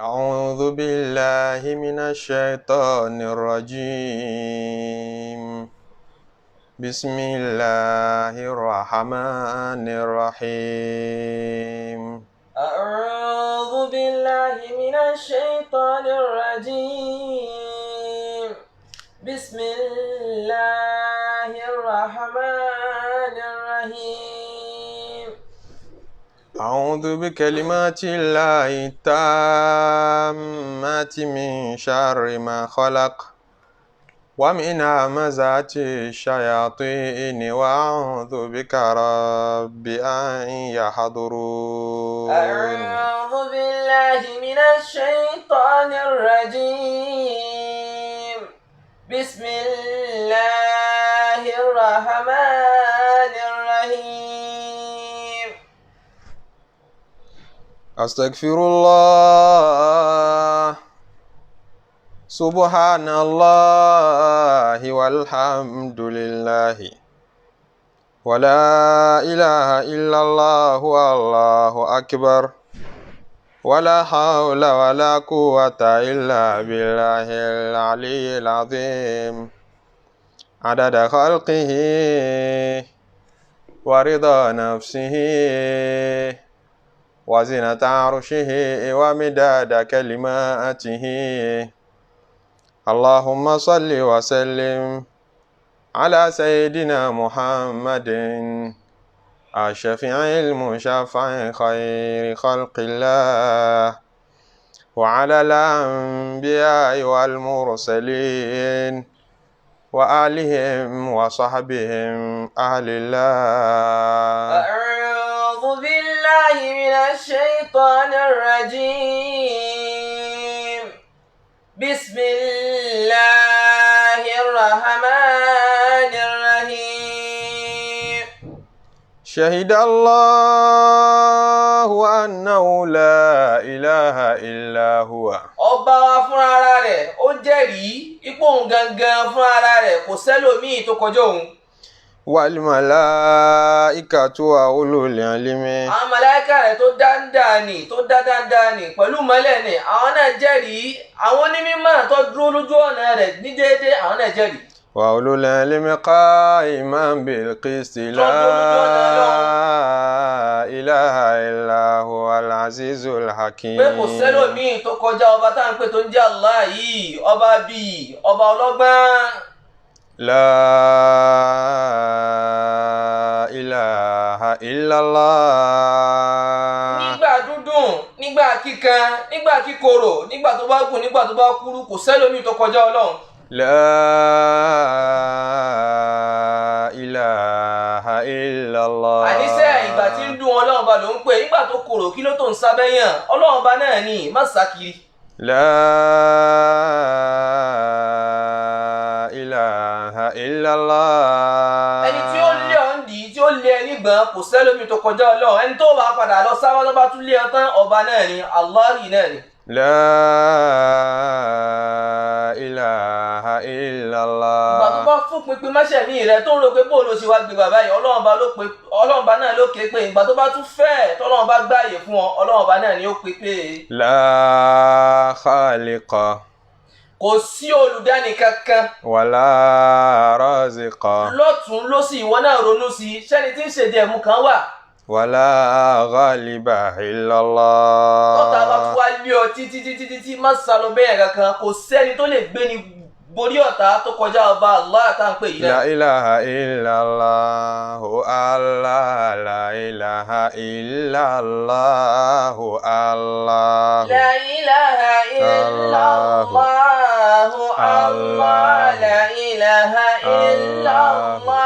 أعوذ بالله من الشيطان الرجيم بسم الله الرحمن الرحيم أعوذ بالله من الشيطان الرجيم بسم الله الرحمن الرحيم أعوذ بكلمات الله التامات من شر ما خلق ومن همزات الشياطين وأعوذ بك رب أن يحضرون أعوذ بالله من الشيطان الرجيم بسم الله الرحمن الرحيم أستغفر الله سبحان الله والحمد لله ولا إله إلا الله والله أكبر ولا حول ولا قوة إلا بالله العلي العظيم عدد خلقه ورضا نفسه وزنة عرشه ومداد كلماته اللهم صل وسلم على سيدنا محمد الشفيع المشفع خير خلق الله وعلى الأنبياء والمرسلين وآلهم وصحبهم أهل الله أعوذ بالله من الشيطان الرجيم بسم الله الرحمن الرحيم شهد الله أنه لا إله إلا هو ọba wa fúnra ara rẹ̀ ó jẹ́rìí ipò òun gangan fúnra ara rẹ̀ kò sẹ́lòmíì tó kọjá òun. والملائكة وأولو العلم àwọn màláíkà rẹ̀ tó dá dáadáa nì pẹ̀lú mọ́lẹ̀ ni àwọn náà jẹ́rìí àwọn onímọ̀ tó dúró lójú ọ̀nà rẹ̀ ní déédéé àwọn náà jẹ́rìí. وأولو العلم قائما بالقسط لا إله إلا هو العزيز الحكيم. pé kò sẹ́lòmíì tó kọjá ọba tá à ń pè tó ń jẹ́ Allah yìí ọba bíi ọba ọlọ́gbọ́n. لا إله إلا الله. nígbà dúndùn nígbà kíkan nígbà kíkorò nígbà tó bá gùn nígbà tó bá kúrú kò sẹ́lòmíì tó kọjá Ọlọ́run. لا إله إلا الله. àníṣe ìgbà tí ń dùn Ọlọ́run ba ló ń pè nígbà tó korò kí ló tó ń sábẹ́yàn Ọlọ́run ba náà ni má sákiri. لا إله إلا الله. ẹni tí ó lé ọ ń dì í tí ó lé ẹ nígbọ̀n kò sẹ́lómi tó kọjá Ọlọ́run ẹni tó bá padà lọ sáwọ́ tó bá tún lé ọ tán ọba náà ni Allahi náà ni. لا إله إلا الله. ìgbà tó bá fún pinpin máṣẹ̀mí rẹ tó ń ro pé bóòlù ṣe wá gbé bàbá yìí Ọlọ́run ba náà ló ké pé ìgbà tó bá tún fẹ́ tọ́lọ́run bá gbáàyè fún ọ Ọlọ́run ba náà ni ó pé pé. لا خالق kò sí olùdáni kankan. ولا رازق lọ́tún lósì ìwọ náà ronú sí i sẹ́ni tí ń ṣèdí ẹ̀mú kan wà. ولا غالب إلا الله. tọ́ta bá fún wa lé ọ títí má sálọ bẹ́ẹ̀ kankan kò sẹ́ni tó lè gbé ni borí ọ̀tá tó kọjá ọba Allah tá à ń pè yìí náà. لا إله إلا الله الله لا إله إلا الله الله. La ilaha illallah Allah la ilaha illallah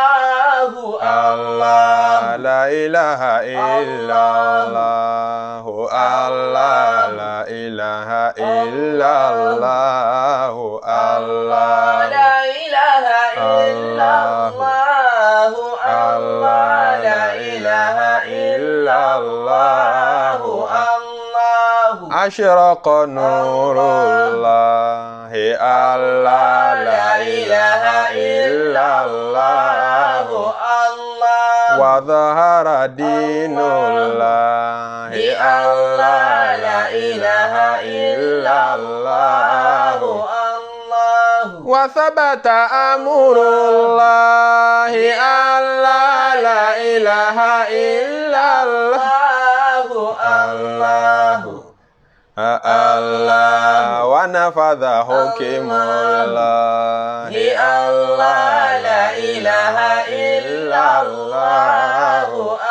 Allah. لا إله إلا الله الله لا إله إلا الله الله. La ilaha illallah Allah la ilaha illallah Allah. أشرق نور الله الله لا إله إلا الله Allah. وظهر دين الله الله لا إله إله إلا الله الله وثبت أمر الله ألا لا إله إلا الله الله الله ونفذ حكم الله الله لا إله إلا الله الله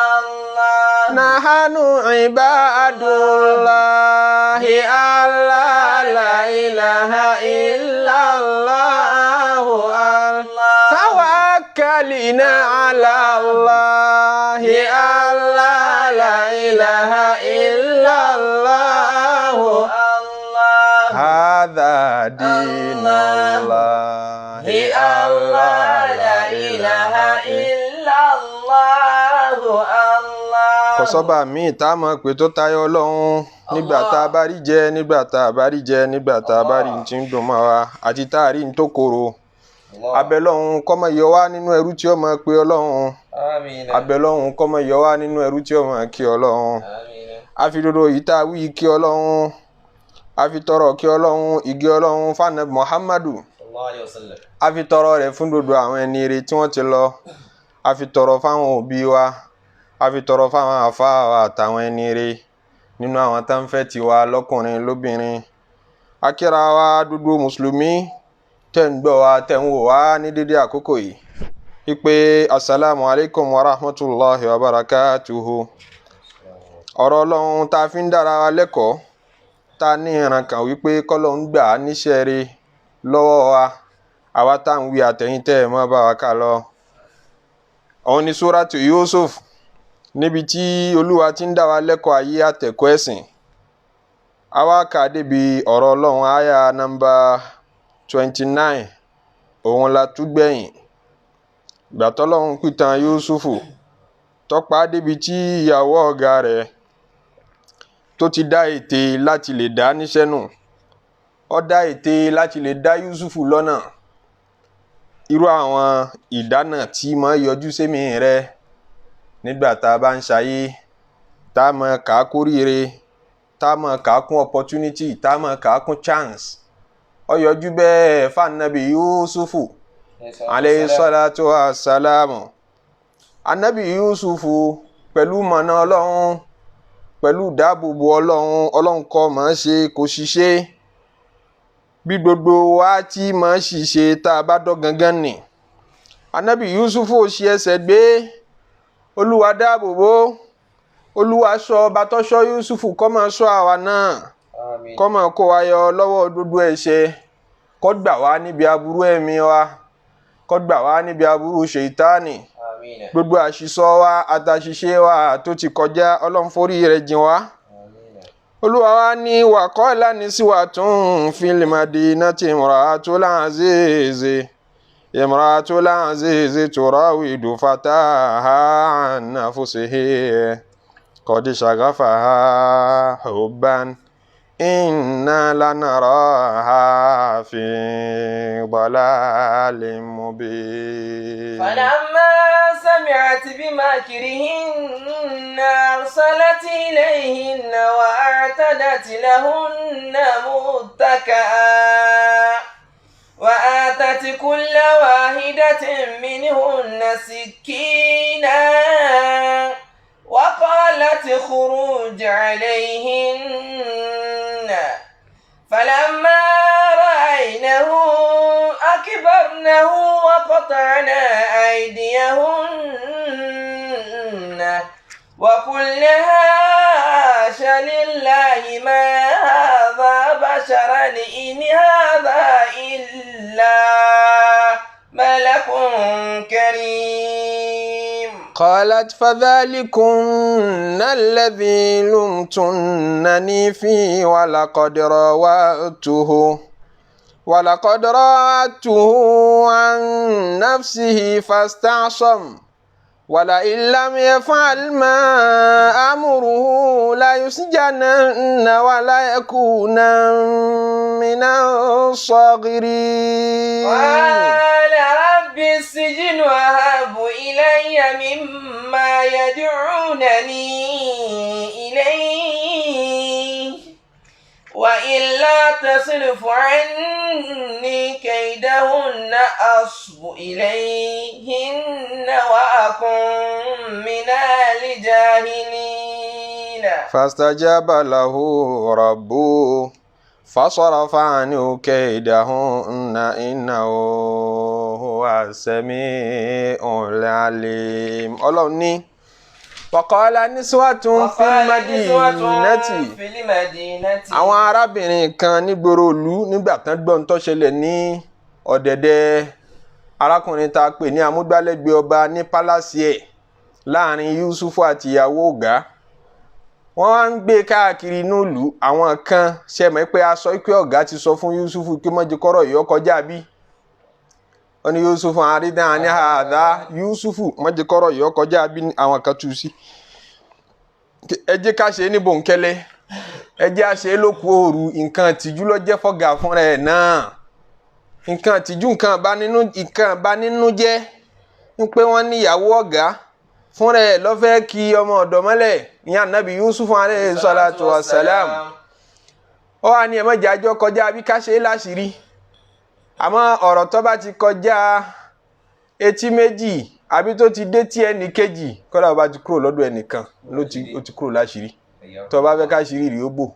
نحن عباد الله الله لا إله إلا الله الله توكلنا على الله الله لا إله إلا الله الله هذا دين الله الله لا إله إلا الله الله. kò sọ́ba míì tá a mọ̀ pé tó tayọ Ọlọ́run nígbà tá a bá rí jẹ nígbà tá a bá rí jẹ nígbà tá a bá rí tí ń dùn mọ́ wa àti tá a rí ní tó korò abẹ́lọ́hun kó má yọ wá nínú ẹrú tí ó máa pe Ọlọ́run abẹ́lọ́hun kó má yọ wá nínú ẹrú tí ó máa kí Ọlọ́run àfidodo yìí tá a wí kí Ọlọ́run àfitọrọ kí Ọlọ́run ìgé Ọlọ́run fánàbí Muhammadu àfitọrọ rẹ̀ fún gbogbo àwọn ẹni rere tí wọ́n ti lọ àfitọrọ fáwọn òbí wa àfitọrọ fáwọn àfáà wa àtàwọn ẹni rere nínú àwọn tá ń fẹ́ tiwa lọ́kùnrin lóbìnrin akíra wa gbogbo mùsùlùmí tẹ́ ń gbọ́ wa tẹ́ ń wò wá ní dédé àkókò yìí wípé assalamu alaikum wa rahmatullahi wa barakatuhu ọ̀rọ̀ Ọlọ́run tá a fi ń dára wa lẹ́kọ̀ọ́ tá a ní ìran kan wípé kọ́lọ́hun gbà á níṣẹ́ rere lọ́wọ́ wa àwa tá à ń wí àtẹ̀yìn tẹ́ ẹ̀ mọ́ bá wa ká lọ. òun ni Suratu Yusuf níbi tí Olúwa ti ń dá wa lẹ́kọ̀ọ́ ayé àtẹ̀kọ́ ẹ̀sìn àwa kà débi ọ̀rọ̀ Ọlọ́run àyà nọ́mbà 29 òun la tú gbẹ̀yìn ìgbà tọ́lọ́run pìtàn Yusufu tọ́pa débi tí ìyàwó ọ̀gá rẹ̀ tó ti dá ète láti lè dá níṣẹ́ nù ó dá ète láti lè dá Yusufu lọ́nà irú àwọn ìdáná tí máa yọjú sémi rẹ nígbà tá a bá ń ṣayé tá a máa kà á kóríire tá a máa kà á kún opportunity tá a máa kà á kún chance ó yọjú bẹ́ẹ̀ fànàbí Yusufu alayhi salatu wa salamu anabi Yusufu pẹ̀lú mọ̀nà Ọlọ́run pẹ̀lú dáàbòbò Ọlọ́run kọ́ máa ṣe kò ṣiṣẹ́ bí gbogbo wa tí máa ṣiṣẹ́ tá a bá dọ́ gangan ni anabi Yusufu ò ṣe ẹsẹ̀ gbé Olúwa dáàbòbò Olúwa ṣọ́ ọba tó ṣọ́ Yusufu kó máa ṣọ́ àwa náà kó máa kó wa yọ lọ́wọ́ gbogbo ẹ̀ṣẹ̀ kó gbà wá níbi aburú ẹ̀mí wa kó gbà wá níbi aburú ṣèitánì gbogbo àṣìṣọ wa àtàṣìṣe wa tó ti kọjá Ọlọ́run forí rẹ̀ jìn wá Olúwa wa ní waqala niswatun fil madinati imra'atul azizi turawidu fataha an nafsihi qad shaghafaha hubban inna lanaraha fi dalalin mubin. فلما سمعت بمكرهن أرسلت إليهن وأعتدت لهن متكئا وآتت كل واحدة منهن سكينا وقالت اخرج عليهن فلما رأينه أكبرنه وقطعنا أيديهن وقلن حاش لله ما هذا بشرا إن هذا إلا ملك كريم قالت فذلكن الذي لمتنني فيه ولقد راودته عن نفسه فاستعصم ولئن لم يفعل ما أمره ليسجنن ولا يكون من الصاغرين. قال رب السجن أحب إلي مما يدعونني إليه وإلا تصرف عني كيدهن أصب إليهن وأكن من الجاهلين فاستجاب له ربه فصرف عنه كيدهن إنه هو السميع العليم. Ọlọ́run ní وقال نسوة في المدينة. Àwọn arábìnrin kan nígboro ìlú nígbà tán gbọ́ ohun tó ṣẹlẹ̀ ní ọ̀dẹ̀dẹ̀ arákùnrin tá a pè ní amúgbálẹ́gbẹ̀ẹ́ ọba ní pálásì ẹ̀ láàrin Yusufu àti ìyàwó ọ̀gá. Wọ́n wá ń gbé káàkiri inú ìlú. Àwọn kan ṣe mọ̀ pé a sọ pé ọ̀gá ti sọ fún Yusufu pé mọ́jú kọ́rọ̀ yìí ó kọjá bí. Ó ní Yusufu àrídàn ní àdá Yusufu mọ́jú kọ́rọ̀ yìí ó kọjá bí àwọn kan tú sí. Ẹ jẹ́ ká ṣe ní bòńkẹ́lẹ́. Ẹ jẹ́ á ṣe lókù òru. Nǹkan ìtìjú ló jẹ́ fọ́gà fúnra ẹ̀ náà. Nǹkan ìtìjú nǹkan bá nínú jẹ́ ń pé wọ́n ní ìyàwó ọ̀gá fúnra ẹ̀ ló fẹ́ kí ọmọ ọ̀dọ̀ mọ́lẹ̀ ní ànábì Yusufu alayhi salatu wa salam. Ó wá ní ẹ̀mọ́jà àjọ kọjá bí ká ṣe láṣìírí. Àmọ́ ọ̀rọ̀ tó bá ti kọjá etí méjì àbí tó ti dé tí ẹnì kejì kọ́dà ó bá ti kúrò lọ́dọ̀ ẹnìkan ó ti kúrò láṣìírí. Tó bá fẹ́ káṣìírí rí ó bò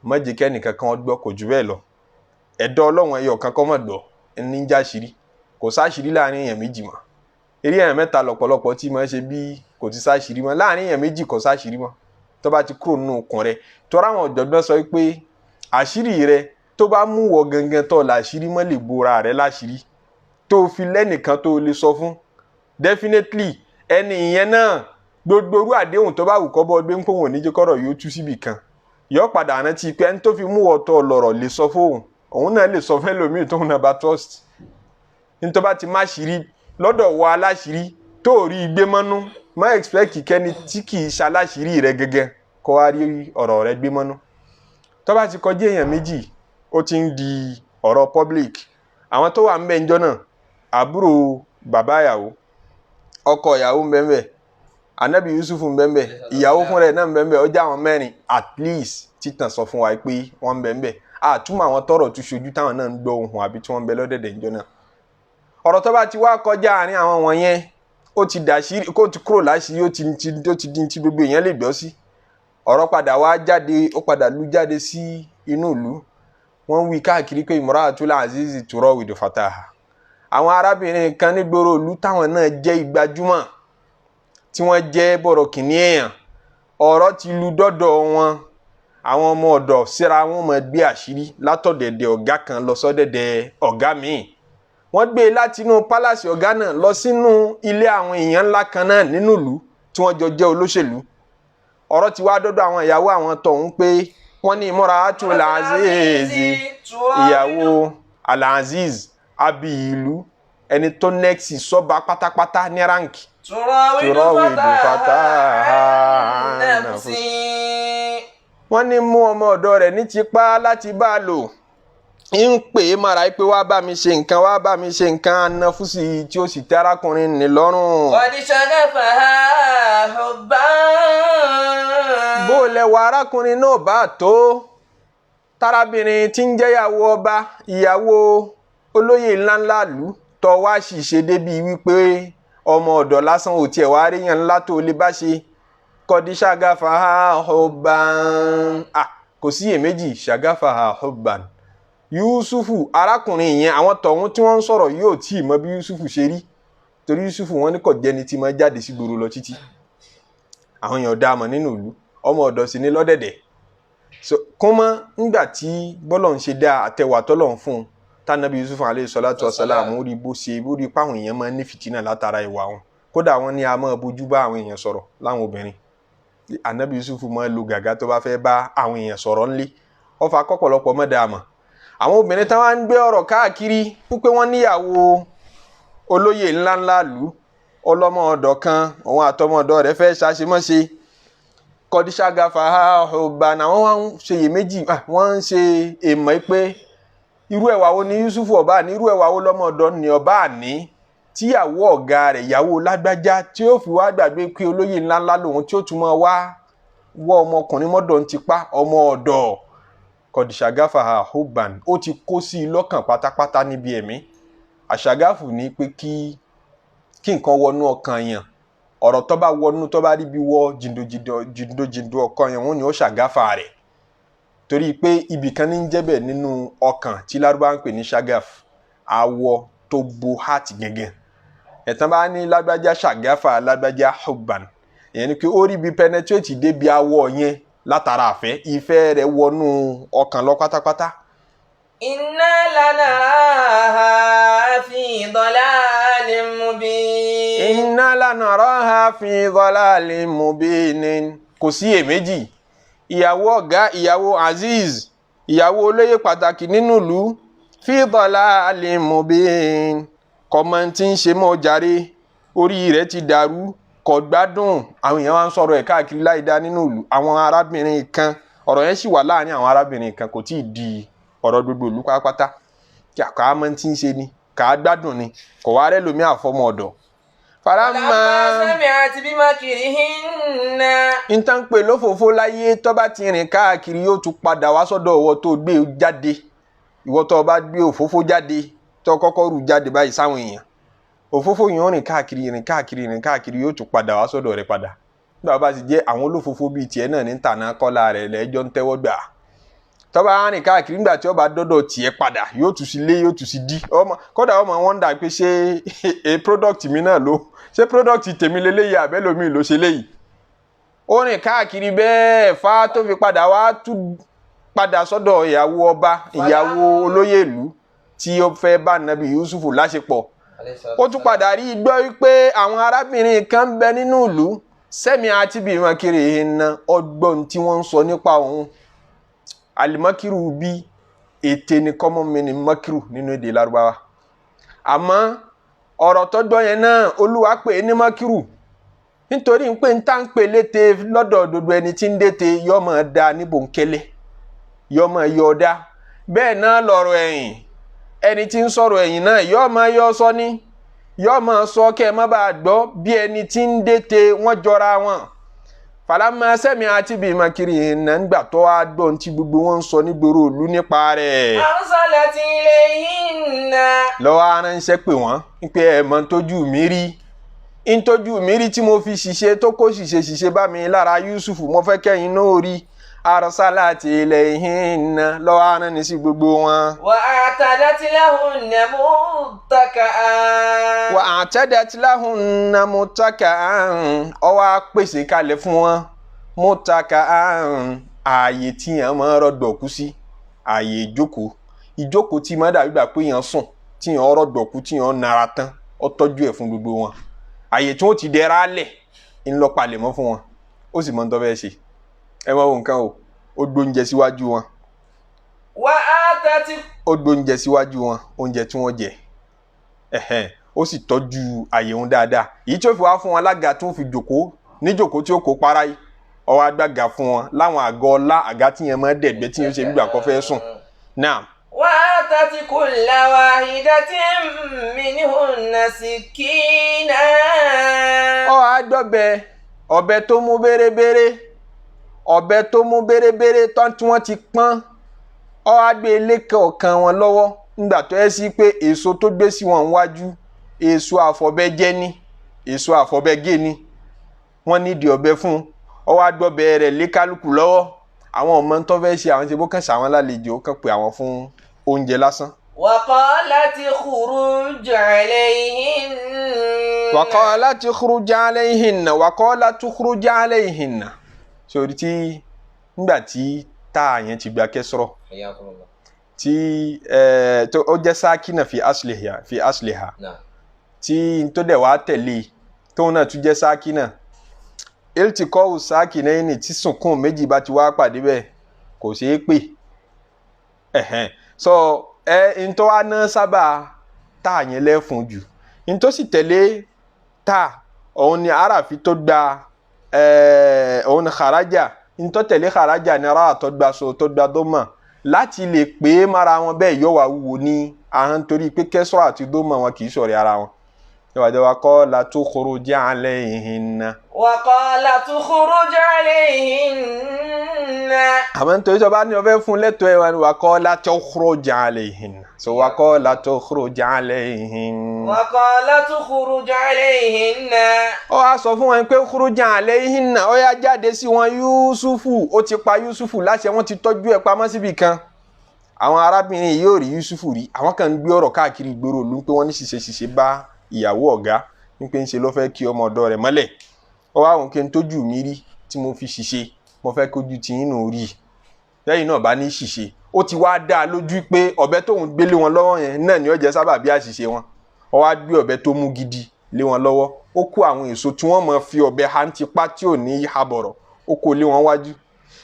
má jẹ́ kí ẹnìkan kan gbọ́ kò jù bẹ́ẹ̀ lọ. Ẹ̀dọ́ Ọlọ́run ẹyọ kan kọ́ mọ̀ gbọ́ ẹni ń jáṣìírí kò sáṣìírí láàrin èèyàn méjì mọ́. Eré èèyàn mẹ́ta lọ́pọ̀lọpọ̀ tí máa ń ṣe bí kò ti sáṣìírí mọ́ láàrin èèyàn méjì kò sáṣìírí mọ́ tó bá ti kúrò nínú okùn rẹ̀. Tọ́ra àwọn ọ̀jọ̀gbọ́n sọ pé àṣírí rẹ̀ tó bá mú wọ gangan tó láṣìírí mọ́ lè bora rẹ̀ láṣìírí tó fi lẹ́nìkan tó lè sọ fún definitely ẹni ìyẹn náà gbogbo orú àdéhùn tó bá wù kọ́ bọ́ gbé ń pòwọ̀n níjẹ́ kọ́rọ̀ yóò tú síbì kan yóò padà rántí pé ẹni tó fi mú ọ̀tọ̀ lọ̀rọ̀ lè sọ fóun òun náà lè sọ fẹ́ lómi tóun náà bá trust nítorí bá ti má ṣírí lọ́dọ̀ wọ aláṣírí tó rí gbé mọ́nú má expect kẹ́ni tí kì í ṣaláṣírí rẹ gẹ́gẹ́ kó wá rí ọ̀rọ̀ rẹ gbé mọ́nú. Tó bá ti kọjá èèyàn méjì ó ti ń di ọ̀rọ̀ public. Àwọn tó wà ń bẹ ńjọ́ náà àbúrò bàbá ìyàwó ọkọ ìyàwó ń bẹ ńbẹ̀ Ànábì Yusufu ń bẹ ńbẹ̀ ìyàwó fúnra ẹ̀ náà ń bẹ ńbẹ̀ ó jẹ́ àwọn mẹ́rin at least títàn sọ fún wa pé wọ́n ń bẹ ńbẹ̀ àtúmọ̀ àwọn tọ́rọ̀ tún ṣojú táwọn náà ń gbọ́ ohùn àbí tí wọ́n ń bẹ lọ́dẹ̀dẹ̀ ńjọ́ náà. Ọ̀rọ̀ tó bá ti wá kọjá àárín àwọn wọ̀nyẹn ó ti dàṣírí kó ti kúrò láṣìírí ó ti di ti gbogbo èèyàn lè gbọ́ sí. Ọ̀rọ̀ padà wá jáde ó padà lú jáde sí inú ìlú. Wọ́n wí káàkiri pé Imratul Aziz turawidu fataha. Àwọn arábìnrin kan nígboro ìlú táwọn náà jẹ́ ìgbajúmọ̀ tí wọ́n jẹ́ bọ̀rọ̀ kìíní èèyàn. Ọ̀rọ̀ ti lu dọ́dọ̀ wọn. Àwọn ọmọ ọ̀dọ̀ síra wọn mọ̀ gbé àṣírí látọ̀dẹ̀dẹ̀ ọ̀gá kan lọ sọ́dẹ̀dẹ̀ ọ̀gá míì. Wọ́n gbé láti inú pálásì ọ̀gá náà lọ sínú ilé àwọn èèyàn ńlá kan náà nínú ìlú tí wọ́n jọ jẹ́ olóṣèlú. Ọ̀rọ̀ ti wá dọ́dọ̀ àwọn ìyàwó àwọn tọ̀hún pé wọ́n ní Imratul Aziz ìyàwó Al-Aziz abi ìlú ẹni tó nẹ́ẹ̀sì sọ́ba pátápátá ní ránkì. Turawidu fataha nafsi. Wọ́n ní mú ọmọ ọ̀dọ̀ rẹ̀ ní tipá láti bá a lò. Ń pè é mara pé wá bá mi ṣe nǹkan anáfúsì tí ó sì tẹ́ arákùnrin ní lọ́rùn. Shagafaha hubban. Bó lẹ́wọ̀ arákùnrin náà bá tó tárábìnrin tí ń jẹ́yàwó ọba ìyàwó olóyè ńláńlá lù tọ́ wá ṣìṣe débi wípé ọmọ ọ̀dọ̀ lásán ò tiẹ̀ wá ríyàn ńlá tó lè bá ṣe. Shagafaha hubban. Kò sí èméjì Shagafaha hubban. Yusufu arákùnrin yẹn àwọn tọ̀hún tí wọ́n ń sọ̀rọ̀ yóò tí ì mọ bí Yusufu ṣe rí torí Yusufu wọn ní kò jẹ́ni tí máa jáde sí gbòòrò lọ títí. Àwọn èèyàn dá mọ̀ nínú ìlú ọmọ ọ̀dọ̀ sì ní lọ́dẹ̀dẹ̀. Kún mọ́ nígbà tí bọ́lọ̀ ń ṣe dá àtẹwà tọ́lọ̀ ń fún un tánàbí Yusufu alayhi salatu wa salam rí bó ṣe bó rí páwọn èèyàn máa ń ní fìtínà látara ìwà wọn. Kódà wọn ní a máa bójú bá àwọn èèyàn sọ̀rọ̀ láwọn obìnrin. Ànábì Yusufu máa lo gàgá tó bá fẹ́ bá àwọn èèyàn sọ̀rọ̀ ńlé. Ó fa kọ́pọ̀lọpọ̀ mọ́ dáa mọ̀. Àwọn obìnrin tí wọ́n ń gbé ọ̀rọ̀ káàkiri wípé wọ́n níyàwó olóyè ńláńlá lù ọlọ́mọ ọ̀dọ̀ kan òun àtọmọ ọ̀dọ̀ rẹ̀ fẹ́ ṣàṣemọ́ṣe. Shagafaha hubban. Àwọn wá ń ṣe iyèméjì wọ́n ń ṣe èèmọ̀ pé irú ẹ̀wà wo ni Yusufu ọba ní irú ẹ̀wà wo lọ́mọ ọ̀dọ̀ ni ọba ní tíyàwó ọ̀gá rẹ̀ ìyàwó lágbájá tí ó fi wá gbàgbé pé olóyè ńláńlá lòun tí ó tún máa wá wọ́ ọmọkùnrin mọ́dọ̀ ń tipa ọmọ ọ̀dọ̀ qad shagafaha hubban ó ti kó sí lọ́kàn pátápátá níbi ẹ̀mí àṣàgáfù ní pé kí nǹkan wọnú ọkàn yẹn ọ̀rọ̀ tó bá wọnú tó bá rí bí wọ jìndòjìndò ọkàn yẹn wọ́n ní ó ṣàgáfà rẹ̀ torí pé ibì kan ní jẹ́bẹ̀ nínú ọkàn tí Lárúbá ń pè ní ṣàgáf awọ tó bo heart gẹ́gẹ́ ẹ̀tàn bá ní lágbájá ṣàgáfà lágbájá hubban ìyẹn ni pé ó rí bí penetrate débi awọ yẹn látara ìfẹ́ rẹ̀ wọnú ọkàn lọ pátápátá. Inna lanaraha fi dalalin mubin. Inna lanaraha fi dalalin mubin. Kò sí èméjì ìyàwó ọ̀gá ìyàwó Aziz ìyàwó olóyè pàtàkì nínú ìlú fi dalalin mubin kọ́mọ tí ń ṣe mọ́ jàre orí rẹ̀ ti dàrú kò gbádùn àwọn èèyàn wá ń sọ̀rọ̀ ẹ̀ káàkiri láìdá nínú ìlú àwọn arábìnrin kan ọ̀rọ̀ yẹn sì wà láàrin àwọn arábìnrin kan kò tí ì di ọ̀rọ̀ gbogbo ìlú pátápátá kí àkàá mọ́ tí ń ṣe ni kàá gbádùn ni kò wá rẹ́ lómi àfọmọ́ ọ̀dọ̀. falamma sami'at bimakrihinna. nǹkan pè lófòófó láyé tó bá ti rìn káàkiri yóò tún padà wá sọ́dọ̀ ìwọ tó gbé jáde ìwọ tó bá gbé òfófó jáde tó kọ́kọ́ rù jáde báyìí sáwọn èèyàn òfófó yìí ó rìn káàkiri yóò tún padà wá sọ́dọ̀ rẹ̀ padà nígbà bá ti jẹ́ àwọn olófófó bíi tiẹ̀ náà ní tànà kọ́lá rẹ̀ lẹ́jọ́ ń tẹ́wọ́ gbà tó bá rìn káàkiri nígbà tí ó bá dọ́dọ̀ tiẹ̀ padà yóò tún sí lé yóò tún sí dí kódà ọmọ wọn dà pé ṣé product mi náà ló ṣé product tèmi leléyìí àbẹ́lòmíì ló ṣe léyìí ó rìn káàkiri bẹ́ẹ̀ fá tó fi padà wá tún padà sọ́dọ̀ ìyàwó ọba ìyàwó olóyè ìlú tí ó fẹ́ bá Nabi Yusufu láṣepọ̀ ó tún padà rí gbọ́ wípé àwọn arábìnrin kan ń bẹ nínú ìlú sẹ́mi àti bimakrihinna ọgbọ́n tí wọ́n ń sọ nípa òun alimakiru bí ète ni common meaning makiru nínú èdè Lárúbáwá àmọ́ ọ̀rọ̀ tó gbọ́ yẹn náà Olúwa pè é ní makiru nítorí pé ń tá ń pè lété lọ́dọ̀ gbogbo ẹni tí ń dètè yọmọ da ní bòńkẹ́lẹ́ yọmọ yọ̀ọ̀dá bẹ́ẹ̀ náà lọ̀rọ̀ ẹ̀yìn ẹni tí ń sọ̀rọ̀ ẹ̀yìn náà yọmọ yọ sọ ní yọmọ sọ kẹ́ ẹ má bàa gbọ́ bí ẹni tí ń dètè wọ́n jọra wọn falamma sami'at bimakrihinna ńgbà tó wá gbọ́ tí gbogbo wọn ń sọ nígboro ìlú nípa rẹ̀. arsalat ilayhinna. lọ́wọ́ aránṣẹ́ pè wọ́n pé ẹ̀ mọ̀ tójú mi rí ntójú mi rí tí mo fi ṣiṣẹ́ tó kó ṣiṣẹ́ bá mi lára Yusufu mo fẹ́ kẹ́yìn náà rí arsalat ilayhinna lọ́wọ́ aránṣẹ́ sí gbogbo wọn. wa a'tadat lahunna muttaka'an. wa a'tadat lahunna muttaka'an ó wá pèsè kalẹ̀ fún wọn muttaka'an ààyè tí yẹn máa rọ̀gbọ̀kú sí ààyè ìjókòó tí máa dàbí gbà pé yẹn sùn tí yẹn rọ̀gbọ̀kú tí yẹn nara tán ó tọ́jú ẹ̀ fún gbogbo wọn ààyè tí wọ́n ti dẹ́ra lẹ̀ ń lọ palẹ̀mọ́ fún wọn ó sì mọ tó fẹ́ ṣe ẹ mọ nǹkan o ó gbóúnjẹ síwájú wọn. wà á tẹ́tí. ó gbóúnjẹ síwájú wọn oúnjẹ tí wọ́n jẹ ó sì tọ́jú àyè wọn dáadáa èyí tí ó fi wá fún wọn alága tí wọ́n fi jòkó níjòkó tí ó kó para yìí ọwọ́ agbága fún wọn láwọn àgọ́ ọlá àga tí yẹn máa dẹ̀gbẹ́ tí yẹn ṣe gbígbà kọ́ fẹ́ sùn náà. wà á tẹ́tí kulla wahidatin minhunna sikina. àádọ́bẹ ọ̀bẹ tó mú bérebére tán tí wọ́n ti pọ́n àgbé lékè ọ̀kan wọn lọ́wọ́ nígbà tó yẹ sí pé èso tó gbé sí wọn wájú èso àfọ̀bẹ́jẹ́ ní èso àfọ̀bẹ́gé ni wọ́n nídìí ọ̀bẹ fún àgbọ̀bẹ rẹ̀ lé kálukú lọ́wọ́ àwọn ọmọ tó fẹ́ ṣe àwọn tí bó kàn ṣàwọn lálejò kàn pé àwọn fún oúnjẹ lásán. وقالت اخرج عليهن. وقالت اخرج عليهن وقالت اخرج عليهن sórí tí nígbà tí tá yẹn ti gba kẹsọrọ tí ó jẹ́ sákínà fi asliha tí tó dẹ̀ wá tẹ̀lé tóun náà tún jẹ́ sákínà iltikọ́ sákínà yìí ni tí sunkún méjì bá ti wá pàdé bẹ́ẹ̀ kò ṣeé pè so ntọ́ wa náà sábà tá yẹn lẹ́fun jù ntọ́ sì tẹ̀lé tá òun ni aráàfin tó gba òun ni kharaja ntọ́ tẹ̀lé kharaja ni ara tó gba so tó gba dọ́mà láti lè pè é mara wọn bẹ́ẹ̀ yọ wá wúwo ní ahọ́n torí pé kẹsọ́ àti dọ́mà wọn kì í ṣọ̀rẹ́ ara wọn. ìwádìí wa qala tukhruj alayhinna. wa qala tukhruj alayhinna. àmọ́ nítorí tó bá ní ọbẹ̀ fún lẹ́tọ̀ọ́ ẹ̀ wọn wa qalat ukhruj alayhin so wa qalat ukhruj alayhin. wa qalat ukhruj alayhin. ó wá sọ fún wọn pé ukhruj alayhin ó yá jáde sí wọn Yusufu ó ti pa Yusufu láṣẹ wọn ti tọ́jú ẹ̀ pamọ́ síbi kan. àwọn arábìnrin yìí ò rí Yusufu rí àwọn kan ń gbé ọ̀rọ̀ káàkiri ìgboro ló ń pé wọ́n ní ṣìṣe bá ìyàwó ọ̀gá ń pé ń ṣe ló fẹ́ kí ọmọ ọ̀dọ̀ rẹ̀ mọ́lẹ̀ ó wá òun kí n tójú mi rí tí mo fi ṣìṣe mo fẹ́ kójú tí yín nù rí lẹ́yìn náà bá ní ṣìṣe ó ti wá dá a lójú pé ọ̀bẹ tóun gbélé wọn lọ́wọ́ yẹn náà ni ó jẹ́ sábà bí àṣìṣe wọn ó wá gbé ọ̀bẹ tó mú gidi lé wọn lọ́wọ́ ó kó àwọn èso tí wọ́n máa fi ọ̀bẹ hantipa tí ò ní habọ̀rọ̀ ó kó lé wọn wájú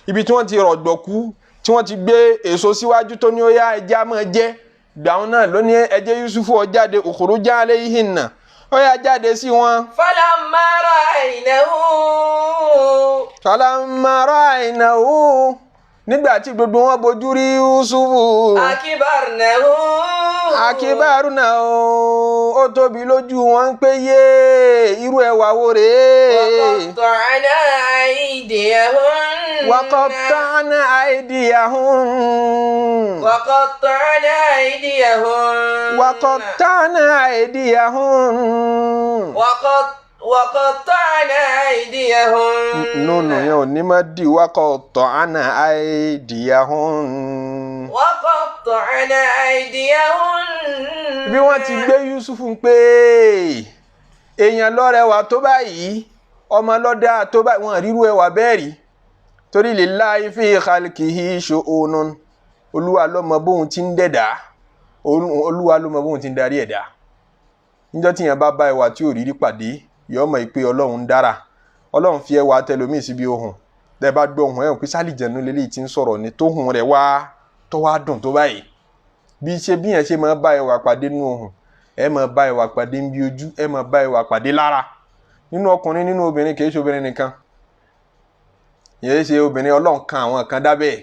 ibi tí wọ́n ti rọ̀gbọ̀kú tí wọ́n ti gbé èso síwájú tó ní ó yá ẹja máa jẹ gbàùn náà ló ní ẹjẹ Yusufu ó jáde ukhruj alayhinna ó yá jáde sí wọn. falamma ra'aynahu nígbà tí gbogbo wọn bojú rí Yusufu. akibarnahu ó tóbi lójú wọn pé yé irú ẹwà wo rèé. وقطعنا أيديهم نون يو نمدي وقطعنا أيديهم bí wọ́n ti gbé Yusufu pé èèyàn lọ́rẹ̀wà tó báyìí ọmọ lọ́dà tó báyìí wọ́n ríru ẹwà bẹ́ẹ̀ rí torí lillahi fi khalqihi shu'unun olúwa ló mọ bóun ti ń dẹ̀dá olúwa ló mọ bóun ti ń darí ẹ̀dá níjọ́ tí yẹn bá bá ẹwà tí ò rírí pàdé yóò mọ̀ pé ọlọ́run dára ọlọ́run fi ẹwà tẹlómi síbi ohùn tẹ́ bá gbọ́ ohùn ẹ̀ pé sálìjẹ̀nu lélẹ́yìí ti ń sọ̀rọ̀ ni tóhùn rẹ̀ wá tó wá dùn tó báyìí bí yẹn ṣe máa bá ẹwà pàdé nínú ohùn ẹ máa bá ẹwà pàdé níbi ojú ẹ máa bá ẹwà pàdé lára nínú ọkùnrin nínú obìnrin kì í ṣe obìnrin nìkan yẹ́n ṣe obìnrin ọlọ́run kan àwọn kan dábẹ́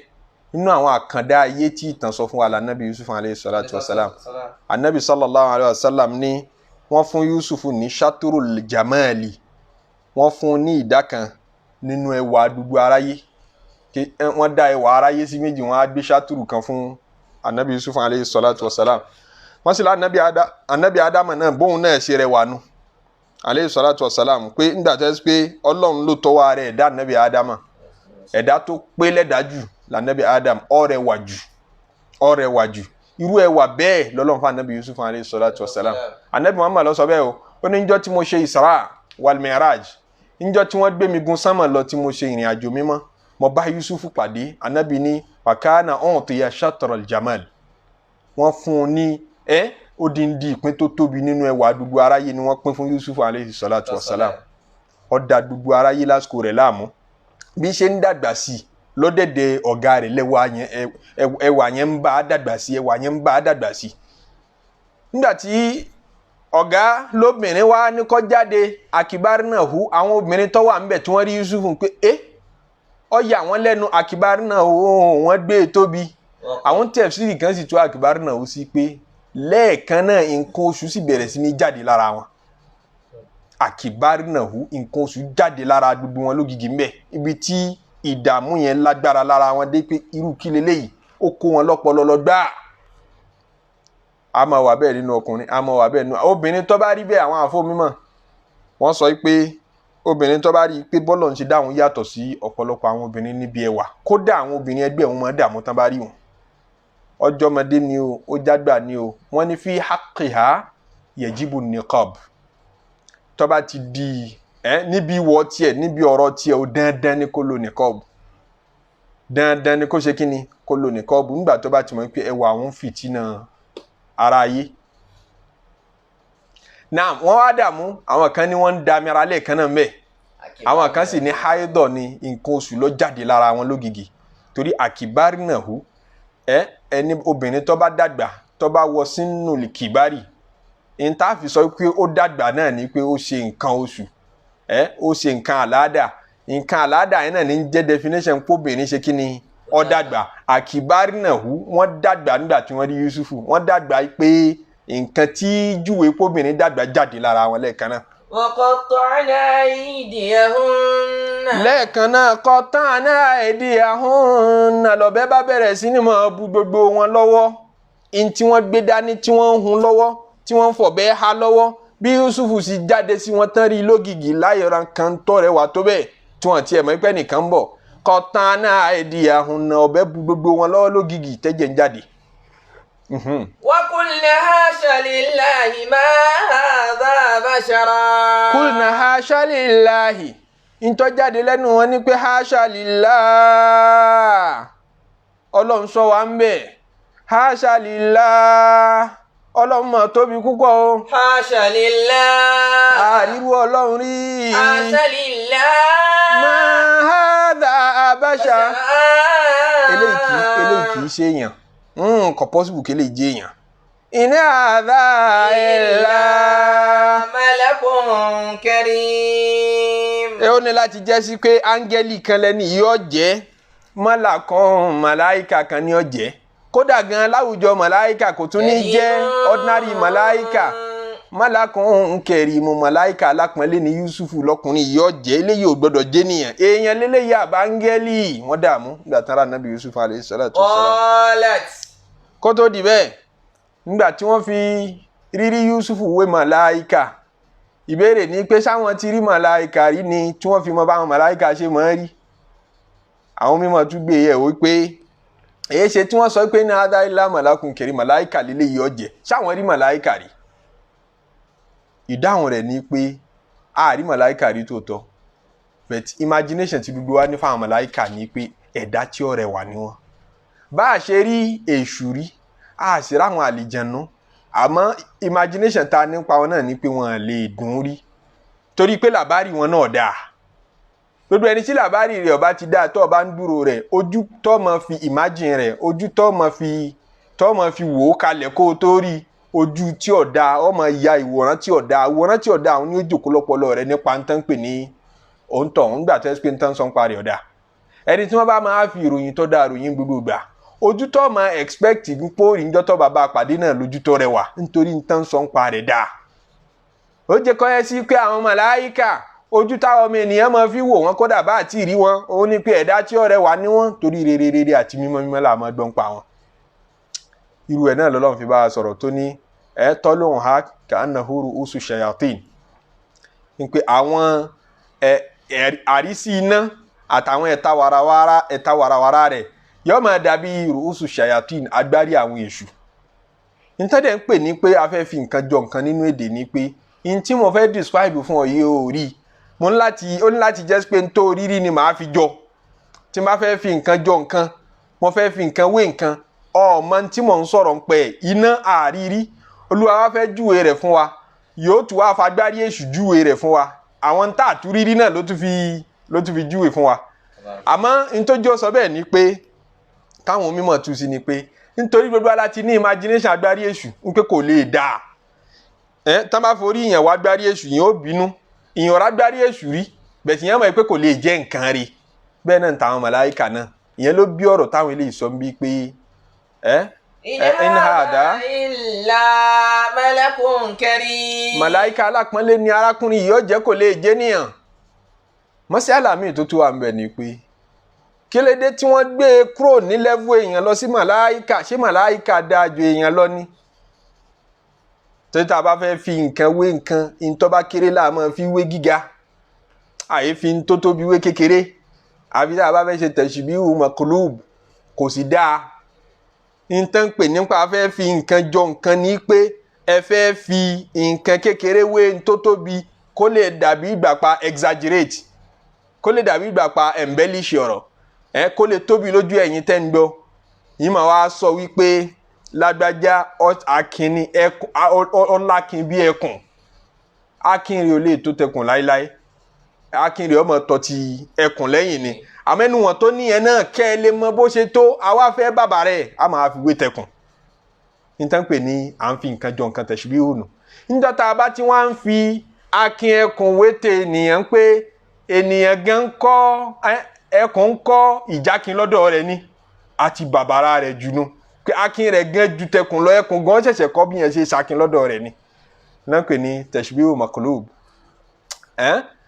nínú àwọn àkàndá ayé tí ìtàn sọ fún wa lànàbí Yusuf alayhi salatu wasalam anabi sallallahu alayhi wa sallam ní wọ́n fún Yusuf ní shaturul jamali wọ́n fún ní ìdá kan nínú ẹwà gbogbo aráyé wọ́n dá ẹwà aráyé sí méjì wọ́n á gbé shaturu kan fún anabi Yusuf alayhi salatu wasalam wọ́n sì lá anabi adama náà bóun náà ṣe rẹwà nù alayhi salatu wasalam pé nígbà tó ṣe pé ọlọ́run ló tọ́wọ́ rẹ̀ ẹ̀dá anabi adama ẹ̀dá tó pé lẹ́dájú lànàbí Adam ọ̀rẹ́wà jù irú ẹwà bẹ́ẹ̀ lọ́lọ́run fún anabi Yusuf alayhi salatu wasalam anabi Muhammad ló sọ bẹ́ẹ̀ o ó ní njọ́ tí mo ṣe Isra wal Mi'raj njọ́ tí wọ́n gbé mi gun sánmà lọ tí mo ṣe ìrìn àjò mímọ́ mo bá Yusuf pàdé anabi ní wakana utiya shatral jamal wọ́n fún un ní odindi ìpín tó tóbi nínú ẹwà gbogbo aráyé ni wọ́n pín fún Yusuf alayhi salatu wasalam ó dá gbogbo aráyé lásìkò rẹ̀ láàmú bí ṣe ń dàgbà sí lọ́dẹ̀dẹ̀ ọ̀gá rẹ̀ ẹwà yẹn ń bá a dàgbà sí nígbà tí ọ̀gá lóbìnrin wá ní kó jáde akibarnahu àwọn obìnrin tó wà ńbẹ̀ tí wọ́n rí Yusuf pé ó yà wọ́n lẹ́nu akibarnahu wọ́n gbé e tóbi àwọn tẹ̀síìrì kan sì tú akibarnahu sí pé lẹ́ẹ̀kan náà nǹkan oṣù sì bẹ̀rẹ̀ sí ní jáde lára wọn akibarnahu nǹkan oṣù jáde lára gbogbo wọn lógìgì ńbẹ ibi tí ìdààmú yẹn lágbára lára wọn dé pé irú kí leléyìí ó kó wọn lọ́pọlọ lọ gbáà a máa wà bẹ́ẹ̀ nínú ọkùnrin a máa wà bẹ́ẹ̀ nínú obìnrin tó bá rí bẹ́ẹ̀ àwọn àfọ mímọ́ wọ́n sọ pé obìnrin tó bá rí pé bọ́lọ̀ ń ṣe dáhùn yàtọ̀ sí ọ̀pọ̀lọpọ̀ àwọn obìnrin níbi ẹwà kódà àwọn obìnrin ẹgbẹ́ wọn máa dààmú tán bá rí wọn ọjọ́mọdé ni o ó jágbà ni o wọ́n ní fi haqqiha yajibu niqab tó bá ti di níbi ìwọ tiẹ̀ níbi ọ̀rọ̀ tiẹ̀ ó dandan ni kó lo nìkọ́ọ̀bù dandan ni kó ṣe kí ni kó lo nìkọ́ọ̀bù nígbà tó bá ti mọ̀ pé ẹwà àwọn fìtínà ara ayé. náà wọ́n wá dààmú àwọn kan ní wọ́n ń da mìíràn lẹ́ẹ̀kan náà mẹ́ẹ̀ àwọn kan sì ní haidọ̀ ni nǹkan oṣù ló jáde lára wọn lógìgì torí akibarnahu ẹni obìnrin tó bá dàgbà tó bá wọ sínú kìbárì ìta fi sọ pé ó dàgbà náà ni pé ó ṣe nǹkan oṣù ó ṣe nǹkan àládà yẹn náà ní jẹ́ definition póbìnrin ṣe kí ni ó dàgbà akibarnahu wọ́n dàgbà nígbà tí wọ́n rí Yusufu wọ́n dàgbà pé nǹkan tí júwe póbìnrin dàgbà jáde lára wọn lẹ́ẹ̀kan náà. وقطعنا أيديهم lẹ́ẹ̀kan náà qata'na aydiyahunna lọ́bẹ bá bẹ̀rẹ̀ sí ní máa bu gbogbo wọn lọ́wọ́ in tí wọ́n gbé dání tí wọ́n ń hun lọ́wọ́ tí wọ́n ń fọ̀bẹ́ há lọ́wọ́ bí Yusufu sì jáde sí wọn tán rí lógìgì láyọ̀rá kan tọrẹ wà tó bẹ́ẹ̀ tí wọ́n tiẹ̀ mọ̀ pé nìkan ń bọ̀ qata'na aydiyahunna ọ̀bẹ bu gbogbo wọn lọ́wọ́ lógìgì tẹ́jẹ̀ ń jáde. wa qulna hasha lillahi ma hadha bashara. qulna hasha lillahi ìtọ́jáde lẹ́nu wọn ní pé hasha lillah ọlọ́run sọ wá ń bẹ̀ hasha lillah ọlọ́run mà tóbi púpọ̀ o. hasha lillah. àríwú ọlọ́run rí. hasha lillah. ma hadha bashara. eléyìí kì í ṣe èèyàn kò possible kí eléyìí jẹ́ èèyàn. in hadha illa malakun karim. ó ní láti jẹ́ sí pé áńgẹ́lì kan lẹ́ni yóò jẹ́ mọ́làkan màláìkà kan ní ọ̀jẹ́ kódà gan láwùjọ màláìkà kò tún ní jẹ́ ordinary màláìkà mọ́làkan kẹrìmù màláìkà alápọ̀nlé ní Yusufu lọ́kùnrin yóò jẹ́ eléyìí ò gbọ́dọ̀ jẹ́ nìyẹn èèyàn lélẹ́yìí àbá áńgẹ́lì wọ́n dààmú nígbà tán ra nàbí Yusuf alayhi salatu wassalam. kó tó di bẹ́ẹ̀ nígbà tí wọ́n fi rírí Yusufu wé màláìkà ìbéèrè ni pé sáwọn ti rí màláìkà rí ni tí wọ́n fi mọ báwọn màláìkà ṣe mọ́ rí àwọn mímọ́ tún gbé yẹ̀ wò pé èyí ṣe tí wọ́n sọ pé ní adáìlá màlákùn kiri màláìkà lílé yìí ọ̀jẹ̀ sáwọn rí màláìkà rí ìdáhùn rẹ̀ ni pé a rí màláìkà rí tòótọ́ but imagination ti gbogbo wa ní fáwọn màláìkà ni pé ẹ̀dá tí ó rẹwà ni wọ́n bá a ṣe rí èṣù rí a sì ráwọn àlìjẹ̀nú àmọ́ imagination ta nípa wọn náà ni pé wọn lè dùn rí torí pé làbárì wọn náà dáa gbogbo ẹni tí làbárì rẹ̀ ọba ti dáa tó ọba ń dúró rẹ̀ ojú tó máa fi imagine rẹ̀ ojú tó máa fi wò ó kalẹ̀ kó o tó rí ojú tí ò dáa ó máa ya ìwòrán tí ò dáa àwọn ní ó jòkó lọ́pọlọ rẹ̀ nípa ń tán pè ní òǹtọ̀ nígbà tó ẹ pé ń tán sọ ń parí ọ̀dà ẹni tí wọ́n bá máa fi ìròyìn tó dáa ròyìn gbogbo gbà ojú tó máa expect pípó ìjọ tó bàbá àpàdé náà lójú tó rẹwà nítorí nǹkan sọ ń pa rẹ̀ dáa. ó jẹ́ kọ́ ẹ sí pé àwọn màláíkà ojú táwọn ọmọ ènìyàn máa fi wò wọ́n kódà bá àti rí wọn òun ni pé ẹ̀dá tí ó rẹwà ní wọ́n torí rere àti mímọ́ là máa gbọ́n pa wọn. irú ẹ̀ náà lọ́lọ́run fi bá a sọ̀rọ̀ tó ní ẹ̀ tọ́lóhùn ha ka'annahu ru'usu shayatin ní pé àwọn àrísí iná àtàwọn ẹ̀ta warawara rẹ̀ yóò máa dàbí rùúsù ṣayatin agbárí àwọn èṣù nítọ́dẹ̀ ń pè ní pé a fẹ́ fi nǹkan jọ nǹkan nínú èdè ni pé in tí mo fẹ́ describe fún ọ yìí ò rí ó ní láti jẹ́ pé n tó rírí ni màá fi jọ tí n bá fẹ́ fi nǹkan jọ nǹkan mo fẹ́ fi nǹkan wé nǹkan ọmọ tí mò ń sọ̀rọ̀ ń pẹ́ iná àrírí olúwa wa fẹ́ júwe rẹ̀ fún wa yóò tún wá fagbárí èṣù júwe rẹ̀ fún wa àwọn tá àtúrírí náà ló tún fi júwe fún wa àmọ́ n tó jọ sọ bẹ́ẹ̀ ni pé káwọn mímọ̀ tú sí ni pé nítorí gbogbo aláti ní imagination agbárí èṣù ń pé kò lè dáa tán bá forí ìyàn wá agbárí èṣù yẹn ó bínú ìyàn ọ̀rá agbárí èṣù rí bẹ̀tì yẹn mọ̀ pé kò lè jẹ́ nǹkan rí bẹ́ẹ̀ náà táwọn màláíkà náà ìyẹn ló bí ọ̀rọ̀ táwọn eléyìí sọ bí pé in hadha illa malakun karim. màláíkà alápọ̀nlé ni arákùnrin yìí ó jẹ́ kò lè jẹ́ nìyàn mọ́sí àlàmì tó wà ń bẹ̀ ni pé kílédé tí wọ́n gbé e kúrò ní lẹ́vù èèyàn lọ sí màláíkà ṣé màláíkà dáa ju èèyàn lọ ni tó tá a bá fẹ́ fi nǹkan wé nǹkan ìtọ́ bá kéré là máa fi wé gíga àyè fi ń tó tóbi wé kékeré àbí tá a bá fẹ́ ṣe tẹ̀síbíhù maqlub kò sì dáa nǹkan pè nípa fẹ́ fi nǹkan jọ nǹkan ní pé ẹ fẹ́ fi nǹkan kékeré wé tó tóbi kó lè dàbí ìgbà pa exaggerate kó lè dàbí ìgbà pa embellish ọ̀rọ̀ kó lè tóbi lójú ẹ̀yin tẹ́ ń gbọ́ yìí mà wá sọ wípé lágbájá akínní ọlákin bí ẹkùn akínrí ò lè tó tẹkùn láíláí akínrí ọmọ tọ́ ti ẹkùn lẹ́yìn ni àmẹ́nu wọn tó níyẹn náà kẹ́ ẹ lè mọ bó ṣe tó àwa fẹ́ bàbá rẹ̀ a máa fi wé tẹkùn nítorí pé ní à ń fi nǹkan jọ nǹkan tẹ̀síbí òòlù níjọ́ tá a bá ti wá ń fi akin ẹkùn wéte ènìyàn pé ènìyàn gan kọ́ ẹkùn ń kọ́ ìjákin lọ́dọ̀ rẹ̀ ni àti bàbára rẹ̀ jùnú pé akin rẹ̀ gan ju tẹkùn lọ ẹkùn gan ṣẹ̀ṣẹ̀ kọ́ bí yẹn ṣe ṣakin lọ́dọ̀ rẹ̀ ni náà pè ní tashbihu maqlub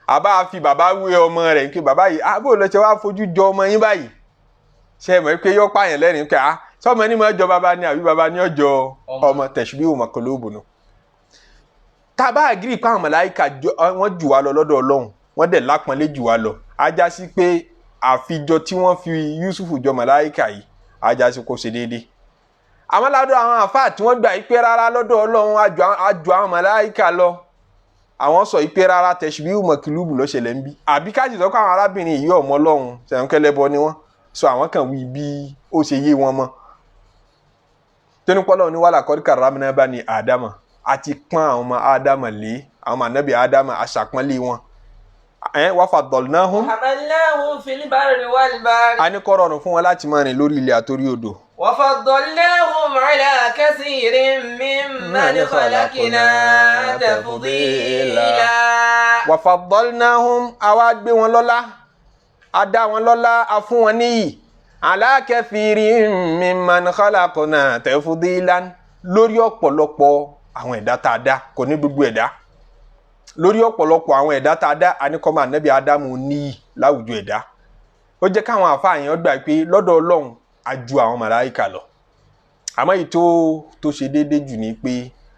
àbá fi bàbá wé ọmọ rẹ̀ pé bàbá yìí bó lọ ṣe wá fojú jọ ọmọ yín báyìí ṣe mọ̀ pé yọ pààyàn lẹ́rìn pé sọmọ ní mọ̀ ọjọ́ bàbá ni àbí bàbá ní ọjọ́ ọmọ tashbihu maqlubun nù. tábà àgírí pa àwọn màláíkà wọ́n jù wá lọ lọ́dọ̀ Ọlọ́run wọ́n dẹ̀ lápọ́nlé jù wá lọ ajá sí pé àfijọ tí wọ́n fi Yusufu jọ màláíkà yìí ajá sí kó ṣe déédéé. àwọn ládùn àwọn àfáà tí wọ́n gbà yí pé rárá lọ́dọ̀ Ọlọ́run àjù àwọn màláíkà lọ àwọn sọ yí pé rárá tashbihu maqlubun ló ṣẹlẹ̀ ń bí àbí káàdì sọ pé àwọn arábìnrin yìí ọmọ Ọlọ́run ṣẹ̀ńkẹ́lẹ́bọ ni wọ́n sọ àwọn kan wí bí ó ṣe yé wọn mọ́ tóní pọ́lọ́ ní wàhálà kọ́ríkà ramina bani Ádámà àti pọ́n àwọn ọmọ Ádámà lé àwọn ọmọ ànábì Ádámà aṣàpọ́nlé wọn wa faddalnahum hamalnahum fil barri wal bahri. a ní kọ́ rọrùn fún wọn láti máa rìn lórí ilẹ̀ àtòrí odò. wa faddalnahum ala kathirin mimman khalaqna tafdila. wa faddalnahum àwa gbé wọn lọ́lá a dá wọn lọ́lá a fún wọn níyì ala kathirin mimman khalaqna tafdilan lórí ọ̀pọ̀lọpọ̀ àwọn ẹ̀dá tá a dá kò ní gbogbo ẹ̀dá lórí ọ̀pọ̀lọpọ̀ àwọn ẹ̀dá tá a dá aníkọ́mọ ànábì Ádámù níyì láwùjọ ẹ̀dá ó jẹ́ káwọn àfààyàn gbà pé lọ́dọ̀ Ọlọ́run a ju àwọn màláíkà lọ àmọ́ èyí tó ṣe déédéé jù ní pé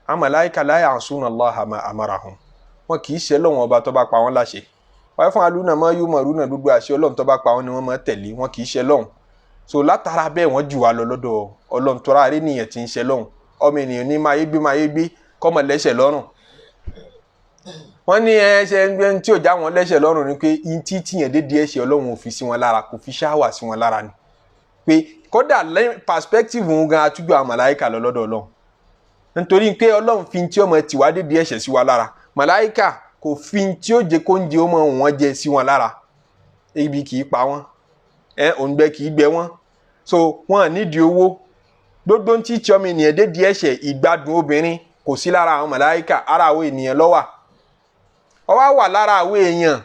àwọn màláíkà la ya'suna Allaha ma amarahum wọn kì í ṣe Ọlọ́run ọba tó bá pa wọ́n láṣẹ wáyé fún alúnà mọ́ yóò mọ̀ rúnà gbogbo àṣẹ Ọlọ́run tó bá pa wọ́n ni wọ́n máa tẹ̀lé wọn kì í ṣe Ọlọ́run so látara bẹ́ẹ̀ wọ́n jù wá lọ lọ́dọ̀ Ọlọ́run tó rárí nìyẹn ti ń ṣe Ọlọ́run ọmọ ènìyàn ní máa yé gbé kọ́mọ lẹ́sẹ̀ lọ́rùn wọ́n ní ẹ̀ṣẹ̀ tí ò já wọn lẹ́sẹ̀ lọ́rùn ni pé tí tíyẹn dédé ẹ̀ṣẹ̀ Ọlọ́run ò fi sí wọn lára kò fi ṣáwà sí wọn lára ni pé kódà lẹ́yìn perspective òun gan atúgbò àwọn màláíkà lọ lọ́dọ̀ Ọlọ́run nítorí pé Ọlọ́run fi tí ọmọ tiwa dédé ẹ̀ṣẹ̀ sí wa lára màláíkà kò fi tí ó jẹ kó ń jẹ ọmọ wọn jẹ sí wọn lára ebi kì í pa wọn òǹgbẹ kì í gbẹ wọn so wọn nídìí owó gbogbo tí ọmọ ènìyàn dédé ẹ̀ṣẹ̀ ìgbádùn obìnrin kò sí lára àwọn màláíkà ara àwọn ènìyàn ló wà ó wà lára àwọn èèyàn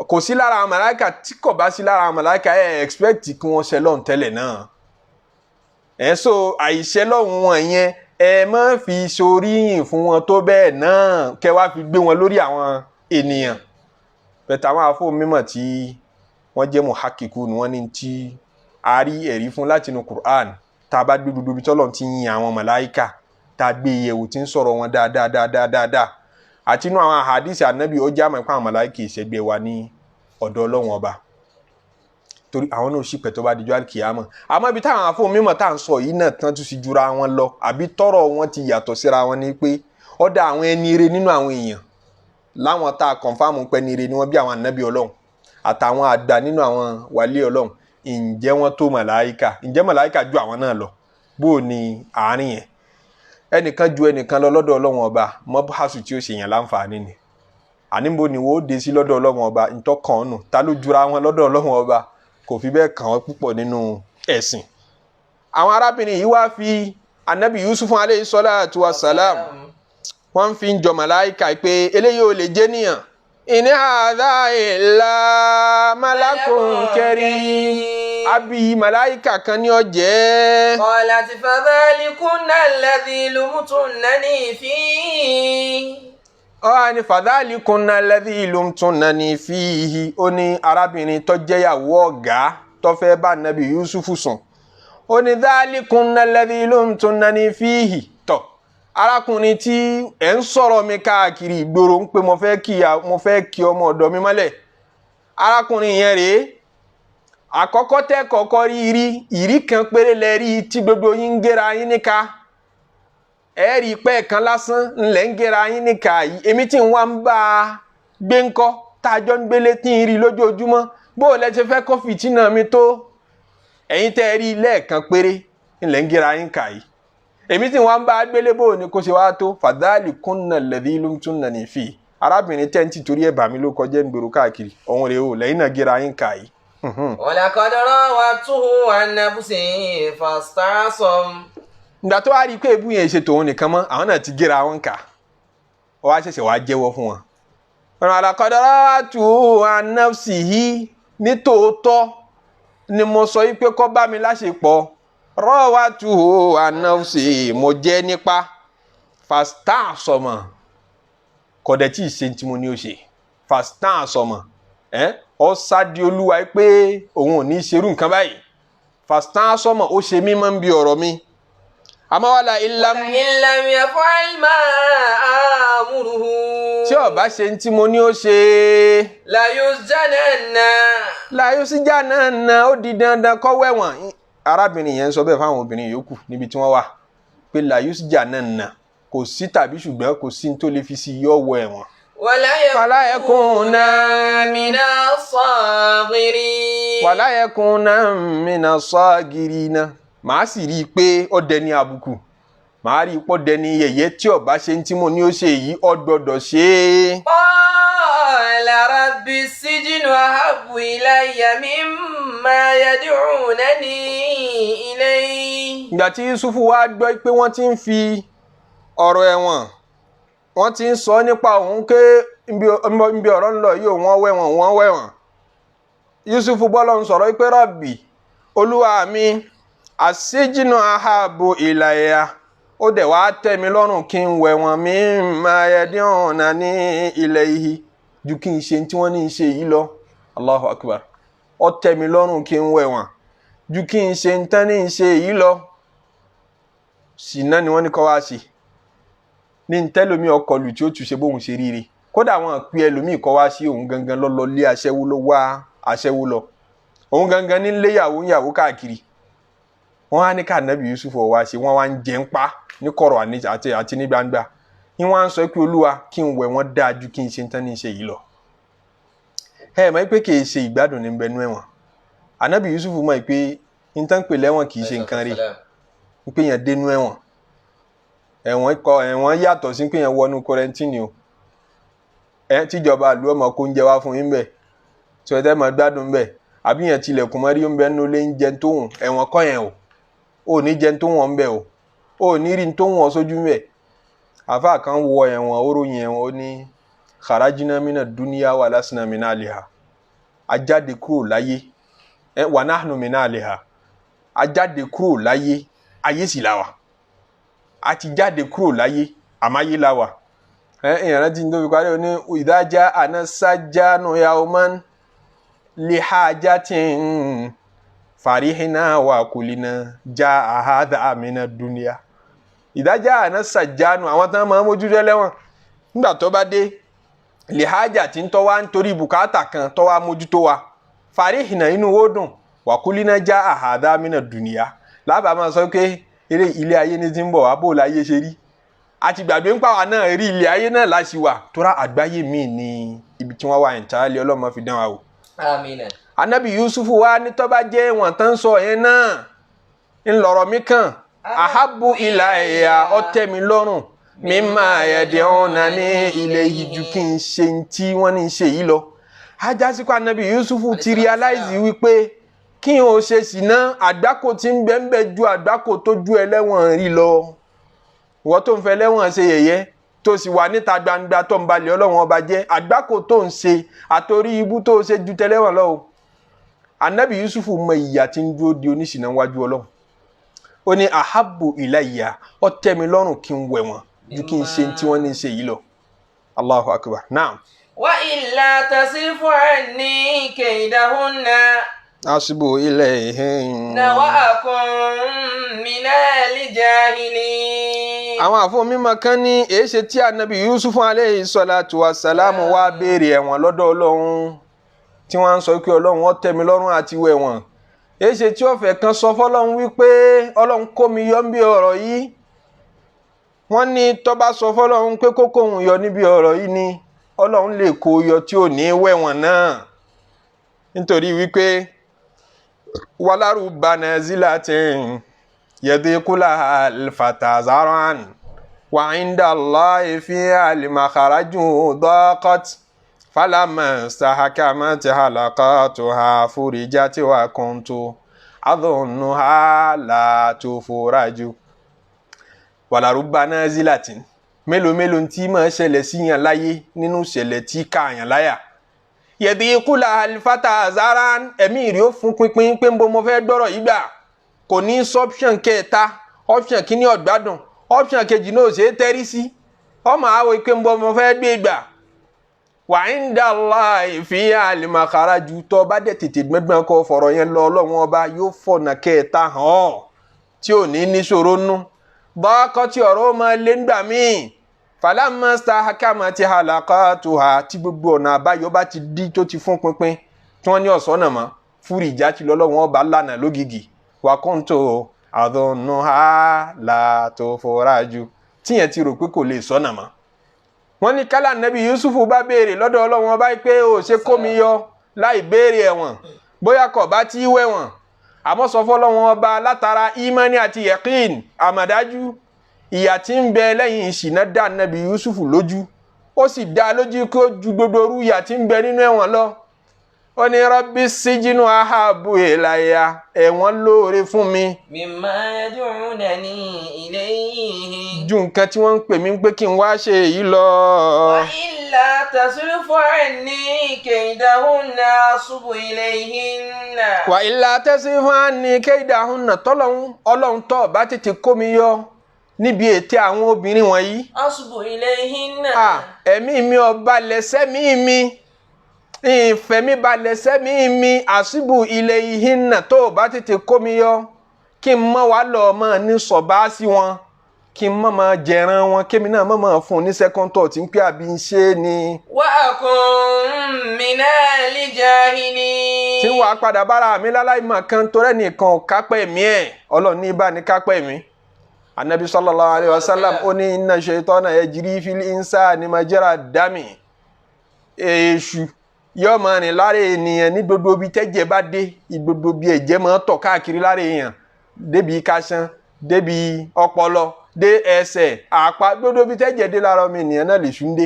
kò sí lára àwọn màláíkà tí kò bá sí lára àwọn màláíkà expect kí wọ́n ṣe lọ́hùn tẹ́lẹ̀ náà so àìṣe lọ́hùn wọn yẹn má fi soríyìn fún wọn tó bẹ́ẹ̀ náà kẹ́ wá fi gbé wọn lórí àwọn ènìyàn bẹ̀tẹ̀ àwọn àfọ mímọ̀ tí wọ́n jẹ́ muhakiku ni wọ́n ní tí a rí ẹ̀rí fún látinú Qur'an tá a bá gbé gbogbo ibi tọ́lọ̀ ti yin àwọn màláíkà tá a gbé ìyẹ̀wò tí ń sọ̀rọ̀ wọn dáadáa àti inú àwọn àhàdísì ànábì ó já mọ̀ pé àwọn màláíkà ìṣẹ́gbẹ́ wa ní ọ̀dọ̀ Ọlọ́run ọba torí àwọn náà sì pẹ̀ tó bá dijọ́ àkìyámọ̀ àmọ́ ibi táwọn àfọ mímọ̀ tá à ń sọ yìí náà tán tún sì jura wọn lọ àbí tọ́rọ̀ wọn ti yàtọ̀ síra wọn ni pé ọ̀dọ̀ àwọn ẹni ire nínú àwọn èèyàn láwọn tá a kọ̀nfàmù pẹ́ ni ire ni wọ́n bí àwọn ànábì Ọlọ́run àtàwọn àgbà nínú àwọn wàlí Ọlọ́run ǹjẹ́ wọ́n tó màláíkà ǹjẹ́ màláíkà ju àwọn náà lọ bó ní àárín yẹn ẹnìkan ju ẹnìkan lọ lọ́dọ̀ Ọlọ́run ọba mọ́bùhásù tí ó ṣèyàn láǹfààní ni àníbo ni wọ́n ó dé sí lọ́dọ̀ Ọlọ́run ọba ntọ́kàn ọ̀nù ta ló jura wọn lọ́dọ̀ Ọlọ́run ọba kò fi bẹ́ẹ̀ kàn wọ́n púpọ̀ nínú ẹ̀sìn. àwọn arábìnrin yìí wá fi anabi Yusuf aleyhi salatu wa salam wọ́n fi ń jọ màláíkà pé eléyìí ò lè jẹ́ níyàn in hadha illa malakun karim abi màláíkà kan ní ọjẹ́. qalat fadhalikunna alladhi lumtunnani fihi. ní fadhalikunna alladhi lumtunnani fihi ó ní arábìnrin tó jẹ́yàwó ọ̀gá tó fẹ́ bá nàbí Yusufu sùn ó ní dhalikunna alladhi lumtunnani fihi tọ̀ arákùnrin tí ẹ̀ ń sọ̀rọ̀ mi káàkiri ìgboro ń pé mo fẹ́ kí ọmọ ọ̀dọ̀ mi mọ́lẹ̀ arákùnrin yẹn rèé àkọ́kọ́ tẹ́ kọ́kọ́ rí ìrí kan péré lẹ rí tí gbogbo yín ń gẹ́ra yín níka rí pẹ́ kan lásán ńlẹ̀ ń gẹ́ra yín níka yìí èmi tí ń wá ń bá a gbé ńkọ́ tá a jọ ń gbélé tí ń rí lójoojúmọ́ bó o lẹ ṣe fẹ́ kọ́ fìtínà mi tó ẹ̀yin tẹ́ rí lẹ́ẹ̀kan péré ńlẹ̀ ń gẹ́ra yín kà yìí èmi tí wọ́n bá gbélé bò ní kó ṣe wá tó fadhalikunna alladhi lumtunnani fi arábìnrin tẹ́ǹtì torí ẹ̀ bà mí ló kọjá ń gbèrò káàkiri ọ̀hún rèé o lẹ́yìn náà gẹ́ra yín kà yìí. walaqad rawatuhu an nafsihi fastasam. ìgbà tó wá rí i pé ebú yẹn ṣe tòun nìkan mọ́ àwọn náà ti gẹ́ra wọn kà ó wá ṣẹ̀ṣẹ̀ wá jẹ́wọ́ fún wọn. walaqad rawatuhu an nafsihi ní tòótọ́ ni mo sọ yí pé kó bá mi láṣepọ̀ rawatuhu an nafsihi mo jẹ́ nípa fastasama kọ̀dẹ̀ tí ì ṣe tí mo ní ó ṣe fastasama ó sádi olúwa pé òun ò ní ṣerú nǹkan báyìí fastasama ó ṣe mímọ́ ń bi ọ̀rọ̀ mi àmọ́ wàlà illam yaf'al ma amuruhu. tí ó bá ṣe tí mo ní ó ṣe. la yusjananna ó di dandan kó wẹ̀wọ̀n. arábìnrin yẹn ń sọ bẹ́ẹ̀ fáwọn obìnrin yòókù níbi tí wọ́n wà pé la yusjananna kò sí tàbí ṣùgbọ́n kò sí tó lè fi sí yọ wọ ẹ̀wọ̀n. wala yakuna mina sagirina màá sì rí i pé ó dẹni àbùkù màá rí i pé ó dẹni yẹ̀yẹ́ tí ó bá ṣe tí mo ní ó ṣe yìí ó gbọ́dọ̀ ṣe é. qala rabbi sijnu ahabbu ilayya mimma yad'unani ilayhi. ìgbà tí Yusufu wá gbọ́ pé wọ́n ti ń fi ọ̀rọ̀ ẹ̀wọ̀n wọ́n ti ń sọ nípa òun pé ibi ọ̀rọ̀ ń lọ yìí wọ́n wẹ̀wọ̀n Yusufu bọ́lọ̀ ń sọ̀rọ̀ pé Rabbi olúwa mi àṣejìnà ahabu ìlàyà ó dẹ̀ wá tẹ́ mi lọ́rùn kí n wẹ̀wọ̀n mi máa yẹdí ọ̀nà ní ilẹ̀ yìí ju kí n ṣe tí wọ́n ní í ṣe yìí lọ Allahu Akbar ó tẹ́ mi lọ́rùn kí n wẹ̀wọ̀n ju kí n ṣe tán ní í ṣe yìí lọ ṣìnà ni wọ́n ní kọ́ wá ṣe ní ntẹ́lómi ọkọlù tí ó tù ṣe bóun ṣe ríire kódà wọn pe ẹlòmíì kọ́ wá sí òun gangan lọ́lọ́ lé aṣẹ́wó ló wá aṣẹ́wó lọ òun gangan ní léyàwó káàkiri wọ́n á ní ká Ànábì Yusuf wá ṣe wọ́n wá ń jẹ ń pa ní kọ̀rọ̀ àti ní gbangba ní wọ́n á sọ pé olúwa kí n wẹ̀ wọ́n dáa ju kí n ṣe tán ní ṣe yìí lọ. ẹ mọ̀ pé kì í ṣe ìgbádùn ní bẹnu ẹ̀wọ̀n Ànábì Yusuf mọ̀ pé n tán pè lẹ́wọ̀n kì í ṣe nǹkan rí pé yẹn dénú ẹ̀wọ̀n ẹ̀wọ̀n yàtọ̀ sí pé yẹn wọnú kọrẹ́ntínì o tíjọba àlú ọmọ kó ń jẹ wá fún yín bẹ́ẹ̀ tí wọ́n tẹ́ mọ̀ gbádùn bẹ́ẹ̀ àbí yẹn tilẹ̀kùn mọ́rí ń bẹ́ nínú lé ń jẹ tó hùn ẹ̀wọ̀n kọ́ yẹn o ò ní jẹ tó wọ̀n ń bẹ̀ o ò ní rí tó wọ̀n sójú ń bẹ̀ àfáà kan wọ ẹ̀wọ̀n oróyìn ẹ̀wọ̀n ó ní kharajina mina dúníyà wà lásìnà mina àlèhà ajáde kúrò láyé wà nahnu mina àlèhà ajáde kúrò láyé ayé sì la wà a ti jáde kúrò láyé àmáyé la wà ìrántí tó fi parí ó ní ìdájá ànásájánu yawman lihajatin farihina wa kulina já àhádà àmìnà dúníà ìdájá ànásájánu àwọn tán máa mójú lẹ́wọ̀n nígbà tó bá dé lihaja tí ń tọ́ wá nítorí bùkátà kan tọ́ wá mójútó wa farihina inú ó dùn wa kulina já àhádà àmìnà dúníà lábàá máa sọ pé ilé ayé ní ti ń bọ̀ wá bó láyé ṣe rí àti gbàgbé ń pàwà náà rí ilé ayé náà láti wà tóra àgbáyé míì ní ibi tí wọ́n wà ìtàlẹ́ ọlọ́mọ fi dán wa wò. Àmín. Ànábì Yusufu wa ní tó bá jẹ́ wọ́n tán sọ yẹn náà ń lọ̀rọ̀ mi kàn ahabu ilayya ó tẹ́ mi lọ́rùn mimma yad'una ní ilé yìí ju kí n ṣe tí wọ́n ní ṣe yìí lọ. ajásíkò Ànábì Yusufu ti realize wípé kí n ò ṣe ṣìnà àgbákò tí ń bẹ́ẹ̀ ju àgbákò tó ju ẹlẹ́wọ̀n rí lọ wọ́n tó ń fẹ́ lẹ́wọ̀n ṣe yẹ̀yẹ́ tó sì wà níta gbangba tó ń balẹ̀ Ọlọ́run ọba jẹ́ àgbákò tó ń ṣe àtòrí ibú tó ṣe ju tẹ́lẹ́wọ̀n lọ. Ànábì Yusufu mọ ìyà tí ń dúró di oníṣìnà wájú Ọlọ́run ó ní ahabu ilayya ó tẹ́ mi lọ́rùn kí n wẹ̀ wọ́n ju kí n ṣe tí wọ́n ní ṣe yìí lọ. Allahu akbar. Naam. wa illa tasrifu anni kaydahunna asibu ilayhin wa akun minal jahilin. àwọn àfọ mímọ̀ kan ní èéṣe tí Ànábì Yusufu alayhi salatu wa salamu wá béèrè ẹ̀wọ̀n lọ́dọ̀ Ọlọ́run tí wọ́n ń sọ pé Ọlọ́run ó tẹ́ mi lọ́rùn àti wẹ̀ wọ́n èéṣe tí ó fẹ́ kan sọ fọ́lọ́run wípé Ọlọ́run kó mi yọ níbi ọ̀rọ̀ yìí wọ́n ní tó bá sọ fọ́lọ́run pé kókó òun yọ níbi ọ̀rọ̀ yìí ni Ọlọ́run lè kó yọ tí ò ní wẹ̀wọ̀n náà nítorí wípé walaru banazilatin yadikula alfata zaran wa inda Allahi fi alimakharaju daqat falama stahakamat halaqatuha furijat wa kuntu adhunnuha la tufuraju. walaru banazilatin mélòó tí máa ṣẹlẹ̀ síyàn láyé nínú ṣẹlẹ̀ tí káàyàn láyà yẹ̀dìkúlà alifata zaran ẹ̀mí rí ó fún pínpín pé ń bo mo fẹ́ gbọ́rọ̀ yìí gbà kò ní option kẹta option kíní ọ̀gbádùn option kejì náà ṣe é tẹ́rí sí ọmọ àwọ̀ pé ń bo mo fẹ́ gbé gbà wa inda Allahi fiha al-makharaju tó bá dẹ̀ tètè gbẹ́gbẹ́ kọ́ fọ̀rọ̀ yẹn lọ Ọlọ́run ọba yóò fọ̀nà kẹta hàn tí ò ní níṣòro nú bọ́kọ́ tí ọ̀rọ̀ máa lé ńgbà míì falamma stahkamati halaqatuha tí gbogbo ọ̀nà àbáyọ bá ti di tó ti fún pinpin tí wọ́n ní ọ̀sọ́nà mọ́ fúrìjà ti lọ́lọ́run ọba lánàá lógìgì wa kuntu adhunnuha la tufraju tíyẹn ti rò pé kò lè sọ́nà mọ́. wọ́n ní kálá nàbí Yusufu bá béèrè lọ́dọ̀ Ọlọ́run ọba pé ó ṣe kó mi yọ láì béèrè ẹ̀wọ̀n bóyá kò bá tí wẹ̀wọ̀n àmọ́ sọ fọ́lọ́run ọba látara ìmánì àti yẹ̀kín àmàdájú ìyà tí ń bẹ lẹ́yìn ìṣìnà dá nàbí Yusufu lójú ó sì dá lójú kó ju gbogbo orú ìyà tí ń bẹ nínú ẹ̀wọ̀n lọ. ó ní rabbi sijinu ahabu ilayya ẹ̀wọ̀n lóore fún mi. mimma yad'unani ilayhi. ju nǹkan tí wọ́n ń pè mí pé kí n wá ṣe èyí lọ. wa illa tasrifu anni kaydahunna asbu ilayhinna. wa illa tasrifu anni kaydahunna Ọlọ́run tó bá tètè kó mi yọ níbi ètè àwọn obìnrin wọ̀nyí. asbu ilayhinna. ẹ̀mí mi ò balẹ̀ sẹ́mi mi. ìfẹ́ mi balẹ̀ sẹ́mi mi àṣìbù ilayhinna tó bá tètè kó mi yọ kí n mọ̀ wá lọ mọ̀ ní sọ̀bá sí wọn kí n mọ̀ jẹran wọn kémi náà mọ̀ fún un ní second thought ń pé àbí ń ṣe ni. wa akun minal jahilin. tí wàá padà bára mi láláì mọ̀ kan torẹ́ nìkan kápẹ́ mi ẹ̀ Ọlọ́run ní bá ní kápẹ́ mi. Anabi sallallahu alayhi wa sallam ó ní inna shaytana yajri fil insani majra dami. èṣù yóò máa rìn lára ènìyàn ní gbogbo ibi tẹ́jẹ̀ bá dé gbogbo ibi ẹ̀jẹ̀ máa tọ̀ káàkiri lára èèyàn débi káṣán débi ọpọlọ dé ẹsẹ̀ àpá gbogbo ibi tẹ́jẹ̀ dé lára ọmọ ènìyàn náà lè ṣùn dé.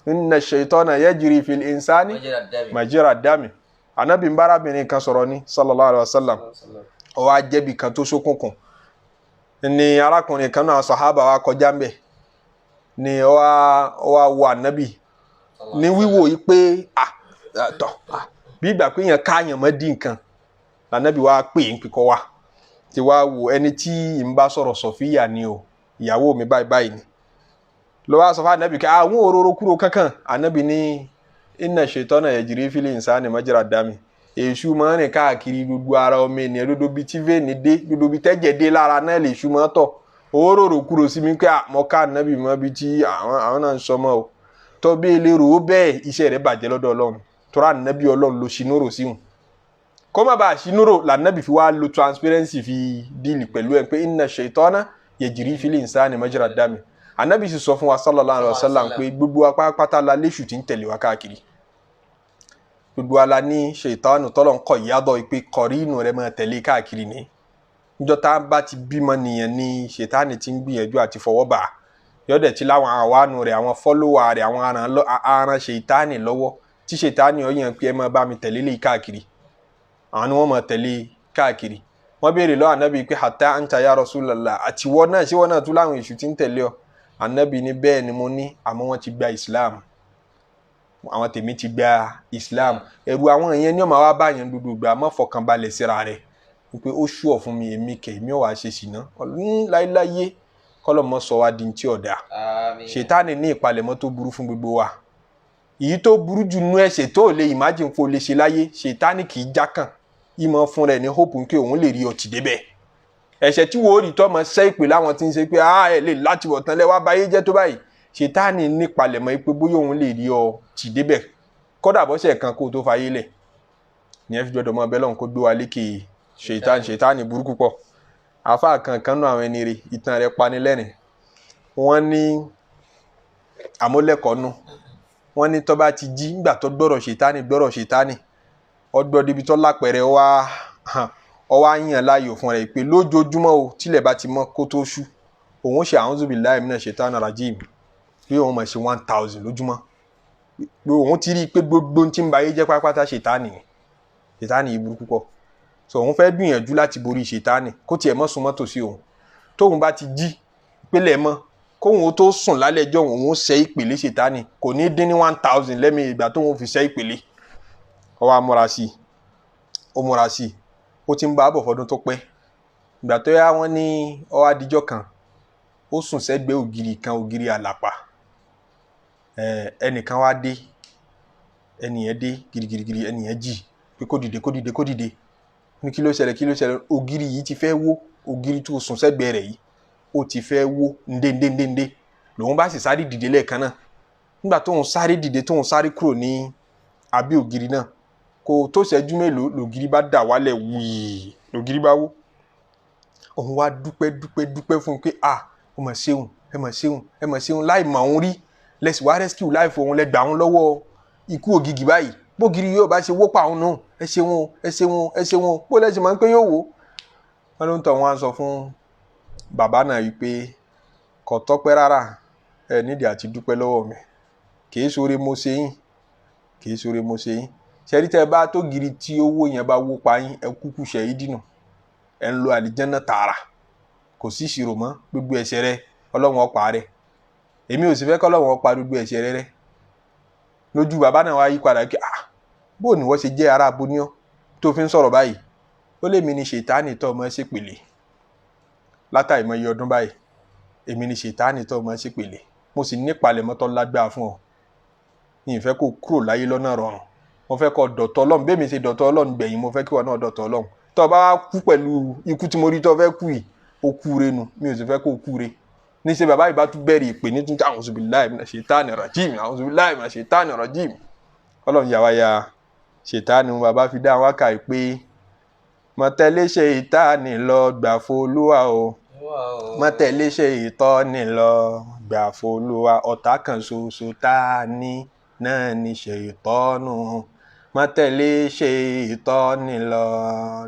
inna shaytana yajri fil insani majra dami. Anabi ń bárábìnrin kan sọ̀rọ̀ ní sallallahu alayhi wa sallam ó wá jẹ́bi kan tó ṣókùnkùn ni arákùnrin kan náà sàhábà wa kọjá ń bẹ̀ ni ó wá wo Anabi ní wíwò yìí pé bí ìgbà pé èèyàn káàyàn mọ́ dín nǹkan Ànábì wa pè ń pìkọ́ wa tí wàá wò ẹni tí ń bá sọ̀rọ̀ Sọ̀fíyà ni o ìyàwó mi báyìí ni ló wá sọ fún Ànábì kí àwọn òróró kúrò kankan Ànábì ní inna shaytana yajri fil insani majra dami èṣù máa ń rìn káàkiri gbogbo ara ọmọ ènìyàn gbogbo bíi tí vein dé gbogbo bíi tẹ́jẹ̀ dé lára náà lè ṣù máa tọ̀ òróró kúrò sí mi pé àmọ́ká Ànábì mọ́ bíi tí àwọn náà ń sọmọ́ o tó bí ilé rò ó bẹ́ẹ̀ iṣẹ́ rẹ̀ bàjẹ́ lọ́dọ̀ Ọlọ́run tora Ànábì Ọlọ́run ló ṣinúrò síhùn kó má bàa ṣinúrò lànàbì fi wá lo transparency fi díìlì pẹ̀lú ẹ̀ pé inna shaytana yajri fil insani majra dami. Ànábì sì sọ fún wa sallallahu alaihi wasallam pé gbogbo apá pátá la léṣù tí ń tẹ̀lé wa káàkiri gbogbo ala ní ṣètánù tọ́lọ̀ ń kọ̀ ìyádọ́ ìpè kọ̀rí inú rẹ̀ máa tẹ̀lé káàkiri ní níjọ́ tá a bá ti bímọ nìyẹn ní ṣètánì tí ń gbìyànjú àti fọwọ́ bà á yọ̀dẹ̀ tí láwọn àwánu rẹ̀ àwọn fọ́lọ́wà rẹ̀ àwọn aràn ṣètánì lọ́wọ́ tí ṣètánì ọ̀yàn pé ẹ máa bá mi tẹ̀lé lé káàkiri àwọn ni wọ́n máa tẹ̀lé káàkiri wọ́n béèrè lọ́wọ́ Ànábì pé hatta anta ya Rasulallah àti wọ́n náà ṣé wọ́n náà tún láwọn èṣù tí ń tẹ̀lé ọ Ànábì ní bẹ́ẹ̀ ni mo ní àmọ́ wọ́n ti gba Islam àwọn tèmi ti gba Islam ẹrù àwọn èèyàn ní ọmọ wa báyẹn gbogbo ìgbà má fọkànbalẹ̀ síra rẹ̀ wípé ó ṣùọ̀ fún mi èmi kẹ̀ èmi ò wá ṣe ṣìnà láéláyé kọ́lọ́mọ sọ wá di ti ọ̀dà ṣètánì ní ìpalẹ̀mọ́ tó burú fún gbogbo wa èyí tó burú jù nú ẹ̀ṣẹ̀ tó lè imagine kó lè ṣe láyé ṣètánì kì í jákàn ìmọ̀ fún rẹ̀ ní hope pé òun lè rí ọtí débẹ̀ ẹ̀ṣẹ̀ tí wò ó rí tọ́mọ ṣẹ́ ìpè láwọn tí ń ṣe pé ẹ lè láti wọ̀ tán lẹ́wọ́ abáyé jẹ́ tó báyìí ṣètánì nípalẹ̀mọ́ pé bóyá òun lè rí ọ tì débẹ̀ kódà bọ́sẹ̀ kan kó tó fayé lẹ̀ ní ẹ fi gbọdọ̀ mọ abẹ́ lọ́hùn kó gbé wa lékè ṣètánì burúkú pọ̀ àfa kankan náà àwọn ẹni rẹ̀ ìtàn rẹ̀ panilẹ́rìn wọ́n ní àmúlẹ̀kọ́nù wọ́n ní tó bá ti jí nígbà tó gbọ́rọ̀ ṣètánì ọgbọ́n débi tó lápẹ̀rẹ̀ ọwá yàn láàyò fún rẹ̀ pé lójoojúmọ́ o tílẹ̀ bá ti mọ́ kó tó ṣú òun ṣe a'udhu billahi minash shaitani rajim pé òun máa ṣe 1000 lójúmọ́ pé òun ti rí i pé gbogbo tí ń ba ayé jẹ́ pátápátá ṣètánì yìí burú púpọ̀ so òun fẹ́ gbìyànjú láti borí ṣètánì kó tiẹ̀ mọ́ súnmọ́ tòsí òun tóun bá ti jí pélé mọ́ kóun ó tó sùn lálẹ́ ẹjọ́ òun ó ṣẹ́ ìpèlé ṣètánì kò ní dín ní 1000 lẹ́mìí ìgbà tóun fi ṣẹ́ ìpèlé ó wá múra sí i ó ti ń bá a bọ̀ fọdún tó pẹ́ ìgbà tó yá wọ́n ní ó wá díjọ́ kan ó sùn sẹ́gbẹ̀ẹ́ ògiri àlàpà ẹnìkan wá dé ẹnìyẹn dé girigirigiri ẹnìyẹn jí pé kó dìde ní kí ló ṣẹlẹ̀ ògiri yìí ti fẹ́ wó ògiri tó sùn sẹ́gbẹ̀ẹ́ rẹ̀ yìí ó ti fẹ́ wó ndéndéndéndé lòun bá sì sáré dìde lẹ́ẹ̀kan náà nígbà tóun sáré dìde tóun sáré kúrò ní abẹ́ ògiri náà kò tó ṣẹ́jú mélòó lògiri bá dà wálẹ̀ wíì lògiri bá wó òun wá dúpẹ́ fún un pé ó mà ṣeun láì mọ̀ òun rí lẹ́sìn wá rescue láìfọ òun lẹ́gbàá òun lọ́wọ́ ikú ògìgì báyìí bógiri yóò bá ṣe wó pa òun náà ẹ ṣeun bó lẹ́sìn máa ń pé yóò wó wọn ló ń tọ̀ wọ́n á sọ fún bàbá náà yìí pé kò tọ́pẹ́ rárá ẹ nídìí àti dúpẹ́ lọ́wọ́ mi kìí ṣoore mo ṣe yín ṣẹ́rí tẹ́ bá tó giri tí owó yẹn bá wó pa yín ẹ kúkú ṣe yí dìnà ẹ ń lo àlìjẹ́nà tààrà kò sí ìṣirò mọ́ gbogbo ẹ̀ṣẹ̀ rẹ ọlọ́run ó pa rẹ́ èmi ò sì fẹ́ kọ́ ọlọ́run ó pa gbogbo ẹ̀ṣẹ̀ rẹ rẹ́ lójú bàbá náà wá yí padà kí bó ni wọ́n ṣe jẹ́ ará abóníọ́ tó fi ń sọ̀rọ̀ báyìí ó lè mi ní ṣètánì tó ọmọ ṣe pèlè látàrí mọ iye ọdún báyìí èmi ní ṣètánì tó ọmọ ṣe pèlè mo sì ní ìpalẹ̀mọ́ tó lágbára fún ọ ní ìfẹ́ kó kúrò láyé lọ́nà rọrùn mo fẹ́ kó dọ̀tọ̀ ọlọ́run bẹ́ẹ̀ mi ṣe dọ̀tọ̀ ọlọ́run gbẹ̀yìn mo fẹ́ kí wọn náà dọ̀tọ̀ ọlọ́run tó o bá wá kú pẹ̀lú ikú tí mo rí tó fẹ́ kú yìí ó kú re nu mi ò sì fẹ́ kó kú re níṣẹ́ bàbá yìí bá tún bẹ̀rẹ̀ ìpè ní tún a'udhu billahi minash shaitani rajim a'udhu billahi minash shaitani rajim ọlọ́run yà wá ya ṣètánì bàbá fi dá wákà yìí pé mọ̀tẹ́lé ṣètánì lọ gbà f'Olúwa o mọ̀tẹ́lé ṣètánì lọ gbà f'Olúwa ọ̀tá kan ṣoṣo tá a ní náà ní ṣètánù mọ̀tẹ́lé ṣètánì lọ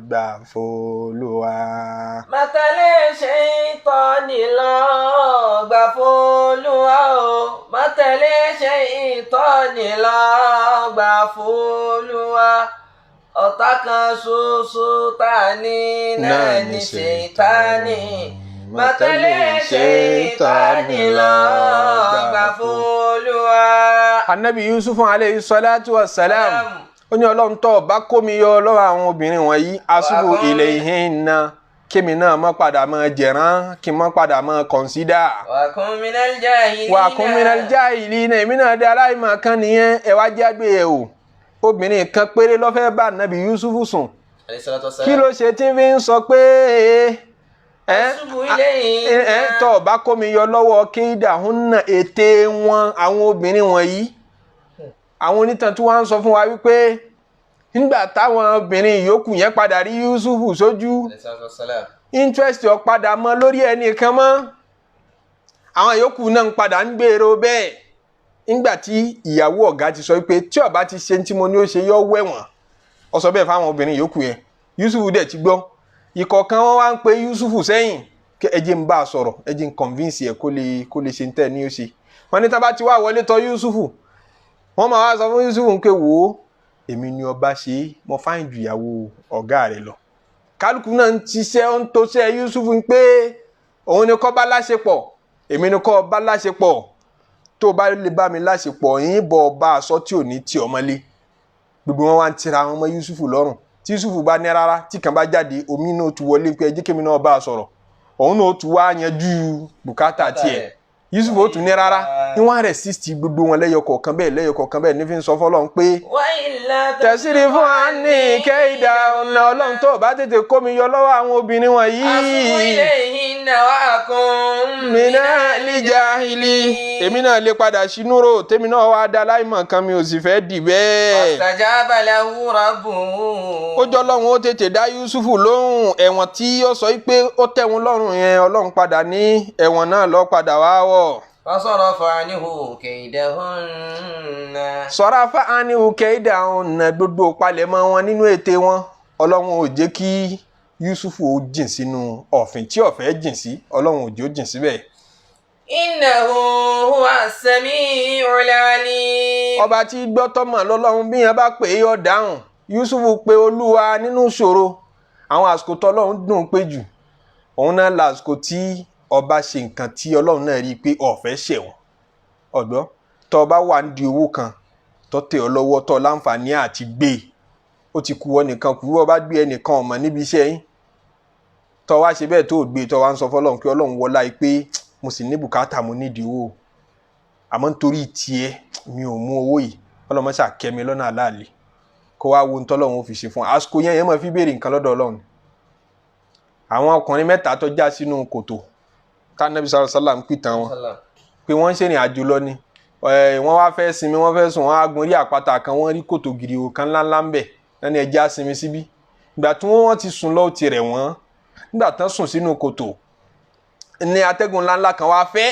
gbà f'Olúwa. mọ̀tẹ́lé ṣètánì lọ gbà f'Olúwa o mọ̀tẹ́lé ṣètánì lọ gbà f'Olúwa ọ̀tá kan ṣoṣo tá a ní náà ní ṣètánì mọ̀tẹ́lé ṣètánì lọ gbà f'Olúwa. Ànábì Yusuf alayhi salatu wa salam ó ní ọlọ́run tó bá kó mi yọ lọ́wọ́ àwọn obìnrin wọ̀nyí asúbù ilayhinna kémi náà má padà máa jẹ̀rán kí n má padà máa kọ̀nsídà. wa kun minal jahilina. wa kun minal jahilina èmi náà dé aláìmọ̀ kan nìyẹn ẹ wá jágbe ẹ o obìnrin kan péré ló fẹ́ bá Ànábì Yusuf sùn kí ló ṣe tí fi ń sọ pé asúbù ilayhinna tó bá kó mi yọ lọ́wọ́ kaydahunna ète wọn àwọn obìnrin wọ̀nyí àwọn onítàn tí wọ́n ń sọ fún wa wípé nígbà táwọn obìnrin yòókù yẹn padà rí Yusuf sójú interest ó padà mọ́ lórí ẹnìkan mọ́ àwọn yòókù náà ń padà ń gbèrò bẹ́ẹ̀ nígbà tí ìyàwó ọ̀gá ti sọ wípé tí ó bá ti ṣe tí mo ní ó ṣe yọ wẹ̀wọ̀n ó sọ bẹ́ẹ̀ fáwọn obìnrin yòókù yẹn Yusuf dẹ̀ ti gbọ́ ìkọ̀ọ̀kan wọn wá ń pe Yusuf sẹ́yìn kí ẹ jẹ́ ń bá a sọ̀rọ̀ ẹ jẹ́ ń convince ẹ̀ kó lè ṣe ń tẹ̀ ní ó ṣe wọn ní tá bá ti wá wọlé tọ̀ Yusuf wọ́n máa wá sọ fún Yusuf pé wò ó èmi ni ọba ṣe mo fáìn ju ìyàwó ọ̀gá rẹ̀ lọ kálukú náà ń ṣiṣẹ́ ó ń toṣẹ́ Yusuf pé òun ni kó bá láṣepọ̀ èmi ni kó bá láṣepọ̀ tó bá lè bá mi láṣepọ̀ yín bọ̀ ọba aṣọ tí ò ní tí ọmọlé gbogbo wọn wá ń tira wọn mọ́ Yusuf lọ́rùn tí Yusuf bá ní rárá tí kan bá jáde omi náà tún wọlé pé ẹ jẹ́ kémi náà bá a sọ̀rọ̀ òun náà tún wá yanjú bùkátà tiẹ̀ Yusuf ó tún ní rárá ní wọ́n resist gbogbo wọn lẹ́yọ kọ̀ọ̀kan bẹ́ẹ̀ ní fi ń sọ fọ́lọ́run pé tẹ̀síri fún wa ní kẹ́ìdá ọ̀nà ọlọ́run tó bá tètè kó mi yọ lọ́wọ́ àwọn obìnrin wọ̀nyí. asúbù ilayhinna wa kun minal jahili èmi náà lè padà sínúrò tèmi náà wá dá láìmọ̀ kan mi ò sì fẹ́ dì bẹ́ẹ̀. fastajaba lahu rabbuhu. ó jọ ọlọ́run ó tètè dá Yusuf lóhùn ẹ̀wọ̀n tí ó sọ pé ó tẹ̀wọ̀n lọ́rùn yẹn ọlọ́run padà ní ẹ̀wọ̀n náà lọ padà wá wọ̀. fasarafa anhu kaydahunna. sarafa anhu kaydahunna gbogbo palẹ̀mọ́ wọn nínú ète wọn ọlọ́run ò jẹ́ kí Yusuf ó jìn sínú ọ̀fìn tí ó fẹ́ jìn sí ọlọ́run ò jẹ́ ó jìn síbẹ̀. innahu huwa as-sami'ul 'alim. ọba tí gbọ́ tọ́mọ̀ lọ́lọ́run bí yẹn bá pè é yọ dáhùn Yusuf pe Olúwa nínú ìṣòro àwọn àsìkò tọ́lọ́run dùn pé jù òun náà lásìkò tí ọba ṣe nǹkan tí ọlọ́run náà rí i pé ọ̀fẹ́ ṣẹ̀wọ̀n ọ̀gbọ́n tó bá wà ní owó kan tó tẹ̀ ọ́ lọ́wọ́ tó láǹfààní àti gbé ó ti kú ọ nìkan kú ọ bá gbé ẹnìkan ọmọ níbi iṣẹ́ yín tó wá ṣe bẹ́ẹ̀ tó gbé tó wá ń sọ fọlọ́run pé ọlọ́run wọlá yìí pé mo sì ní bùkátà mo nídìí owó àmọ́ nítorí tiẹ̀ mi ò mú owó yìí ọlọ́mọ ṣà kẹ́mi lọ́nà aláàlì kó wá wo ntọ́lọ́run ó fi ṣe fún wa àsìkò yẹn máa fi béèrè nǹkan lọ́dọ̀ Ọlọ́run. àwọn ọkùnrin mẹ́ta tó já sínú kòtò tánàbí sallallahu alaihi wasallam pìtàn wọn pé wọ́n ń ṣèrìn àjò lọ ni wọ́n wá fẹ́ sinmi wọ́n fẹ́ sùn wọ́n á gun rí àpáta kan wọ́n rí kòtò gidi kan ńláńlá ń bẹ̀ lẹ́ni ẹja sinmi síbí ìgbà tí wọ́n ti sùn lọ ti rẹ̀ wọ́n nígbà tán sùn sínú kòtò ní atẹ́gùn ńláńlá kan wá fẹ́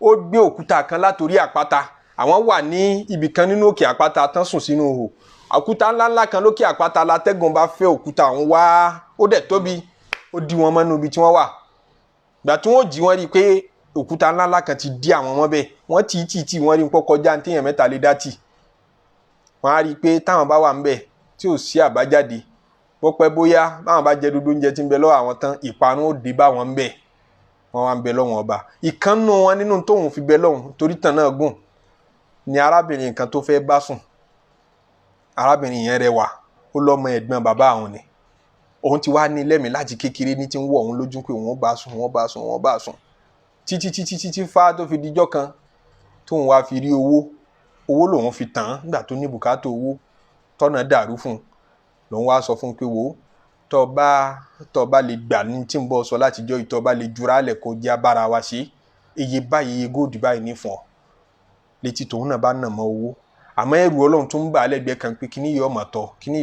ó gbé òkúta kan látòrí àpáta àwọn wà ní ibì kan nínú òkè àpáta tán sùn sínú ihò òkúta ńláńlá kan lókè àpáta látẹ́gùn bá fẹ́ òkúta ọ̀hún wá ó dẹ̀ tóbi ó di wọn mọ́nú ibi tí wọ́n wà ìgbà tí wọ́n jí wọ́n rí i pé òkúta ńláńlá kan ti dí àwọn mọ́ bẹ́ẹ̀ wọ́n tì wọ́n rí i pé kọjá ní téèyàn mẹ́ta lè dá tì wọ́n á rí i pé táwọn bá wà ń bẹ̀ tí ò sí àbájáde bó pẹ́ bóyá báwọn bá jẹ dúdú oúnjẹ tí ń bẹ lọ́wọ́ àwọn tán ìparun ó dé bá wọn ń bẹ̀ wọ́n wá ń bẹ lọ́wọ́n ọba ìkànnù wọn nínú tóun fi bẹ lọ́hùn torí tàn náà gùn ni arábìnrin kan tó fẹ́ bá sùn arábìnrin yẹn rẹwà ó lọ́mọ ẹ̀gbọ́n bàbá àwọn ni òun ti wá ní lẹ́mìí láti kékeré ní ti ń wọ̀ òun lójú pé wọ́n bá sùn títí fá tó fi dijọ́ kan tóun wá fi rí owó lòun fi tàn án nígbà tó ní bùkátà owó tọ́nà dàrú fún un lòun wá sọ fún un pé wò ó tọ́ bá lè gbà ní tí ń bọ́ sọ látijọ́ ìtọ́ bá lè jura lẹ̀ kó jẹ́ abára wa ṣe iye báyìí iye góòdù báyìí ní fún ọ létí tòun náà bá nà mọ́ owó àmọ́ ẹrù Ọlọ́run tó ń bà á lẹ́gbẹ̀ẹ́ kan pé kíní yọ ọmọ tọ́ kíní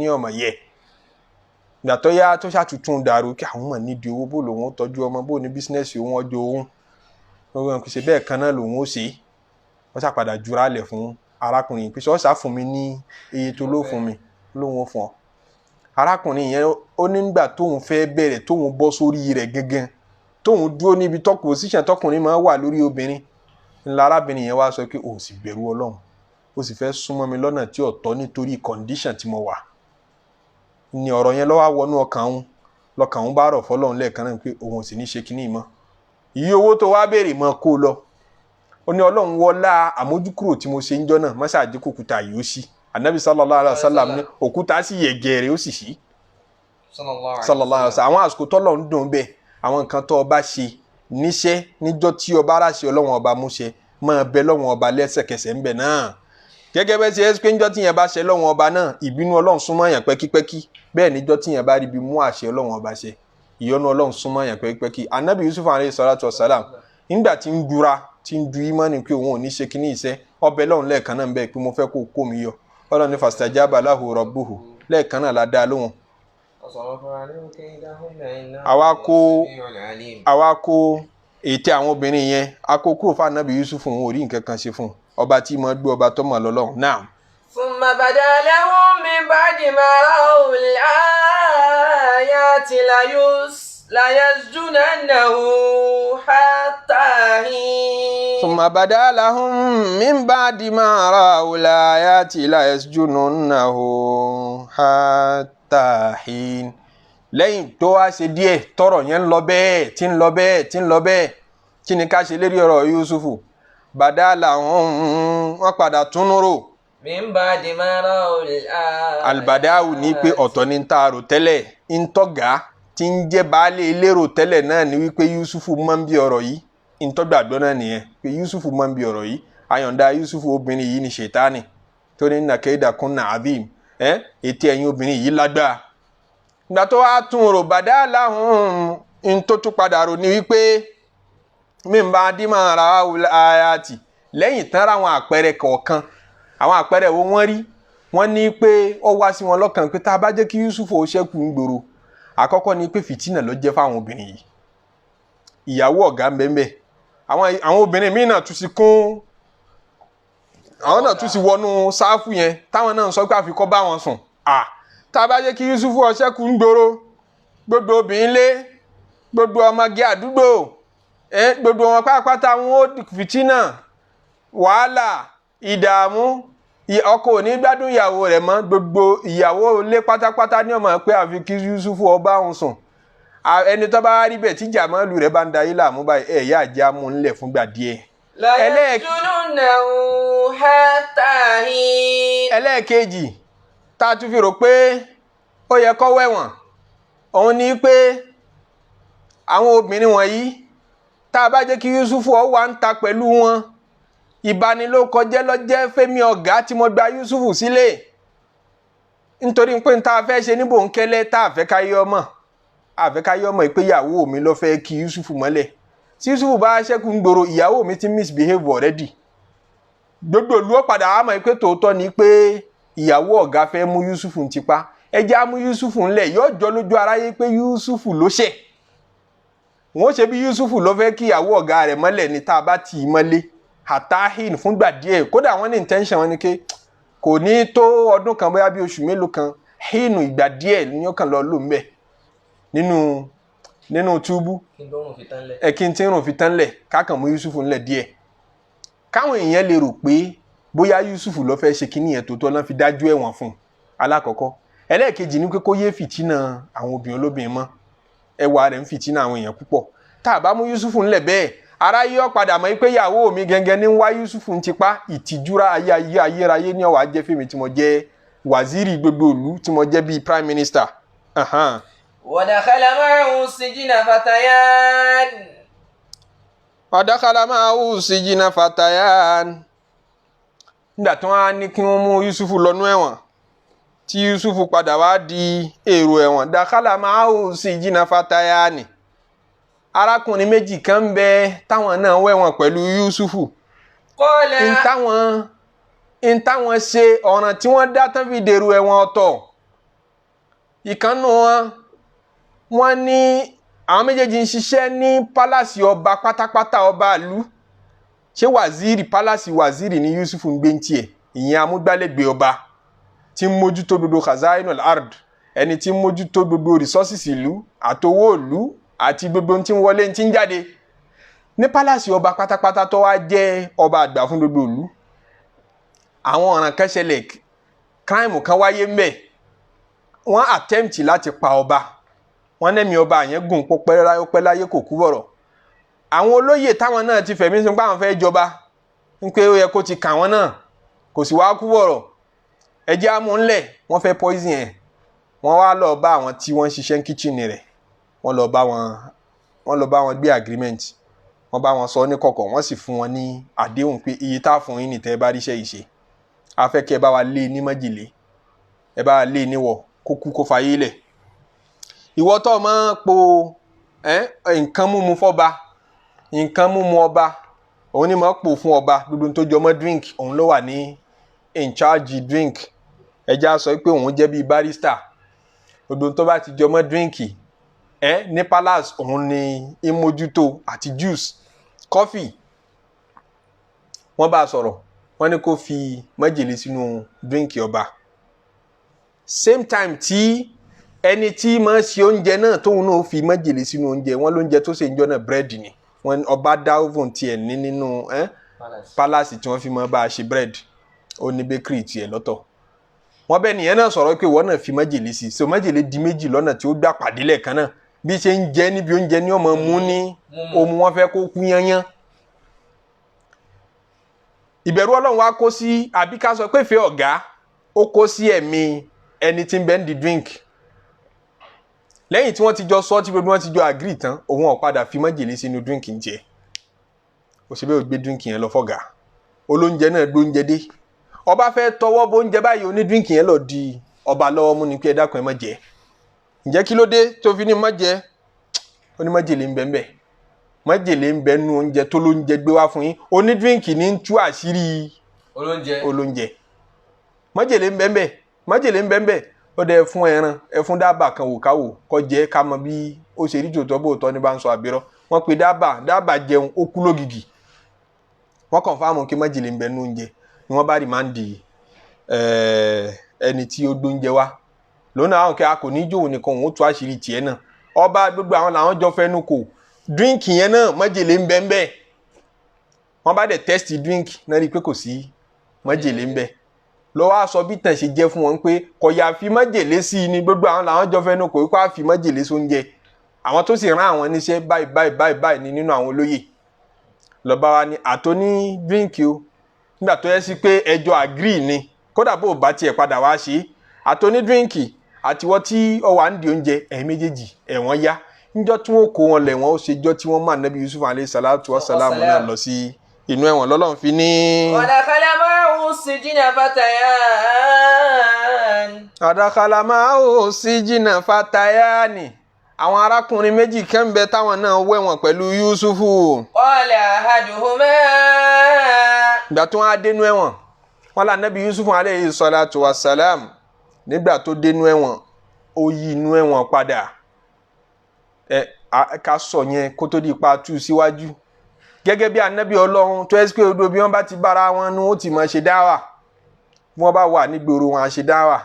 yọ ọmọ yẹ ìgbà tó yá tó ṣàtúntún dàrú kí àwọn mọ̀ nídìí owó bó lòun ó tọ́jú ọmọ bó ní bísínẹ́sì òun ọjọ́ òun lọ́wọ́ kò ṣe bẹ́ẹ̀ kan náà lòun ó ṣe wọ́n ṣàpadà jura lẹ̀ fún arákùnrin pé ṣọ́ọ̀ṣà fún mi ní iye tó ló fún mi lóun ó fún ọ arákùnrin yẹn ó nígbà tóun fẹ́ bẹ̀rẹ̀ tóun bọ́ sórí rẹ̀ gángan tóun dúró níbi position tọkùnrin máa wà lórí obìnrin ńlá arábìnrin yẹn wá sọ pé o sì bẹ̀rù Ọlọ́run o sì fẹ́ súnmọ́ mi lọ́nà tí ò tọ́ nítorí condition tí mo wà ni ọ̀rọ̀ yẹn lọ́wọ́ wọnú lọ́kàn òun bá rọ̀ fọlọ́run lẹ́ẹ̀kan náà pé òun ò sì ní ṣe kinní mọ́ iye owó tó wá béèrè mọ́ kó lọ ó ní Ọlọ́run wọlá àmójúkúrò tí mo ṣe ń jọ́ náà mọ́ṣáàdì kòkúta yìí ó sì anabi sallallahu alaihi wasallam ní òkúta sì yẹ̀gẹ̀rẹ̀ ó sì sí sallallahu alaihi wasallam àwọn àsìkò tọ́lọ̀ ń dùn bẹ́ẹ̀ àwọn nǹkan tó ọba ṣe níṣẹ́ níjọ́ tí ọba aráṣẹ Ọlọ́run ọba múṣẹ máa bẹ lọ́wọ́n ọba lẹ́sẹ̀kẹsẹ̀ ń bẹ náà gẹ́gẹ́ bẹ́ẹ̀ ṣe é pé níjọ́ tí yẹn bá ṣe lọ́wọ́n ọba náà ìbínú Ọlọ́run súnmọ́ yẹn pẹ́kípẹ́kí bẹ́ẹ̀ níjọ́ tí yẹn bá rí bí mú àṣẹ Ọlọ́run ọba ṣe ìyọ́nú Ọlọ́run súnmọ́ yẹn pẹ́kípẹ́kí anabi Yusuf alayhi salatu wasalam nígbà tí ń du ìmánì pé òun ò ní ṣe kíní iṣẹ́ ọbẹ̀ lọ́run lẹ́ẹ̀kan náà ń bẹ́ẹ̀ pé mo fẹ́ kó mi yọ Ọlọ́run ní fastajaba lahu rabbuhu lẹ́ẹ̀kan náà la dá lóhùn. àwa kó ètè àwọn obìnrin yẹn a kó kúrò fún anabi Yusuf òun ò rí nǹkan kan ṣe fún ọba tí mo gbé ọba tó mọ̀ lọ́lọ́run náà. thumma bada lahum min ba'di ma ra'awul ayati layasjunannahu hatta hin. thumma bada lahum min ba'di ma ra'awul ayati layasjunannahu hatta hin. lẹ́yìn tó wá ṣe díẹ̀ tọ́rọ̀ yẹn ń lọ bẹ́ẹ̀ tí ń lọ bẹ́ẹ̀ kí ni ká ṣe lérí ọ̀rọ̀ Yusufu bàdá làwọn wọn padà túnú rò. min ba'di ma ra'awul ayati. albadawu ní pé ọ̀tọ̀ ní ta rò tẹ́lẹ̀ ń tọ́gà tí ń jẹ́ baálé elérò tẹ́lẹ̀ náà ni wípé Yusufu máa ń bí ọ̀rọ̀ yìí ń tọ́gbàgbọ́ náà nìyẹn pé Yusufu máa ń bí ọ̀rọ̀ yìí ayọ̀ǹda Yusufu obìnrin yìí ni ṣètánì tó ní inna kaydakunna azim ètè ẹ̀yin obìnrin yìí lágbára. ìgbà tó wá tún rò bàdá làwọn ń tó tún padà rò ní wípé min ba'di ma ra'awul ayati lẹ́yìn tán ra àwọn àpẹẹrẹ kọ̀ọ̀kan àwọn àpẹẹrẹ wo wọ́n rí wọ́n ní pé ó wá sí wọn lọ́kàn pé tá a bá jẹ́ kí Yusufu ó ṣẹ́kù ń gbòòrò àkọ́kọ́ ni pé fìtínà ló jẹ́ fáwọn obìnrin yìí ìyàwó ọ̀gá ń bẹ́ẹ̀ àwọn obìnrin míì náà tún sí kún àwọn náà tún sí wọnú sáfù yẹn táwọn náà ń sọ pé àfikọ́ bá wọn sùn tá a bá jẹ́ kí Yusufu ó ṣẹ́kù ń gbòòrò gbogbo obìnrin lé gbogbo ọmọge àdúgbò gbogbo wọn pátápátá wọn ó fìtínà wàhálà ìdààmú ọkọ ò ní gbádùn ìyàwó rẹ̀ mọ́ gbogbo ìyàwó ilé pátápátá ní ọmọ pé àfi kí Yusufu ó bá òun sùn ẹni tó bá rí bẹ́ẹ̀ tí jàmọ́lù rẹ̀ bá ń da yìí láàmú báyìí ẹ̀yà àjẹ́ amú ńlẹ̀ fúngbà díẹ̀. ẹlẹ́ẹ̀kejì tá a tún fi rò pé ó yẹ kó wẹ̀wọ̀n òun ni pé àwọn obìnrin wọ̀nyí tá a bá jẹ́ kí Yusufu ó wà ń ta pẹ̀lú wọn ìbanilórúkọjẹ́ ló jẹ́ fẹ́mi ọ̀gá tí mo gba Yusufu sílé nítorí pé tá a fẹ́ ṣe ní bòńkẹ́lẹ́ tá a fẹ́ káyé ọmọ pé ìyàwó mi ló fẹ́ kí Yusufu mọ́lẹ̀ tí Yusufu bá ṣẹ́kù ń gbòòrò ìyàwó mi ti misbehave already gbogbo ìlú ó padà wá mọ̀ pé tòótọ́ ni pé ìyàwó ọ̀gá fẹ́ mú Yusufu ń tipa ẹjẹ́ á mú Yusufu ńlẹ̀ yóò jọ lójú aráyé pé Yusufu ló ṣẹ̀ wọ́n ṣe bí Yusufu ló fẹ́ kí ìyàwó ọ̀gá rẹ̀ mọ́lẹ̀ ní tá a bá tì í mọ́lé hatahin fúngbà díẹ̀ kódà wọ́n ní intention wọn ni pé kò ní tó ọdún kan bóyá bí oṣù mélòó kan hínú ìgbà díẹ̀ ní ọkàn lọ lò ń bẹ̀ nínú túbú kí n tí ń rùn fi tán lẹ̀ kákan mú Yusufu ńlẹ̀ díẹ̀ káwọn èèyàn lè rò pé bóyá Yusufu ló fẹ́ ṣe kíní yẹn tó tọ́ náà fi dájú ẹ̀wọ̀n fún un alákọ̀ọ́kọ́ ẹlẹ́ẹ̀kejì ni pé kó yé fìtínà àwọn obìnrin olóbìnrin mọ́ ẹwà rẹ̀ ń fìtínà àwọn èèyàn púpọ̀ tá a bá mú Yusufu ńlẹ̀ bẹ́ẹ̀ ara yí ọ padà mọ̀ pé ìyàwó mi gẹ́gẹ́ ní wá Yusufu ń tipa ìtìjúra ayérayé ní ọ̀wá jẹ́ fèmí tí mo jẹ́ waziri gbogbo ìlú tí mo jẹ́ bíi prime minister. ودخل معه السجن فتيان ودخل معه السجن فتيان nígbà tí wọ́n á ní kí wọ́n mú Yusufu lọ́nú ẹ̀wọ̀n tí Yusufu padà wá di èrò ẹ̀wọ̀n dakhala ma'ahu السجن فتيان arákùnrin méjì kan ń bẹ táwọn náà wẹ̀wọ̀n pẹ̀lú Yusufu ń táwọn ṣe ọ̀ràn tí wọ́n dá tán fi dèrò ẹ̀wọ̀n ọ̀tọ̀ ìkànnù wọ́n ní àwọn méjèèjì ń ṣiṣẹ́ ní pálásì ọba pátápátá ọba ìlú ṣé waziri pálásì waziri ní Yusufu ń gbé ń tiẹ̀ ìyẹn amúgbálẹ́gbẹ̀ẹ́ ọba tí ń mójútó gbogbo khazainul ard ẹni tí ń mójútó gbogbo resources ìlú àtowó ìlú àti gbogbo tí ń wọlé tí ń jáde ní pálásì ọba pátápátá tó wá jẹ́ ọba àgbà fún gbogbo ìlú àwọn ọ̀ràn kan ṣẹlẹ̀ crime kan wáyé ńbẹ̀ wọ́n attempt láti pa ọba wọ́n nẹ́mi ọba yẹn gùn pẹ́ láyé kò kú bọ̀rọ̀ àwọn olóyè táwọn náà ti fẹ̀mí sí pé àwọn fẹ́ jọba ń pé ó yẹ kó ti kà wọ́n náà kò sì wá kú bọ̀rọ̀ ẹjẹ́ amúnlẹ̀ wọ́n fẹ́ poison ẹ̀ wọ́n wá lọ bá àwọn tí wọ́n ń ṣiṣẹ́ ní kitchen rẹ̀ wọ́n lọ bá wọn gbé agreement wọ́n bá wọn sọ ní kọ̀kọ̀ wọ́n sì fún wọn ní àdéhùn pé iye tá fún yín nìtẹ́ bá ríṣẹ́ yìí ṣe a fẹ́ kí ẹ bá wa lé ní májèlé ẹ bá wa lé níwọ̀ kó kú kó fayé lẹ̀ ìwọ tó máa po nǹkan múmu fọ́ba nǹkan múmu ọba òun ni máa pò fún ọba gbogbo tó jọmọ́ drink òun ló wà ní in charge drink ẹja sọ pé òun jẹ́ bíi barista gbogbo tó bá ti jọmọ́ drink ní palace òun ni ìmójútó àti juice coffee wọ́n bá sọ̀rọ̀ wọ́n ní kó fi májèlé sínú drink ọba same time tí ẹni tí máa ṣe oúnjẹ náà tóun náà fi májèlé sínú oúnjẹ wọn lóúnjẹ tó ṣe ń jọ náà búrẹ́dì ni wọn ọba dá oven tiẹ̀ ní nínú palace tí wọ́n fi máa bá a ṣe búrẹ́dì ó ní bakery tiẹ̀ lọ́tọ̀ wọ́n bẹ́ẹ̀ nìyẹn náà sọ̀rọ̀ pé wọ́n náà fi májèlé sí so májèlé di méjì lọ́nà tí ó gbà pàdé lẹ́ẹ̀kan náà bí ṣe ń jẹ níbi oúnjẹ ní ọmọ mú ní ohun wọn fẹ́ kó kú yányán ìbẹ̀rù Ọlọ́run wa kó sí àbí ká sọ pé ìfẹ́ ọ̀gá ó kó sí ẹ̀mí ẹni tí ń bẹ ń di drink lẹ́yìn tí wọ́n ti jọ sọ tí gbogbo wọn ti jọ agree tán òun ó padà fi májèlé sínú drink ń jẹ òṣèbẹ́ ò gbé drink yẹn lọ fọ́gà olóúnjẹ náà gbóúnjẹ dé ọba fẹ́ tọwọ́ bó oúnjẹ báyìí oní drink yẹn lọ di ọba lọ́wọ́ mú ni pé ẹ dákun ẹ má jẹ ǹjẹ́ kí ló dé tó fi ní má jẹ ó ní májèlé ń bẹ ńbẹ̀ májèlé ń bẹ nú oúnjẹ tó lóúnjẹ gbé wá fún yín oní drink ní ń tú àṣírí olóúnjẹ májèlé ń bẹ ńbẹ̀ májèlé ń bẹ ńbẹ̀ ó dẹ fún ẹran ẹ fún dábàá kan wò káwò kó jẹ ká mọ bí ó ṣe rí tòótọ́ bóòtọ́ ní bá ń sọ àbírọ́ wọ́n pe dábàá jẹun ó kú lógìgì wọ́n kọ̀nfàmù kí májèlé ń bẹ nú oúnjẹ ni wọ́n bá rìmáǹdì ẹni tí ó gbóúnjẹ wá lónà àwọn kí a kò ní jòwò nìkan òun ó tú àṣírí tiẹ̀ náà ọba gbogbo àwọn làwọn jọ fẹnu kò díríǹkì yẹn náà májèlé ń bẹ ń bẹ wọ́n bá dẹ̀ tẹ́sítì díríǹkì náà rí i pé kò sí májèlé ń bẹ lọ́wọ́ aṣọ bí tàn ṣe jẹ́ fún wọn pé kò yà fi májèlé sí i ní gbogbo àwọn làwọn jọ fẹnu kò wípé a fi májèlé sóúnjẹ àwọn tó sì rán àwọn níṣẹ́ báyìí ní nínú àwọn olóyè lọ́ba wa ní àtọ́ní díríǹkì o nígbà tó yẹ sí pé ẹjọ́ agree ni kódà bó bá tiẹ̀ padà wá ṣe àtọ́ní díríǹkì àtiwọ́ tí ọwà ń di oúnjẹ ẹ̀yìn méjèèjì ẹ̀wọ̀n yá níjọ́ tí wọ́n kó wọn lẹ̀ wọ́n ó ṣe jọ́ tí wọ́n máa Nábì Yusuf alayhi salatu wa salam náà lọ sí inú ẹ̀wọ̀n lọ́lọ́run fi ní. ودخل معه السجن فتيان. Adakhala ma'ahu sijina fatayani. Àwọn arákùnrin méjì kan bẹ táwọn náà wẹ̀wọ̀n pẹ̀lú Yusufu. قال أحدهما. Ìgbà tó wá dénú ẹ̀wọ̀n wọ́n lá Nábì Yusufu alayhi salatu wassalam nígbà tó dénú ẹ̀wọ̀n ó yí inú ẹ̀wọ̀n padà. Ká sọ yẹn kó tó di ipa tú síwájú. Gẹ́gẹ́ bí ànábì Ọlọ́run tó ẹ́sì pé odò bí wọ́n bá ti bára wọn ní wọ́n ti máa ṣe dáwà. Bí wọ́n bá wà nígboro wọn á ṣe dáwà.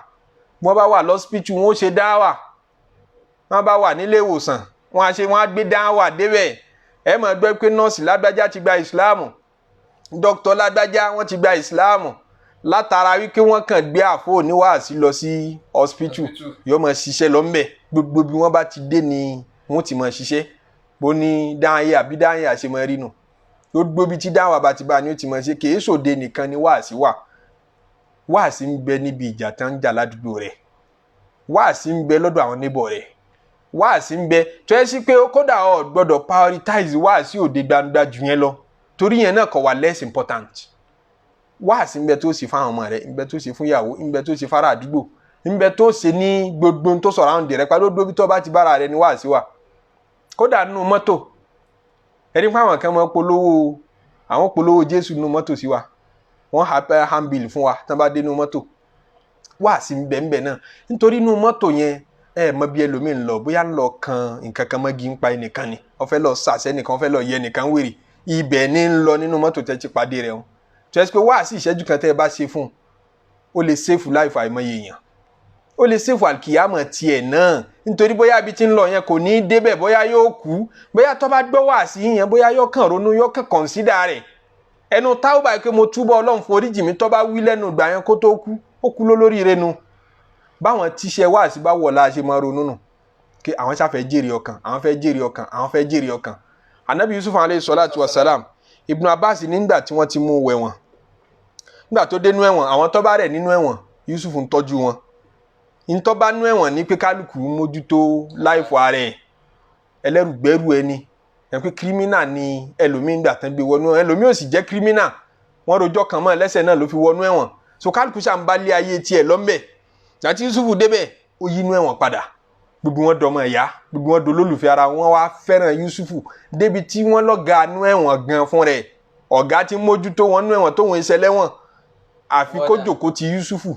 Bí wọ́n bá wà lọ́sípítù wọn ó ṣe dáwà. Bí wọ́n bá wà nílé ìwòsàn wọ́n á gbé dáwà débẹ̀. Ẹ máa gbọ́ pé nọ́ọ̀sì lágbájá ti gba ìsìláàmù. Dókítà lágbájá wọ́n ti gba ìsìláàmù. Látara wípé wọ́n kàn gbé àfọ oníwàásí lọ sí hospital yóò máa ṣiṣẹ́ lọ ńbẹ̀. Gbogbo bí wọ́n bá ti dé ni wọ́n ti máa ṣiṣẹ́. Bó ní dáhàyè àbí dáhàyè àṣemọ́ rí nù. Gbogbo bí tí dáwà bá ti bá ní ó ti máa ṣe kì í ṣòde nìkan ni wáàsí wà. Wáàsí ń bẹ níbi ìjà tán ń jà ládùúgbò rẹ̀. Wáàsí ń bẹ lọ́dọ̀ àwọn níbọ̀ rẹ̀. Wáàsí ń bẹ tó yẹ sí pé kódà o gbọ́dọ̀ prioritize wáàsí òde gbangba jù yẹn lọ torí yẹn náà kò wà less important. Wáàsí ń bẹ tó ṣe fáwọn ọmọ rẹ̀, ń bẹ tó ṣe fún ìyàwó, ń bẹ tó ṣe fara àdúgbò, ń bẹ tó ṣe ní gbogbo tó sọ̀rọ̀ àwọn dẹ̀rẹ́ pàdé gbogbo tó bá ti bára rẹ̀ ní wáàsí wà. Kódà nínú mọ́tò ẹni pé àwọn kan máa polówó Jésù nínú mọ́tò sí wa wọ́n ha handbill fún wa tán bá dé nínú mọ́tò wáàsí ń bẹ ń bẹ náà nítorí nínú mọ́tò yẹn mọ bí ẹlòmíì ń lọ bóyá ń lọ kan nǹkan kan mọ́gi ń pa ẹnìkan ni wọ́n fẹ́ lọ sàṣẹ́ nìkan wọ́n fẹ́ lọ yẹ nìkan wèrè ibẹ̀ ní ń lọ nínú mọ́tò tẹ́ ti pàdé rẹ̀ o tó yẹ pé wáàsí ìṣẹ́jú kan tẹ́ ẹ bá ṣe fún ó lè sèfù láìfà àìmọye èèyàn ó lè sèfù àkìyàmọ̀ tiẹ̀ náà nítorí bóyá ibi tí ń lọ yẹn kò ní í débẹ̀ bóyá yóò kú bóyá tó bá gbọ́ wáàsí yẹn bóyá yóò kàn ronú yóò kàn kọ̀ǹsídà rẹ̀ ẹnu táwọn báyìí pé mo túbọ̀ Ọlọ́run foríjì mi tó bá wí lẹ́nu ìgbà yẹn kó tó kú ó kú lólórí rẹ̀ nu báwọn tíṣẹ́ wáàsí bá wọ̀ láà ṣe máa ronú nù kí àwọn ṣàfẹ́ jèrè ọkàn àwọn fẹ́ jèrè ọkàn àwọn fẹ́ jèrè ọkàn Ànábì Yusuf alayhi salatu wassalam Ibn Abbas nígbà tí wọ́n ti mú wẹ̀wọ̀n nígbà tó dénú ẹ̀wọ̀n àwọn tó bá rẹ̀ nínú ẹ̀wọ̀n Yusuf ń tọ́jú wọn ntọ́ bá nú ẹ̀wọ̀n ní pé kálukú mójútó láìfọ ara ẹ̀ ẹlẹ́rùgbẹ́rù ẹni ẹ̀ pé kírímínà ni ẹlòmíín gbà tán gbé wọnú ẹlòmíín ò sì jẹ́ kírímínà wọ́n rojọ́ kan mọ́ lẹ́sẹ̀ náà ló fi wọnú ẹ̀wọ̀n so kálukú ṣàǹbálẹ̀ ayé tiẹ̀ lọ́mbẹ̀ àti Yusufu débẹ̀ ó yí inú ẹ̀wọ̀n padà gbogbo wọn dọmọ ẹ̀yà gbogbo wọn dolólùfẹ́ ara wọn wá fẹ́ràn Yusufu débi tí wọ́n lọ́gàá nú ẹ̀wọ̀n gan fún rẹ̀ ọ̀gá tí mójútó wọn nú ẹ̀wọ̀n tóun iṣẹ́ lẹ́wọ̀n àfi kó jòkó ti Yusufu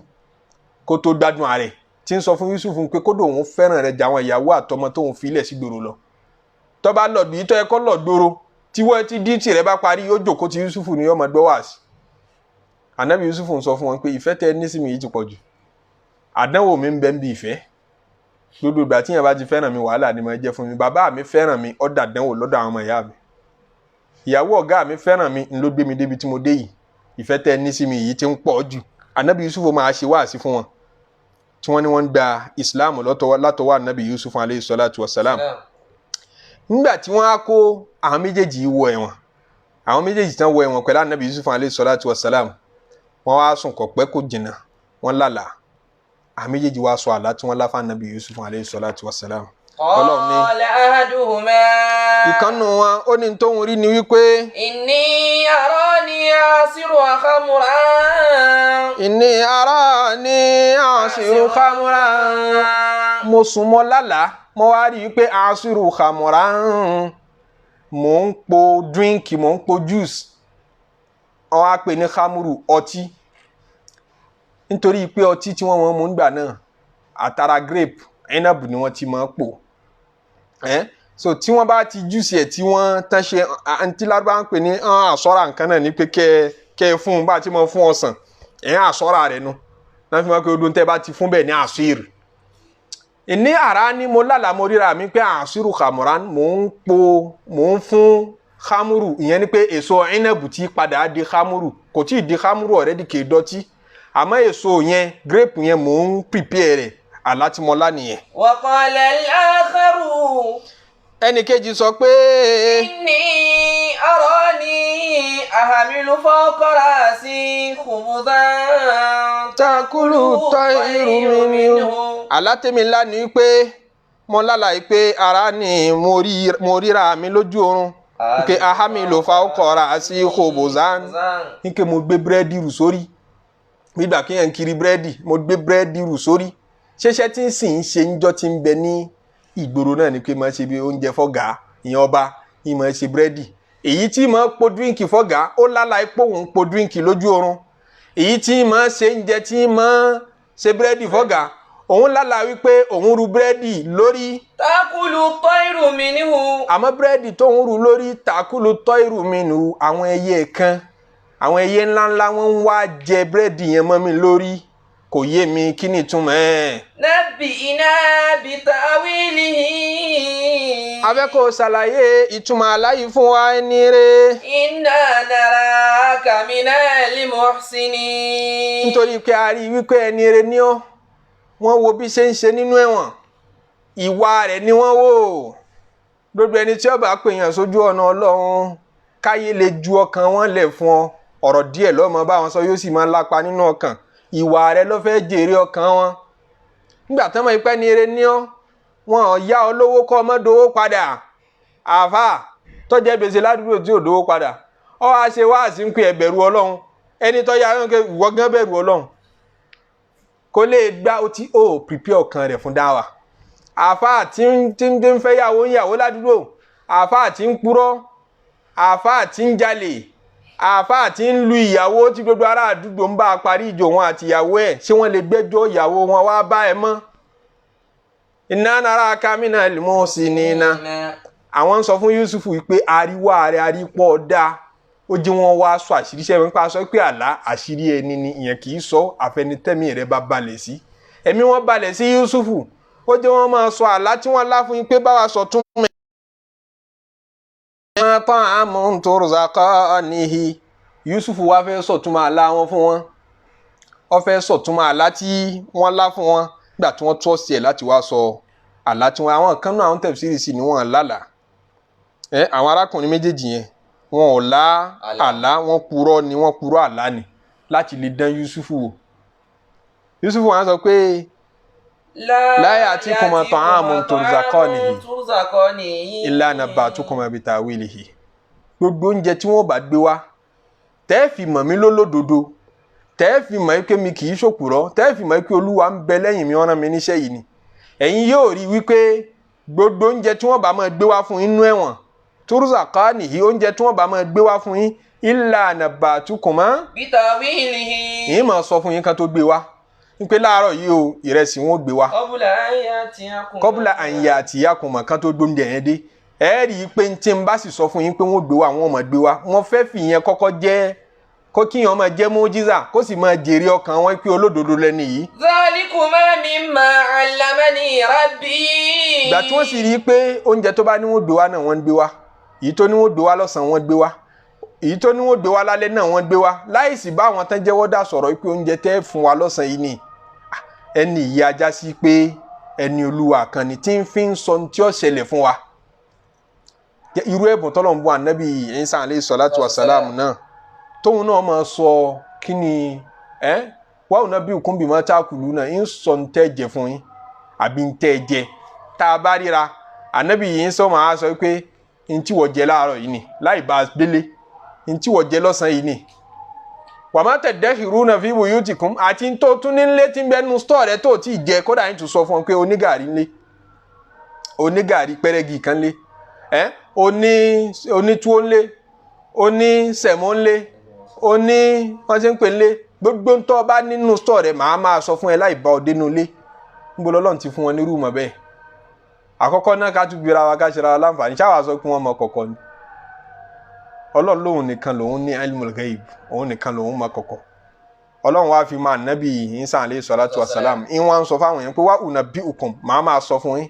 kó tó gbádùn ààrẹ tí ń sọ fún Yusufu pé kódò òun fẹ́ràn rẹ̀ jà àwọn ìyàwó àtọmọ tóun fi ilẹ̀ sí gbòòrò lọ tó bá lọ bí tó yẹ kó lọ gbòòrò tí wọ́n ti dín tìrẹ bá parí yóò jòkó ti Yusufu ní ọmọ gbọ́ wáàsí Ànábì Yusufu ń sọ fún wọn pé ìfẹ́ tẹ ní sí mi yìí ti pọ̀ jù àdánwò mi ń bẹ ń bí ìfẹ́ gbogbo ìgbà tí yẹn bá ti fẹ́ràn mi wàhálà ni mo jẹ́ fún mi bàbá mi fẹ́ràn mi ó dàdánwò lọ́dọ̀ àwọn ọmọ ìyá mi ìyàwó ọ̀gá mi fẹ́ràn mi ń ló gbé mi débi tí mo dé yìí ìfẹ́ tẹ ní sí mi yìí ti ń pọ̀ jù Ànábì Yusufu máa ṣe wáàsí fún wọn tí wọ́n ní wọ́n gba Islam látọwọ́ Ànábì Yusuf alayhi salatu wassalam nígbà tí wọ́n á kó àwọn méjèèjì wọ ẹ̀wọ̀n àwọn méjèèjì tán wọ ẹ̀wọ̀n pẹ̀lú Ànábì Yusuf alayhi salatu wassalam wọ́n wá sùn kọ̀ pẹ́ kò jìnnà wọ́n lálàá àwọn méjèèjì wá sọ àlá tí wọ́n lá fún Ànábì Yusuf alayhi salatu wassalam Ọlọ́run ní ìkànnù wọn ó ní tóun rí ni wípé inni arani asiru khamran mo sùn mọ́ lálàá mo wá rí i pé asiru khamran mò ń po drink mò ń po juice wọ́n á pè ní khamuru ọtí nítorí pé ọtí tí wọ́n mú nígbà náà àtàrà grape enabu ni wọ́n ti máa pò so tí wọ́n bá ti juice ẹ̀ tí wọ́n tán ṣe àǹtí lárúbá ń pè ní àsọ́ra nǹkan náà ní pé kẹ́ fún un bá ti máa fún ọsàn àsọ́ra rẹ̀ nu náà fi máa pé odun tẹ́ bá ti fún bẹ́ẹ̀ ní àṣírí ìní àrá ni mo lálàá mo ríra mi pé àṣírù khamuran mò ń fún khamuru ìyẹn ni pé èso enabu tí padà di khamuru kò tí ì di khamuru already kì í dọ̀tí àmọ́ èso yẹn grape yẹn mò ń prepare rẹ̀ àlátìmọ́lá nìyẹn. wa qala al-akharu. ẹnì kejì sọ pé. inni arani ahamilu fawqa ra'si khubzan. takulu tayru minhu. alátẹ̀mílá ni pé mo lálàá pé ara ni mo ríra mi lójú oorun. nke ahamilu fawqa ra'si khubuzan nke mo gbé búrẹ́dì rù sórí nígbà kí yẹn kiri búrẹ́dì mo gbé búrẹ́dì rù sórí ṣẹṣẹ tí ń sìn ń ṣe níjọ́ tí ń bẹ ní ìgboro náà ni pé máa ṣe bí oúnjẹ fọ́gà ìyẹn ọba yìí máa ṣe búrẹ́dì èyí tí máa po díríǹkì fọ́gà ó lálàá ipò òun po díríǹkì lójú oorun èyí tí máa ṣe oúnjẹ tí máa ṣe búrẹ́dì fọ́gà òun lálàá wípé òun ru búrẹ́dì lórí. takulu tọ́ìrù mi níhu. àmọ́ búrẹ́dì tó ń ru lórí takulu tọ́ìrù mi níhu àwọn ẹyẹ kan àwọn ẹyẹ ńláńlá wọn ń wá jẹ búrẹ́dì yẹn mọ́ mi lórí kò yé mi kí ni ìtumọ̀ ẹ̀. nabbi iná bi ta'wilihi. abẹ́kọ̀ ṣàlàyé ìtumọ̀ aláyìí fún wa ẹni rẹ̀. inna naraka minal muhsinin. nítorí pé a rí wípé ẹni rẹ̀ ni ọ́ wọ́n wo bí ṣe ń ṣe nínú ẹ̀wọ̀n ìwà rẹ̀ ni wọ́n wò gbogbo ẹni tí ó bá pèèyàn sójú ọ̀nà Ọlọ́run káyé lè ju ọkàn wọn lẹ̀ fún ọ ọ̀rọ̀ díẹ̀ lọ́mọ bá wọn sọ yóò sì máa lápa nínú ọkàn ìwà rẹ̀ ló fẹ́ jèrè ọkàn wọn nígbà tí wọ́n pẹ́ ní eré ní ọ́ wọn ò yá ọ lówó kọ́ ọmọ dowó padà àfà tọ́jẹ́ gbèsè ládùúgbò tí ò dowó padà ọ wá ṣe wáàsí ń pè ẹ bẹ̀rù Ọlọ́run ẹni tó yá ìwọ gan bẹ̀rù Ọlọ́run kò lè gbá ó ti ó prepare ọkàn rẹ̀ fún dáwà àfáà tí ń fẹ́ yàwó ládùúgbò àfáà tí ń purọ́ àfáà tí ń jalè àfáà tí ń lu ìyàwó tí gbogbo ará àdúgbò ń bá a parí ìjò wọn àti ìyàwó ẹ̀ ṣé wọ́n lè gbẹ́jọ́ ìyàwó wọn wá bá ẹ mọ́. inna naraka minal muhsinina àwọn ń sọ fún Yusuf pé àríwá rẹ̀ àrípọ̀ dáa ó jí wọn wá sọ àṣírí sẹ́wọ̀n nípa sọ pé àlá àṣírí ẹni ni ìyẹn kì í sọ àfẹnitẹ́mì rẹ̀ bá balẹ̀ sí ẹ̀mí wọn balẹ̀ sí Yusufu ó jẹ́ wọn máa sọ àlá tí wọ́n lá fún yín pé báwa sọ tún mẹ́. wọ́n tán àmọ́ turzaqanihi Yusufu wá fẹ́ sọ̀túnmọ̀ àlá wọn fún wọn wọ́n fẹ́ sọ̀túnmọ̀ àlá tí wọ́n lá fún wọn nígbà tí wọ́n tọ́ sí ẹ̀ láti wá sọ àlá tí wọ́n àwọn kan náà àwọn tẹ̀síìrì sí ni wọ́n lálàá àwọn arákùnrin méjèèjì yẹn wọn ò lá àlá wọn purọ́ àlá ni láti lè dán Yusufu wò Yusufu wọn sọ pé láyé àti kùmọ̀ tán àmọ́ turzaqanihi illa nabba'tukum bita'wilihi gbogbo oúnjẹ tí wọ́n bá gbé wá tẹ́ẹ̀fì mọ̀ mí lólódodo tẹ́ẹ̀fì mọ̀ pé mi kì í ṣòpùrọ́ tẹ́ẹ̀fì mọ̀ pé Olúwa ń bẹ lẹ́yìn mi ọ̀ràn mi níṣẹ́ yìí ni ẹ̀yin yóò rí wípé gbogbo oúnjẹ tí wọ́n bá máa gbé wá fún inú ẹ̀wọ̀n turzaqanihi oúnjẹ tí wọ́n bá máa gbé wá fún yín illa nabba'tukum bita'wilihi. yìí máa sọ fún yín kan tó gbé wá wípé láàárọ̀ yìí o ìrẹsì wọn gbé wá qabla an ya'tiyakum kan tó gbóúnjẹ yẹn dé ẹ rí i pé tí n bá sì sọ fún yín pé wọ́n gbé wá wọ́n máa gbé wá wọ́n fẹ́ fi yẹn kọ́kọ́ jẹ́ kó kíyàn máa jẹ́ mójísà kó sì máa jèrè ọkàn wọn pé olódodo lẹ́ni yìí. zalikuma mimma allamani rabbi. ìgbà tí wọ́n sì rí i pé oúnjẹ tó bá ní wọ́n gbé wá náà wọ́n ń gbé wá èyí tó ní wọ́n gbé wá lọ́sàn-án wọ́n gbé wá èyí tó ní wọ́n gbé wá lálẹ́ náà wọ́n gbé wá láì sì bá àwọn tán jẹ́wọ́ dà sọ̀rọ̀ pé oúnjẹ tẹ́ fún wa lọ́sàn-án yìí ni ẹni yìí ajá sí pé ẹni Olúwa kan ni tí ń fi ń sọ tí ó ṣẹlẹ̀ fún wa irú ẹ̀bùn tọ́lọ̀ ń bọ́ ànábì Ìsá alayhi salatu wa salam náà tóun náà máa sọ kí ni wa unabbi'ukum bima ta'kuluna ń sọ ń tẹ́ jẹ fún yín àbí ń tẹ́ jẹ tá a bá ríra ànábì yìí sọ máa sọ pé n tí wọ́n jẹ láàárọ̀ yìí ni láì bá a délé n tí wọ́n jẹ lọ́sàn-án yìí ni wa ma tadakhiruna fi buyutikum àti tó tún nílé tí ń bẹ nu stọ̀ rẹ tó tí ì jẹ kódà yín tún sọ fún ọ pé onígàrí ńlé onígàrí pẹ́rẹ́gì kan lé oní túwó ńlé oní sẹ̀mó ńlé oní wọ́n ṣe ń pè ńlé gbogbo ń tọ́ bá nínú stọ̀ rẹ màá máa sọ fún ẹ láì bá ọ dénú lé níbo lọ́lọ́run ti fún wọn ní rúùmọ̀ bẹ́ẹ̀ àkọ́kọ́ náà ká tún gbéra wa ká ṣe ra wa láǹfààní ṣáà sọ pé wọ́n mọ kọ̀kọ̀ ni Ọlọ́run lóhun nìkan lòun ní ilmul ghaib òun nìkan lòun mọ kọ̀kọ̀ Ọlọ́run wá fi máa nábì Ìsá alayhi salatu wa salam ń wá ń sọ fáwọn yẹn pé wa unabbi'ukum màá máa sọ fún yín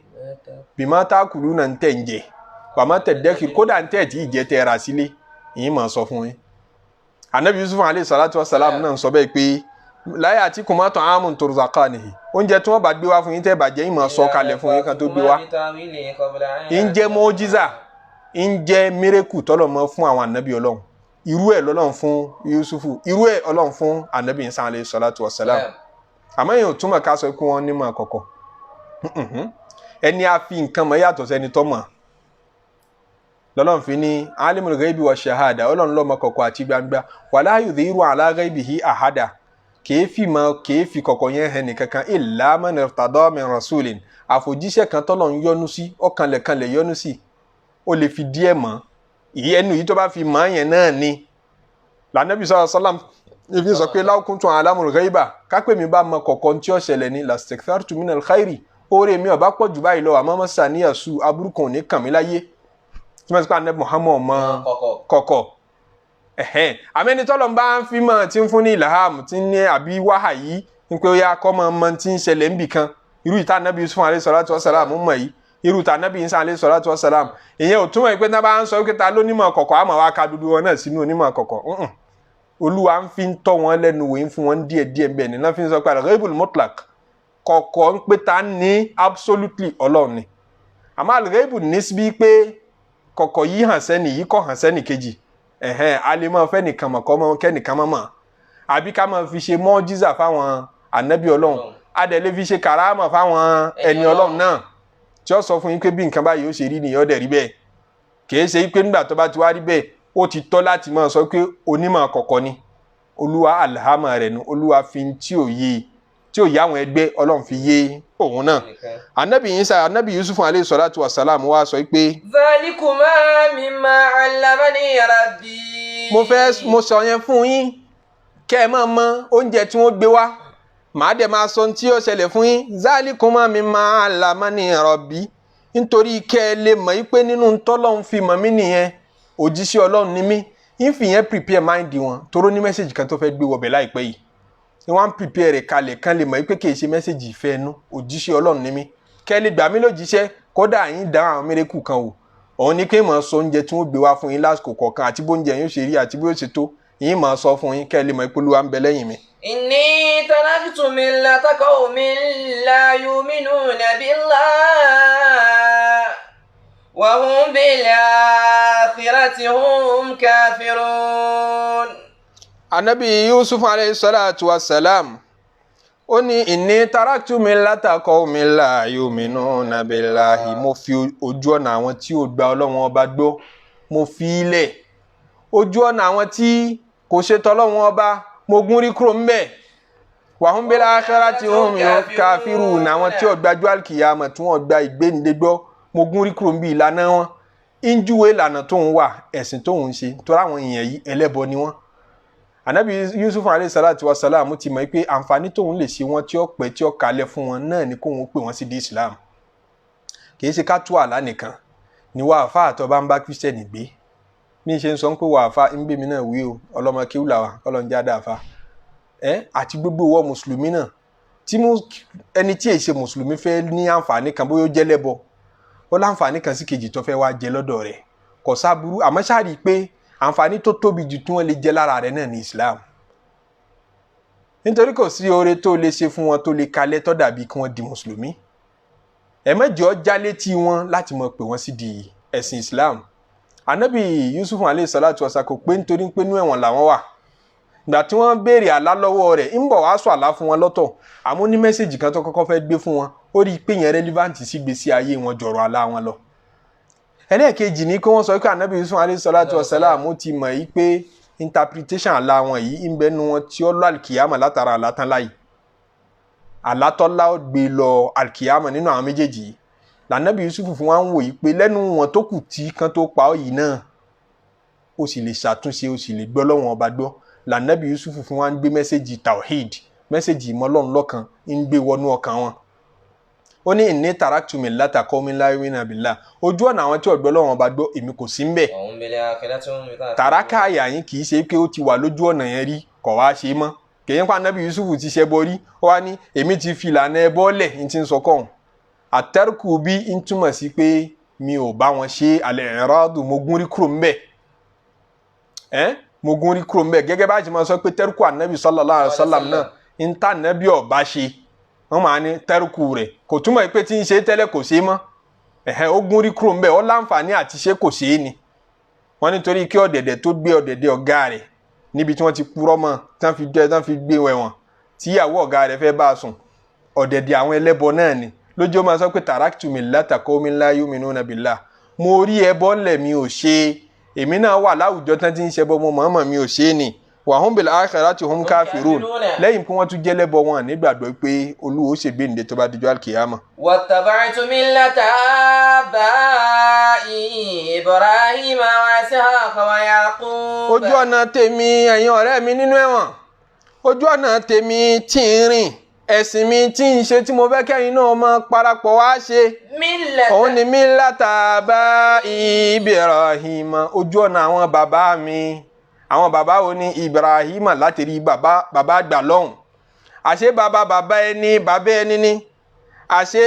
bima ta'kuluna ń tẹ̀ ń jẹ bàmá tadakhir kódà ń tẹ̀ tí ì jẹ tẹ̀ ra sílé yín máa sọ fún yín Ànábì Yusuf alayhi salatu wa salam náà sọ bẹ́ẹ̀ pé la ya'tikum ta'amun turzaqanihi oúnjẹ tí wọ́n bá gbé wá fún yín tẹ́ bàjẹ́ yín máa sọ kalẹ̀ fún yín kan tó gbé wá ń jẹ́ mọ́jísà ń jẹ́ mírèkù tọ́lọ̀ mọ́ fún àwọn ànábì Ọlọ́run irú ẹ̀ lọ́lọ́run fún Yusufu irú ẹ̀ Ọlọ́run fún ànábì Ìsá alayhi salatu wassalam àmọ́ èèyàn túmọ̀ ká sọ pé wọ́n nímọ̀ àkọ́kọ́ ẹni a fi nǹkan mọ̀ yàtọ̀ sẹ́ni tó mọ̀ lọ́lọ́run fi ní alimul ghaibi wa shahada ọlọ́run ló mọ̀ kọ̀kọ̀ àti gbangba wala yudhiru ala ghaibihi ahada kèé fi kọ̀kọ̀ yẹn hàn nìkankan illa man irtada min rasulin àfòjíṣẹ́ kan tọ́lọ́run yọ́nú sí ọ̀kanlẹ̀kanlẹ̀ yọ́nú sí ó lè fi díẹ̀ mọ́ ẹnu yìí tó bá fi mọ́ yẹn náà ni lànàbí sallallahu alaihi wasallam ibi sọ pé law kuntu alamul ghaiba kápẹ́ mi bá mọ̀ kọ̀kọ̀ tí ó ṣẹlẹ̀ ní lastakthartu minal khairi oore mi ọba pọ̀ jù báyìí lọ àmọ́ mọ́sá ní ẹ̀sù aburú kan ò ní kàn mí láyé tí wọ́n ti pa anabi Muhammad mọ́ kọ̀kọ̀ àmẹ́ni tọ́lọ̀ ń bá ń fi mọ̀ tí ń fún ní ilham tí ń ní àbí wáhàyí ń pé ó yá kọ́ mọ́ tí ń ṣẹlẹ̀ ń bì kan irú ìta anabi Yusuf alayhi salatu wassalam mọ̀ yìí irú ìta anabi Isa alayhi salatu wassalam ìyẹn ò túmọ̀ pé tá bá ń sọ pé ta ló nímọ̀ kọ̀kọ̀ àmọ́ wa ka dúdú wọn náà sínú onímọ̀ kọ̀kọ̀ olúwa ń fi ń tọ́ wọn lẹ́nu wò ń fún wọn díẹ̀díẹ̀ bẹ́ẹ̀ ni náà fi ń sọ pé al-ghaibul mutlaq kọ̀kọ̀ ń pé ta ní absolutely ọlọ́run ni àmọ́ al-ghaibu nisbi pé kọ̀kọ̀ yìí hàn sẹ́ni yìí kọ̀ hàn sẹ́ni kejì a lè máa fẹ́ nìkan mọ̀ kọ́ mọ́ kẹ́nìkan mọ́ mọ́ àbí ká máa fi ṣe mọ́jísà fáwọn ànábì ọlọ́run a dẹ̀ lè fi ṣe kàrámà fáwọn ẹni ọlọ́run náà tí ó sọ fún yín pé bí nǹkan báyìí ó ṣe rí nìyẹn ó dẹ̀ rí bẹ́ẹ̀ kìí ṣe pé nígbà tó bá ti wá rí bẹ́ẹ̀ ó ti tọ́ láti máa sọ pé onímọ̀ kọ̀kọ̀ ni olúwa alhama rẹ̀ nu olúwa fi tí ò yé àwọn ẹgbẹ́ ọlọ́run fi yé òun náà anabi Yusuf alayhi salatu wassalam wá sọ pé. zalikuma mimma allamani rabbi. mo sọ yẹn fún yín kẹ́ ẹ máa mọ oúnjẹ tí wọ́n gbé wá màá dẹ̀ máa sọ tí ó ṣẹlẹ̀ fún yín zalikuma mimma allamani rabbi nítorí kẹ́ ẹ lè mọ̀ pé nínú tọ́lọ́run fi mọ̀ mí nìyẹn òjíṣẹ́ ọlọ́run ni mí ń fi yẹn prepare mind wọn toró ní mẹ́sẹ̀jì kan tó fẹ́ gbé wọbẹ̀ láìpẹ́ yìí ni wọ́n prepare rẹ̀ kalẹ̀ kan lè mọ̀ pé kì í ṣe mẹ́sẹ̀jì ìfẹ́ ẹnu òjíṣẹ́ ọlọ́run ni mí kẹ́ ẹ lè gbà mí lójíṣẹ́ kódà yín dá àwọn mẹ́rẹ́kù kan wò òun ni kí mọ̀ sọ oúnjẹ tí wọ́n gbé wá fún yín lásìkò kọ̀ọ̀kan àti bóúnjẹ yín ó ṣe rí àti bí ó ṣe tó yín mọ̀ sọ fún yín kẹ́ ẹ lè mọ̀ pé Olúwa ń bẹ lẹ́yìn mi. inni taraktu millata qawmin la yu'minuna billahi wa hum bil akhirati hum kafirun. Anabi Yusuf alayhi salatu wassalam ó ní inni taraktu millata qawmin la yu'minuna billahi mo fi ojú ọ̀nà àwọn tí ò gba Ọlọ́run ọba gbọ́ mo fi ilẹ̀ ojú ọ̀nà àwọn tí kò ṣe tọ́lọ́run ọba mo gún rí kúrò ńbẹ̀ wa hum bil akhirati hum kafirun àwọn tí ò gbájú alkiyama tí wọ́n gba ìgbéǹde gbọ́ mo gún rí kúrò ńbí ìlànà wọn ìjúwe ìlànà tó ń wà ẹ̀sìn tó ń ṣe tó ráwọn èèyàn yìí ẹlẹ́bọ ni wọ́n. Ànábì Yusuf alayhi salatu wassalam ti mọ̀ pé àǹfààní tóun lè ṣe wọn tí ó pẹ́ tí ó kalẹ̀ fún wọn náà ni kóun pè wọ́n sí di Islam kìí ṣe ká tú àlá nìkan ni wàá fà àtọ́ bá ń bá kírísítẹ́nì gbé ní ṣe ń sọ pé wàá fà ń gbé mi náà wí o ọlọ́mọ kíwùlà wa ọlọ́njà dáfà àti gbogbo wọ mùsùlùmí náà tí ẹni tí èsè mùsùlùmí fẹ́ ní àǹfààní kan bóyá ó jẹ́ lẹ́bọ ó láǹfààní kan sí kejì tó fẹ́ wá jẹ lọ́dọ̀ rẹ̀ kò sáburú àmọ́ ṣáà rí i pé àǹfààní tó tóbi jù tí wọ́n lè jẹ lára rẹ̀ náà ní Islam nítorí kò sí oore tó lè ṣe fún wọn tó lè kalẹ̀ tó dàbí kí wọ́n di mùsùlùmí ẹ̀mẹ́jọ já létí wọn láti mọ̀ pé wọ́n sì di ẹ̀sìn Islam. Ànábì Yusuf alayhi salatu wassalam kò pé nítorí pé inú ẹ̀wọ̀n làwọn wà ìgbà tí wọ́n béèrè àlá lọ́wọ́ rẹ̀ ń bọ̀ wá sọ àlá fún wọn lọ́tọ̀ àmọ́ ní mẹ́sẹ̀jì kan tó kọ́kọ́ fẹ́ gbé fún wọn ó rí i pé yẹn relevant sí gbèsè ayé wọn jọ̀rọ̀ àlá wọn lọ. ẹlẹ́ẹ̀kejì ni kí wọ́n sọ pé Ànábì Yusuf alayhi salatu wassalam ti mọ̀ yìí pé interpretation àlá wọn yìí ń bẹnu wọn tí ó lọ alkiyama látara àlá tán láyìí àlátọ́lá ó gbé lọ alkiyama nínú àwọn méjèèjì yìí lànàbí Yusuf fún wa ń wò yìí pé lẹ́nu wọn tó kù tí kan tó pa ọ́ yìí náà ó sì lè ṣàtúnṣe ó sì lè gbọ́ lọ́wọ́n ọba gbọ́ lànàbí Yusuf fún wa ń gbé mẹ́sẹ̀gì tawhid mẹ́sẹ̀gì ìmọ̀lọ́run lọ́kan ń gbé wọnú ọkàn wọn. ó ní inni taraktu millata qawmin la yu'minuna billah ojú ọ̀nà àwọn tí ò gbọ́ lọ́wọ́n ọba gbọ́ èmi kò sí ń bẹ̀. tàràkà àyà yín kì í ṣe pé ó ti wà lójú ọ̀nà yẹn rí kọ̀ wá ṣe mọ́ kèyìn pa Ànábì Yusuf ti ṣẹbọ rí ó wá ní èmi ti fi ìlànà ẹbọ lẹ̀ ní ti ń sọ kọ́hún àtẹ́rùkù bí ń túmọ̀ sí pé mi ò bá wọn ṣe al-i'radu mo gún rí kúrò ńbẹ̀ mo gún rí kúrò ńbẹ̀ gẹ́gẹ́ bá ti máa sọ pé tẹ́rùkù Ànábì sallallahu alaihi wasallam náà ń tà Ànábì ọ̀bá ṣe wọ́n máa ní tẹ́rùkù rẹ̀ kò túmọ̀ pé tí ń ṣe tẹ́lẹ̀ kò ṣe mọ́ ó gún rí kúrò ńbẹ̀ ó láǹfààní àti ṣe kò ṣe é ni wọ́n nítorí kí ọ̀dẹ̀dẹ̀ tó gbé ọ̀dẹ̀dẹ̀ ọ̀gá rẹ̀ níbi tí wọ́n ti purọ́ mọ́ tán fi gbé wẹ̀wọ̀n tíyàwó ọ̀gá rẹ̀ fẹ́ bá a sùn ọ̀dẹ̀dẹ̀ àwọn ẹlẹ́bọ náà ni lójú ó máa sọ pé taraktu millata qawmin la yu'minuna billah mo rí ẹbọ ńlẹ̀ mi ò ṣe èmi náà wà láwùjọ tán tí ń ṣẹbọ mo mọ̀ọ́mọ̀ mi ò ṣe ni wa hum bil akhirati hum kafirun lẹ́yìn pé wọ́n tún jẹ́ lẹ́bọ wọn nígbàgbọ́ pé Olúwa ó ṣègbéǹde tó bá dijọ́ alkiyama. wattaba'tu millata aba'i Ibrahima wa Ishaqa wa Yaqub. ojú ọ̀nà tèmi ẹ̀yin ọ̀rẹ́ mi nínú ẹ̀wọ̀n ojú ọ̀nà tèmi tí ń rìn ẹ̀sìn mi tí ń ṣe tí mo fẹ́ kẹ́yìn náà máa parapọ̀ wá ṣe òun ni millata aba'i Ibrahima ojú ọ̀nà àwọn bàbá mi àwọn bàbá wo ni Ibrahima láti rí bàbá àgbà lọ́hùn àṣé bàbá ẹni ni àṣé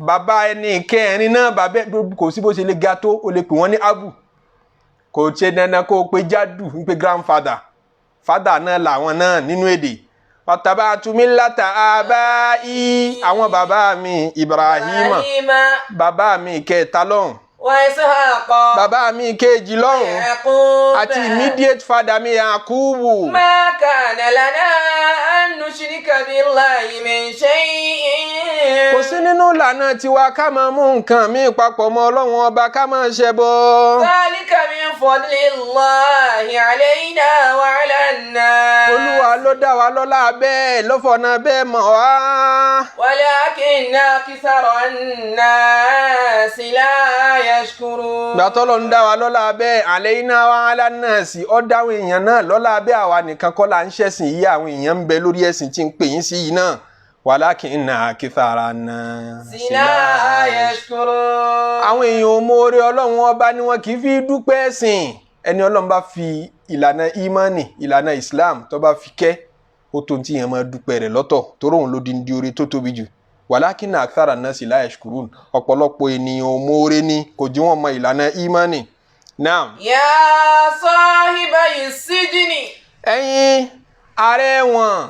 bàbá ẹni kẹrin náà bàbá kò sí bó ṣe lè ga tó o lè pè wọ́n ní abu kò ṣe dandan kó o pe jádù ń pe grandfather father náà làwọn náà nínú èdè wattaba'tu millata aba'i àwọn bàbá mi Ibrahima bàbá mi kẹta lọ́hùn wa Ishaqa bàbá mi kejì lọ́hùn àti immediate father mi Yakubu. ma kana lana an nushrika billahi min shay'in. kò sí nínú ìlànà tiwa ká máa mú nǹkan mi papọ̀ mọ́ Ọlọ́run ọba ká máa ṣẹbọ. dhalika min fadlillahi alayna wa ala an-nas. Olúwa ló dá wa lọ́lá bẹ́ẹ̀ ló fọ̀nà bẹ́ẹ̀ mọ̀ wá. walakinna akthara an-nasi la yashkurun. gbàtọ́ ló ń dá wa lọ́lá bẹ́ẹ̀ alayna wa ala an-nas ó dáwọn èèyàn náà lọ́lá bẹ́ẹ̀ àwa nìkan kọ́ la ń ṣẹ̀sìn yìí àwọn èèyàn ń bẹ lórí ẹ̀sìn tí ń pè yín sí yìí náà walakinna akthara an-nasi la yashkurun. àwọn èèyàn mọ̀ọ́rẹ́ Ọlọ́run ọba ni wọn kì í fi dúpẹ́ ẹ̀sìn ẹni Ọlọ́run bá fi ìlànà ìmánì ìlànà Islam tó bá fi kẹ́ ó tó ti yẹn máa dúpẹ́ rẹ̀ lọ́tọ̀ torí òun ló di ní oore tó tóbi jù walakinna akthara an-nasi la yashkurun ọ̀pọ̀lọpọ̀ ènìyàn mọ̀ọ́rẹ́ ni kò jí wọn mọ ìlànà ìmánì. Naam. ya sahibayi sijni. ẹ̀yin arẹ̀wọ̀n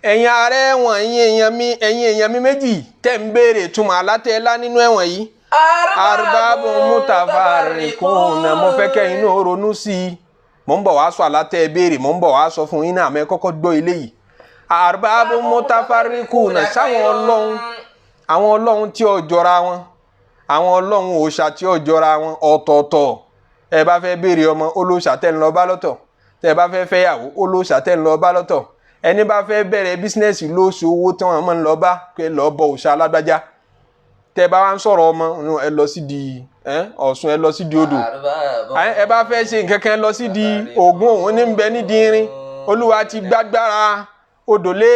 ẹ̀yin èèyàn mi méjì tẹ́ ń béèrè túmọ̀ alátẹ̀ẹ́lá nínú ẹ̀wọ̀n yìí. arbabun mutafarriquna mo fẹ́ kẹ́yìn náà ronú sí i mo ń bọ̀ wá sọ alátẹ̀ béèrè mo ń bọ̀ wá sọ fún yín náà mẹ́ kọ́kọ́ gbọ́ ilé yìí. arbabun mutafarriquna sáwọn ọlọ́run tí ó jọra wọn àwọn ọlọ́run òòṣà tí ó jọra wọn ọ̀tọ̀ọ̀tọ̀ ẹ bá fẹ́ béèrè ọmọ olóòṣà tẹ́ ń lọ bá lọ́tọ̀ tẹ́ bá fẹ́ fẹ́yàwó olóòṣà tẹ́ ń lọ bá lọ́tọ̀ ẹni bá fẹ́ bẹ̀rẹ̀ bísínẹ́sì lóṣù owó tí wọ́n máa ń lọ bá pé lọ́ọ́ bọ òòṣà alágbájá tẹ́ bá wá ń sọ̀rọ̀ ọmọ ẹ lọ sí di Ọ̀ṣun ẹ lọ sí di odò ẹ bá fẹ́ ṣe nǹkan kan lọ sí di Ògún òun ní bẹ nídìí irin Olúwa ti gbàgbára odò lé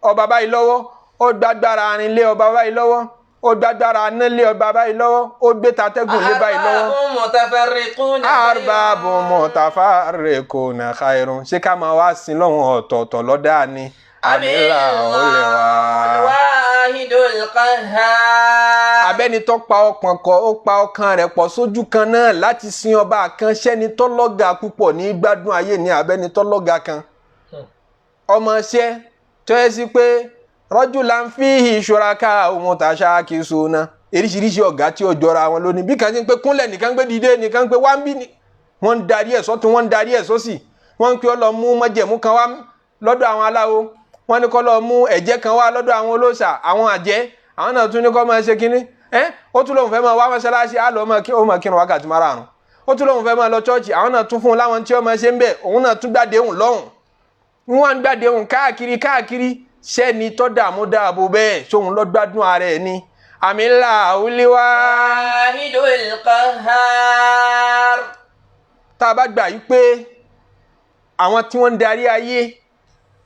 ọba báyìí lọ́wọ́ ó gbàgbára arin lé ọba báyìí lọ́wọ́ ó gbàgbára aná lé ọba báyìí lọ́wọ́ ó gbé tatẹ́gùn lé báyìí lọ́wọ́. arbabun mutafarriquna khairun ṣé ká máa wá sin lọ́hùn ọ̀tọ̀ọ̀tọ̀ lọ́dà ni àmìlà ó lè wá. abẹ́ni tó pa ọkàn kọ ó pa ọkàn rẹ̀ pọ̀ sójú kan náà láti sin ọba kan ṣẹ́ni tó lọ́gà púpọ̀ ní gbádùn ayé ní abẹ́ni tó lọ́gà kan. ọmọọṣẹ́ tó yẹ sí pé rajulan fihi shuraka mutashakisuna eríṣiríṣi ọ̀gá tí ó jọra wọn lónìí bí kan ti ń pé kúnlẹ̀ nìkan gbé dìde nìkan pé wá ń bí ni wọ́n ń darí ẹ̀ sọ́tún wọ́n ń darí ẹ̀ sósì wọ́n ń pé ọ lọ mú májẹ̀mú kan wá lọ́dọ̀ àwọn aláwo wọ́n ní kó lọ mú ẹ̀jẹ̀ kan wá lọ́dọ̀ àwọn olóòṣà àwọn àjẹ́ àwọn náà tún ní kó máa ṣe kínní ó tún lóun fẹ́ máa wá mọ́ṣáláṣí á lọ ó máa kírun wákàtí márààrún ó tún lóun fẹ́ máa lọ chọ́ọ̀chì àwọn náà tún fún un láwọn tí ó máa ṣe ń bẹ̀ òun náà tún gbàdéhùn lọ́hùn wọ́n gbàdéhùn káàkiri sẹ́ni tó dààmú dáàbò bẹ́ẹ̀ sóhun lọ gbádùn ara ẹ̀ ni àmì ńlá òwúlẹ́wà. wahidul qahhar. tá a bá gbà yí pé àwọn tí wọ́n ń darí ayé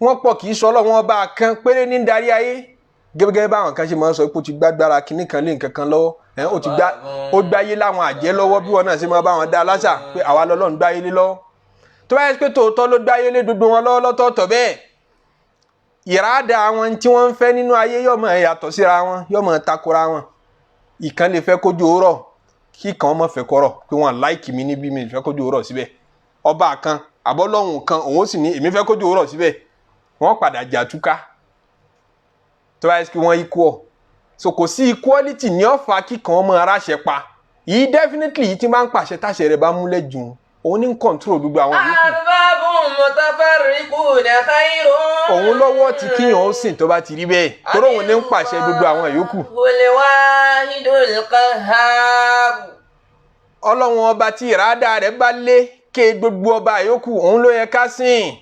wọ́n pọ̀ kì í sọ Ọlọ́run ọba kan péré ní darí ayé gẹ́gẹ́ báwọn kan ṣe máa ń sọ pé ó ti gbàgbára kinní kan lé nǹkan kan lọ́wọ́ ó gbáyé láwọn àjẹ́ lọ́wọ́ bí wọ́n náà ṣe máa bá wọn dá aláṣà pé àwa lọ́lọ́run gbáyé lé lọ́wọ́ tó bá yẹ pé tòótọ́ ló gbáyé lé gbogbo wọn lọ́wọ́ lọ́tọ̀ọ̀tọ̀ bẹ́ẹ̀ ìrádà àwọn tí wọ́n ń fẹ́ nínú ayé yóò máa yàtọ̀ síra wọn yóò máa takora wọn ìkan lè fẹ́ kójú òórọ̀ kí kan má fẹ́ kọ́rọ̀ pé wọ́n láìkì mi níbí mi fẹ́ kójú òórọ̀ síbẹ̀ ọba kan àbọ́lọ́hùn kan òun sì ní èmi fẹ́ kójú òórọ̀ síbẹ̀ wọ́n padà jà túká tó bá yẹ kí wọ́n equal so kò sí equality ní ọ̀fà kíkan ọmọ aráṣẹ pa yìí definitely yìí tí máa ń pàṣẹ táṣẹ rẹ̀ bá múlẹ̀ jù òun ní control gbogbo àwọn yòókù. arbabun mutafarriquna khairun. òun lọ́wọ́ tí kíyàn ó sìn tó bá ti rí bẹ́ẹ̀ torí òun ní ń pàṣẹ gbogbo àwọn yòókù. wal wahidul qahhar. ọlọ́run ọba tí ìrádà rẹ̀ bá lé ké gbogbo ọba yòókù òun ló yẹ ká sìn.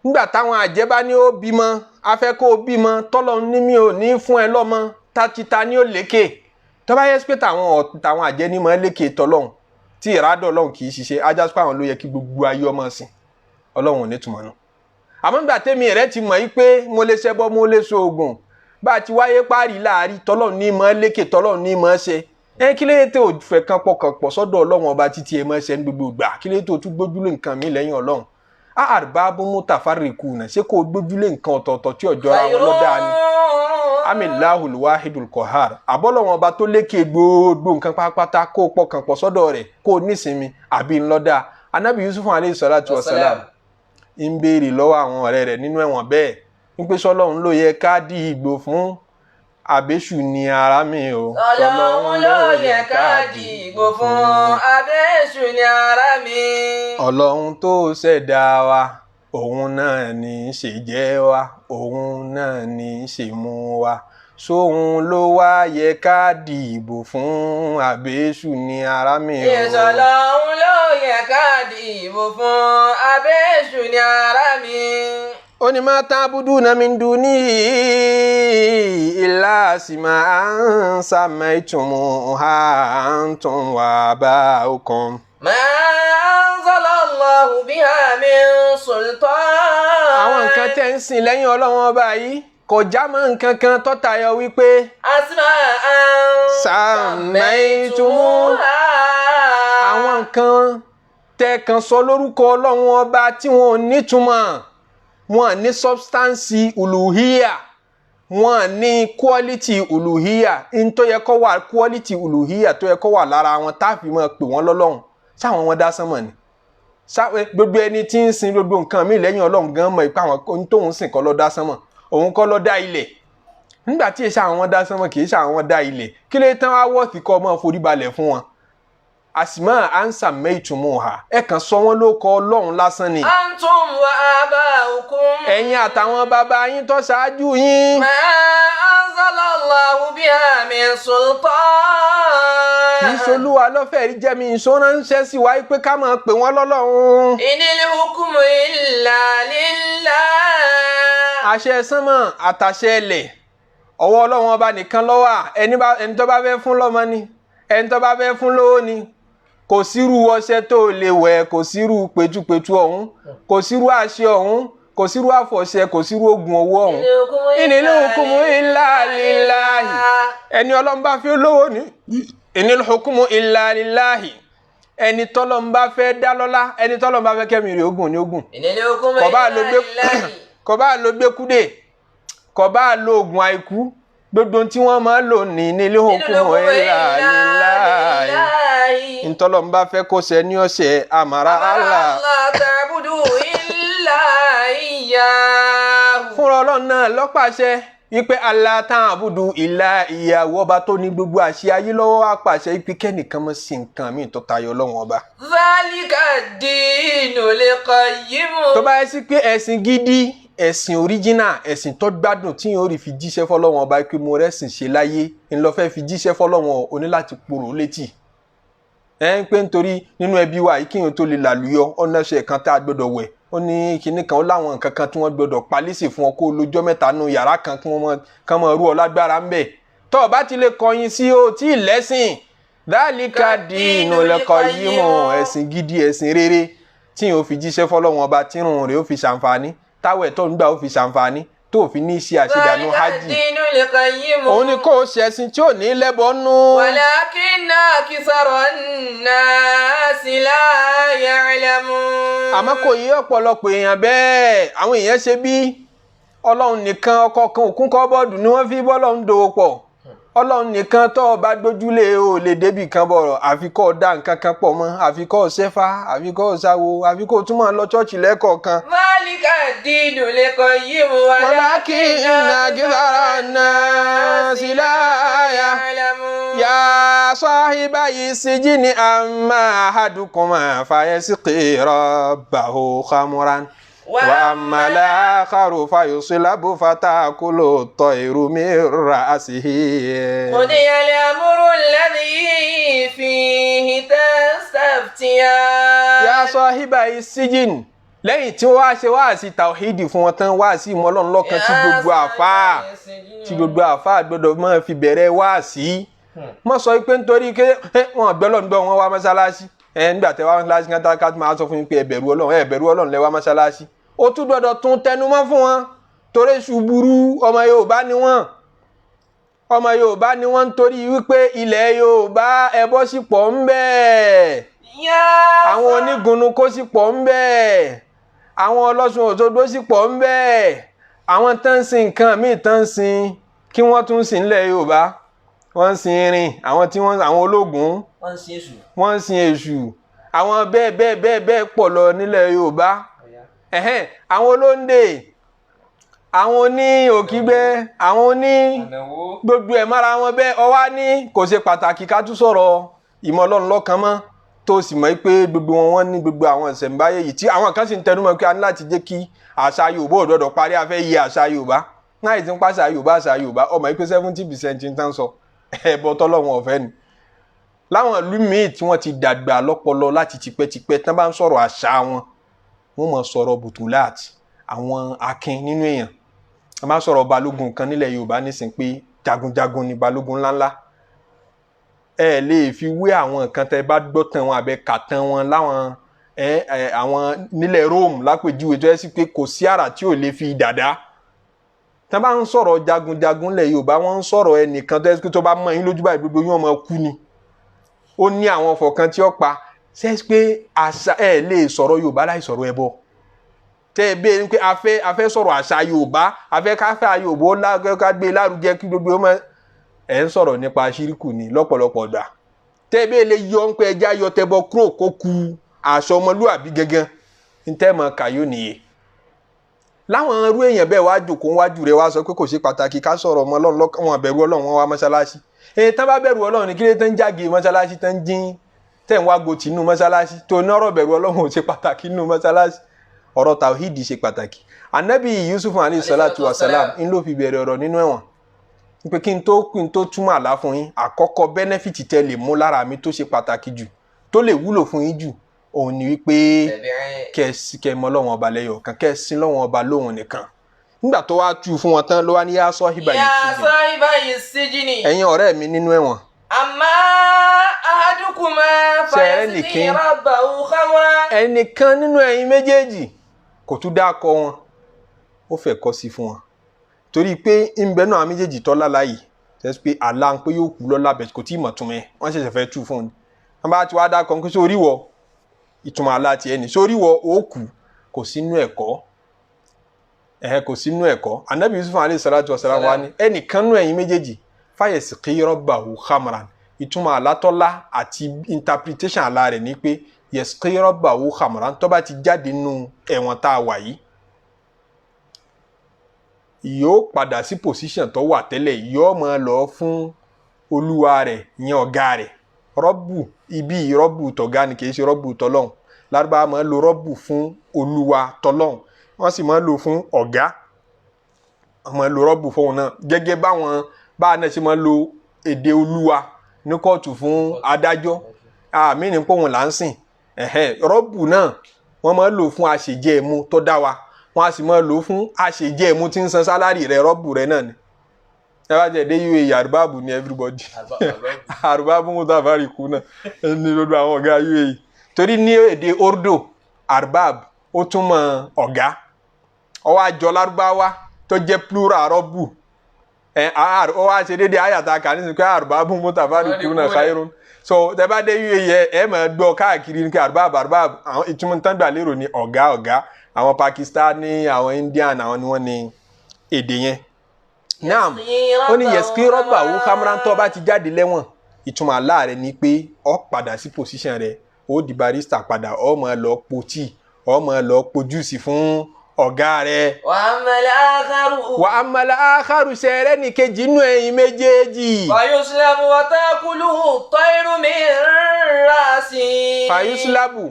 nígbà táwọn àjẹ́ bá ní ó bímọ afẹ́ kó o bímọ tọ́lọ́run ní mi ò ní fún ẹ lọ́mọ tachita ní ó lékè tó bá yẹ pé táwọn àjẹ́ ní mọ́ lékè tọ́lọ́run tí ìrádà ọlọ́run kì í ṣiṣẹ́ ajá sí pé àwọn ló yẹ kí gbogbo ayé ọmọ sìn ọlọ́run ò ní túmọ̀ nù. àmọ́ nígbà tẹ́mi rẹ̀ ti mọ̀ yí pé mo lè ṣẹbọ mo lè so oògùn bá a ti wáyé párí láàrí tọ́lọ́run ní mọ́ lékè tọ́lọ́run ní mọ́ ṣe kí ló dé tó fẹ́ kan pọ̀ sọ́dọ̀ ọlọ́run ọba títí ẹ mọ́ ṣe ní gbogbo ìgbà kí ló dé tó tún gbójúlé nǹkan mi lẹ́yìn ọlọ́run arbabun mutafarriquna ṣé kó gbójúlé nǹkan ọ̀tọ̀ọ̀tọ̀ tí ọjọ́ ra wọn lọ́dà ni amillahul wahidul qahhar àbọ́lọ́wọ́n ọba tó lékè gbogbo nǹkan pátápátá kó pọkàn pọ̀ sọ́dọ̀ rẹ̀ kó nísinmi àbí ńlọ́dà anabi yusuf alayhi salatu wa salam ń béèrè lọ́wọ́ àwọn ọ̀rẹ́ rẹ̀ nínú ẹ̀wọ̀n bẹ́ẹ̀ ń pé sọ́lọ́run ló yẹ ká dí ìgbò fún àbẹ́ṣù ni ara mi o. ọlọ́run ló yẹ ká dí ìgbò fún àbẹ́ṣù ni ara mi. ọlọ́run tó ṣẹ̀dá wa òun náà ní í ṣe jẹ́ wa òun náà ní í ṣe mú wa sóhun ló wá yẹ ká dìbò fún àbẹ́ṣù ni ara mi o. ìṣọ̀lọ́run ló yẹ ká dìbò fún àbẹ́ṣù ni ara mi. ó ní ma ta'buduna min dunihi illa asma'an sammaytumuha antum wa aba'ukum. ma anzalallahu biha min sultan. àwọn nǹkan tẹ́ ń sìn lẹ́yìn ọlọ́run ọba yìí kò já mọ́ nǹkan kan tó tayọ wípé asma'an sammaytumuha. àwọn nǹkan tẹ́ kan sọ lórúkọ ọlọ́run ọba tí wọn ò nítumọ̀ wọn ní substance uluhiya wọn ní quality uluhiya in tó yẹ kó wà quality uluhiya tó yẹ kó wà lára wọn tá a fi máa pè wọ́n lọ́lọ́run sáwọn wọn dá sánmọ̀ ni gbogbo ẹni tí ń sin gbogbo nǹkan mi lẹ́yìn ọlọ́run gan mọ̀ pé àwọn ohun tóun sìn kọ́ ló dá sánmọ̀ òun kọ́ ló dá ilẹ̀ nígbà tí èsì àwọn wọn dá sánmọ̀ kì í ṣe àwọn wọn dá ilẹ̀ kí ló tán wá wọ́ọ̀tì kọ́ ọmọ forí balẹ̀ fún wọn. àsìmọ́ ansa mẹ́tùmùhà ẹ kàn sọ wọ́n ló kọ ọlọ́run lásán ni. antum wa aba'ukum. ẹ̀yin àtàwọn bàbá yín tó ṣáájú yín. ma anzalallahu biha min sultan. kì í ṣolúwa lọ́fẹ̀ẹ́ rí jẹ́mi ìṣọ́ránṣẹ́ sí wa pé ká máa pè wọ́n lọ́lọ́run. inil hukmu illa lillah. àṣẹ sánmọ̀ àtàṣẹ ilẹ̀ ọwọ́ ọlọ́run ọba nìkan ló wà ẹni tó bá fẹ́ fún lọ́mọ ni ẹni tó bá fẹ́ fún lówó ni kò sírú ọṣẹ tó lè wẹ̀ kò sírú pẹ̀tùpẹ̀tù ọ̀hún kò sírú àṣẹ ọ̀hún kò sírú àfọ̀ṣẹ kò sírú oògùn owó ọ̀hún. inil hukmu illa lillahi ẹni ọlọ́run bá fẹ́ lówó ni inil hukmu illa lillahi ẹni tọ́lọ́run bá fẹ́ dá lọ́lá ẹni tọ́lọ́run bá fẹ́ kẹ́mi rè ogun ní ogun kò bá lo gbẹ́kúdè kò bá lo oògùn àìkú gbogbo tí wọ́n máa ń lò ní inil hukmu illa lillahi ntọ́lọ́run bá fẹ́ kó ṣe ní ọ̀sẹ̀ àmàrà Allah ta'budu illa iyyahu. fúnra ọlọ́run náà lọ́pàṣẹ wípé Allah ta'budu illa iyyahu ọba tó ní gbogbo àṣẹ ayé lọ́wọ́ wá pàṣẹ wípé kẹ́nìkan mọ́ sí nǹkan míì tó tayọ ọlọ́run ọba. zalika dinul qayyim. tó bá yẹ sí pé ẹ̀sìn gidi ẹ̀sìn original ẹ̀sìn tó gbádùn tí yóò rí fi jíṣẹ́ fọlọ́run ọba pé mo rẹ́sìn ṣe láyé ńlọ fẹ́ fi jíṣẹ́ fọlọ́run o ní láti pòrò létí. ń pé nítorí nínú ẹbí wa yìí kíyàn tó lè làlùyọ ọ̀nà ṣe kan tá a gbọdọ̀ wẹ̀ ó ní kinní kan ó láwọn nǹkan kan tí wọ́n gbọdọ̀ palísì fún ọ kó o lójọ́ mẹ́ta nù yàrá kan kí wọ́n kàn mọ̀ rú ọ lágbára ń bẹ̀ tó o bá ti lè kọyin sí o tí ì lẹ́sìn dhalika dinul qayyim ẹ̀sìn gidi ẹ̀sìn rere tí yóò fi jíṣẹ́ fọlọ́run ọba tírun rẹ̀ ó fi ṣàǹfààní táwẹ̀ tó ń gbà ó fi ṣàǹfààní tó fi ní ṣe àṣedànù hajj òun ni kò ṣẹ̀sìn tí ò ní lẹ́bọ̀ nú. walakinna aktharan nasi la ya'lamun. àmọ́ kò yí ọ̀pọ̀lọpọ̀ èèyàn bẹ́ẹ̀ àwọn èèyàn ṣe bí ọlọ́run nìkan ọkọ̀ kan òkun kọ́ bọ́ọ̀dù ni wọ́n fi bọ́ọ̀lọ́run dòwò pọ̀ ọlọ́run nìkan tó o bá gbójúlé o lè débì kan bọ̀rọ̀ àfi kó o dá nǹkan kan pọ̀ mọ́ àfi kó o ṣẹ́fà àfi kó o ṣàwo àfi kó o tún máa lọ ṣọ́ọ̀ṣì lẹ́kọ̀ọ̀kan. zalika dinul qayyim walakinna aktharan nasi la ya'lamun. ya sahibayi sijini amma ahadukuma fayasqi rabbahu khamran وأما الآخر فيصلب فتأكل الطير من رأسه قضي الأمر الذي فيه تستفتيان. يا صاحب السجن lẹ́yìn tí wọ́n wá ṣe wáàsí tàwhídì fún wọn tán wáàsí Ọlọ́run lọ́kan tí gbogbo àfáà gbọ́dọ̀ máa fi bẹ̀rẹ̀ wáàsí mọ́ sọ pé nítorí pé wọ́n gbọ́lọ́ nígbà wọn wá mọ́sálásí nígbà tẹ́ wá mọ́sálásí ká máa sọ fún yín pé ẹ bẹ̀rù Ọlọ́run lẹ wá mọ́sálásí ó tún gbọ́dọ̀ tún tẹnumọ́ fún wọn torí ṣùgbùrú ọmọ Yorùbá ni wọ́n nítorí wípé ilẹ̀ Yorùbá ẹbọ sì pọ̀ ń bẹ àwọn onígunnu sì pọ̀ ń bẹ àwọn Ọlọ́ṣun Òṣogbo sì pọ̀ ń bẹ àwọn tán ń sin nǹkan míì tán ń sin kí wọ́n tún sin ilẹ̀ Yorùbá wọ́n ń sin irin àwọn ológun wọ́n ń sin èṣù àwọn bẹ́ẹ̀ pọ̀ lọ nílẹ̀ Yorùbá àwọn olóńdè àwọn oní òkígbé àwọn oní gbogbo ẹ̀ mára wọn bẹ́ẹ̀ ọwá ní kò ṣe pàtàkì ká tún sọ̀rọ̀ ìmọ̀ Ọlọ́run lọ́kan mọ́ tó sì mọ̀ pé gbogbo wọn ní gbogbo àwọn ìṣẹ̀ǹbáyé yìí tí àwọn kan sì ń tẹnumọ́ pé a ní láti jẹ́ kí àṣà Yorùbá òdòdó parí afẹ́ yí àṣà Yorùbá náà ti ń pàṣà Yorùbá ọmọ yìí pé 70% ń tán sọ ẹ̀bọ tọ́lọ́run ọ̀fẹ́ ni láwọn ìlú míì tí wọ́n ti dàgbà lọ́pọlọ láti tipẹ́tipẹ́ tán bá ń sọ̀rọ̀ àṣà wọ́n mọ̀ sọ̀rọ̀ bùtùláàt àwọn akin nínú èèyàn wọ́n máa sọ̀rọ̀ balógun kan nílẹ̀ Yorùbá nísìn pé jagunjagun ni balógun ńláńlá ẹ lè fi wé àwọn nǹkan tẹ́ bá gbọ́ tán wọn àbẹ kà tán wọn láwọn àwọn nílẹ̀ Rome lápèjúwe tó yẹ sí pé kò sí àrà tí ò lè fi dàdá tán bá ń sọ̀rọ̀ jagunjagun nílẹ̀ Yorùbá wọ́n ń sọ̀rọ̀ ẹnìkan tó yẹ sí pé tó bá mọ̀ yín lójú báyìí gbogbo yín ọmọ kú ni ó ní àwọn ọ̀fọ̀ kan tí ó pa ṣe pé àṣà ẹ lè sọ̀rọ̀ Yorùbá láì sọ̀rọ̀ ẹbọ tẹ́ ẹ bẹ́ẹ̀ ni pé a fẹ́ sọ̀rọ̀ àṣà Yorùbá a fẹ́ káfẹ́ Yorùbá ká gbé lárugẹ kí gbogbo ọmọ ẹ̀ ń sọ̀rọ̀ nípa ṣíríkù ní lọ́pọ̀lọpọ̀ gbà tẹ́ ẹ bẹ́ẹ̀ lè yọ ń pẹ́ ẹja yọ tẹ́bọ kúrò kó ku aṣọ ọmọlúwàbí gẹ́gẹ́ ń tẹ́ mọ kàyó nìyẹn láwọn irú èèyàn bẹ́ẹ̀ wá jòkó wájú rẹ̀ wá sọ pé kò ṣe pàtàkì ká sọ̀rọ̀ ọmọ Ọlọ́run lọ́kàn wọn bẹ̀rù Ọlọ́run wọn wá mọ́ṣáláṣí tán bá bẹ̀rù Ọlọ́run ní kílé tán jáde mọ́ṣáláṣí tán jín tẹ̀ ń wá gòtì nínú mọ́ṣáláṣí tó ní ọ̀rọ̀ bẹ̀rù Ọlọ́run ò ṣe pàtàkì nínú mọ́ṣáláṣí ọ̀rọ̀ tàwhídì ṣe pàtàkì Ànábì Yusuf alayhi salatu wa salam ń ló fi bẹ̀rẹ̀ ọ̀rọ̀ nínú ẹ̀wọ̀n pé kí n tó túmọ̀ àlá fún yín àkọ́kọ́ bẹ́nẹ́fìtì tẹ́ lè mú lára mi tó ṣe pàtàkì jù tó lè wúlò fún yín jù òun ni wípé kẹ́ mọ Ọlọ́run ọba lẹ́yọ̀ kan kẹ́ sin Ọlọ́run ọba lóhun nìkan nígbà tó wá tú fún wọn tán ló wá ní yá sahiba yìí ẹ̀yin ọ̀rẹ́ mi nínú ẹ̀wọ̀n. àmọ́ ahadukuma fayasqi rabbahu khamra. ẹnìkan nínú ẹ̀yin méjèèjì kò tún dákọ wọn ó fẹ́ kọ́ sí fún wọn torí pé ń bẹ náà méjèèjì tọ́lá láàyè tẹ́sí pé àlá ń pé yóò kú lọ́la bẹ̀ kò tí ì mọ̀ tún mẹ́ wọ́n ṣẹ̀ṣẹ̀ fẹ́ tú fún un wọ́n bá ti wá dákọ̀ ń pé sórí wọ ìtumọ̀ àlá tiẹ̀ ní sórí wọ ó kù kò sínú ẹ̀kọ́ kò sínú ẹ̀kọ́ Ànábì Yusuf alayhi salatu wa salam wa ní ẹnìkan nínú ẹ̀yin méjèèjì fayasqi rabbahu khamran ìtumọ̀ àlá tọ́lá àti interpretation àlá rẹ̀ ní pé yasqi rabbahu khamran tó bá ti jáde nínú ẹ̀wọ̀n tá a wà yìí yóò padà sí position tó wà tẹ́lẹ̀ yóò máa lọ fún olúwa rẹ̀ yẹn ọ̀gá rẹ̀ rọ́bù ibi rọ́bù tọ̀gá ni kìí ṣe rọ́bù tọ́lọ́hún lárúbáwá máa lo rọ́bù fún olúwa tọ́lọ́hún wọ́n sì máa lo fún ọ̀gá wọ́n máa lo rọ́bù fún òun náà gẹ́gẹ́ báwa náà ṣe máa lo èdè olúwa ní kóòtù fún adájọ́ àmì ní pòun là ń sìn rọ́bù náà wọ́n máa lò fún àṣejẹ ẹ̀mú tó dá wa wọ́n á sì máa lò fún àṣejẹ ẹ̀mú tí ń san sálárì rẹ̀ rọ́bù rẹ̀ náà ni ẹ bá jẹ́ dé UAE àrùbáàbù ni everybody àrùbáàbù mú tàfàrí kú náà ní lọ́dọ̀ àwọn ọ̀gá UAE torí ní èdè ordo àrùbáàbù ó túmọ̀ ọ̀gá ọwọ́ àjọ lárúbáwá tó jẹ́ plural rọ́bù ó wá ṣe déédéé àyàtà kà ní sìnkú àrùbáàbù mú tàfàrí kú náà khairun so tẹ bá dé UAE ẹ máa gbọ́ káàkiri ní kí àrùbáàbù àwọn ìtumọ̀ tán gbà lérò ní ọ̀gá àwọn Pakistani àwọn Indian àwọn ni wọ́n ní èdè yẹn naam ó ní yasqi rabbahu khamran tó bá ti jáde lẹ́wọ̀n ìtumọ̀ àlá rẹ̀ ni pé ó padà sí position rẹ̀ ó di barista padà ó máa lọ po tíì ó máa lọ po júùsì fún ọ̀gá rẹ̀. wa ammal akharu sẹ́rẹ́ ní kejì inú ẹ̀yin méjèèjì. fayuslabu wa ta'kuluhu at-tayru min ra'si. fayuslabu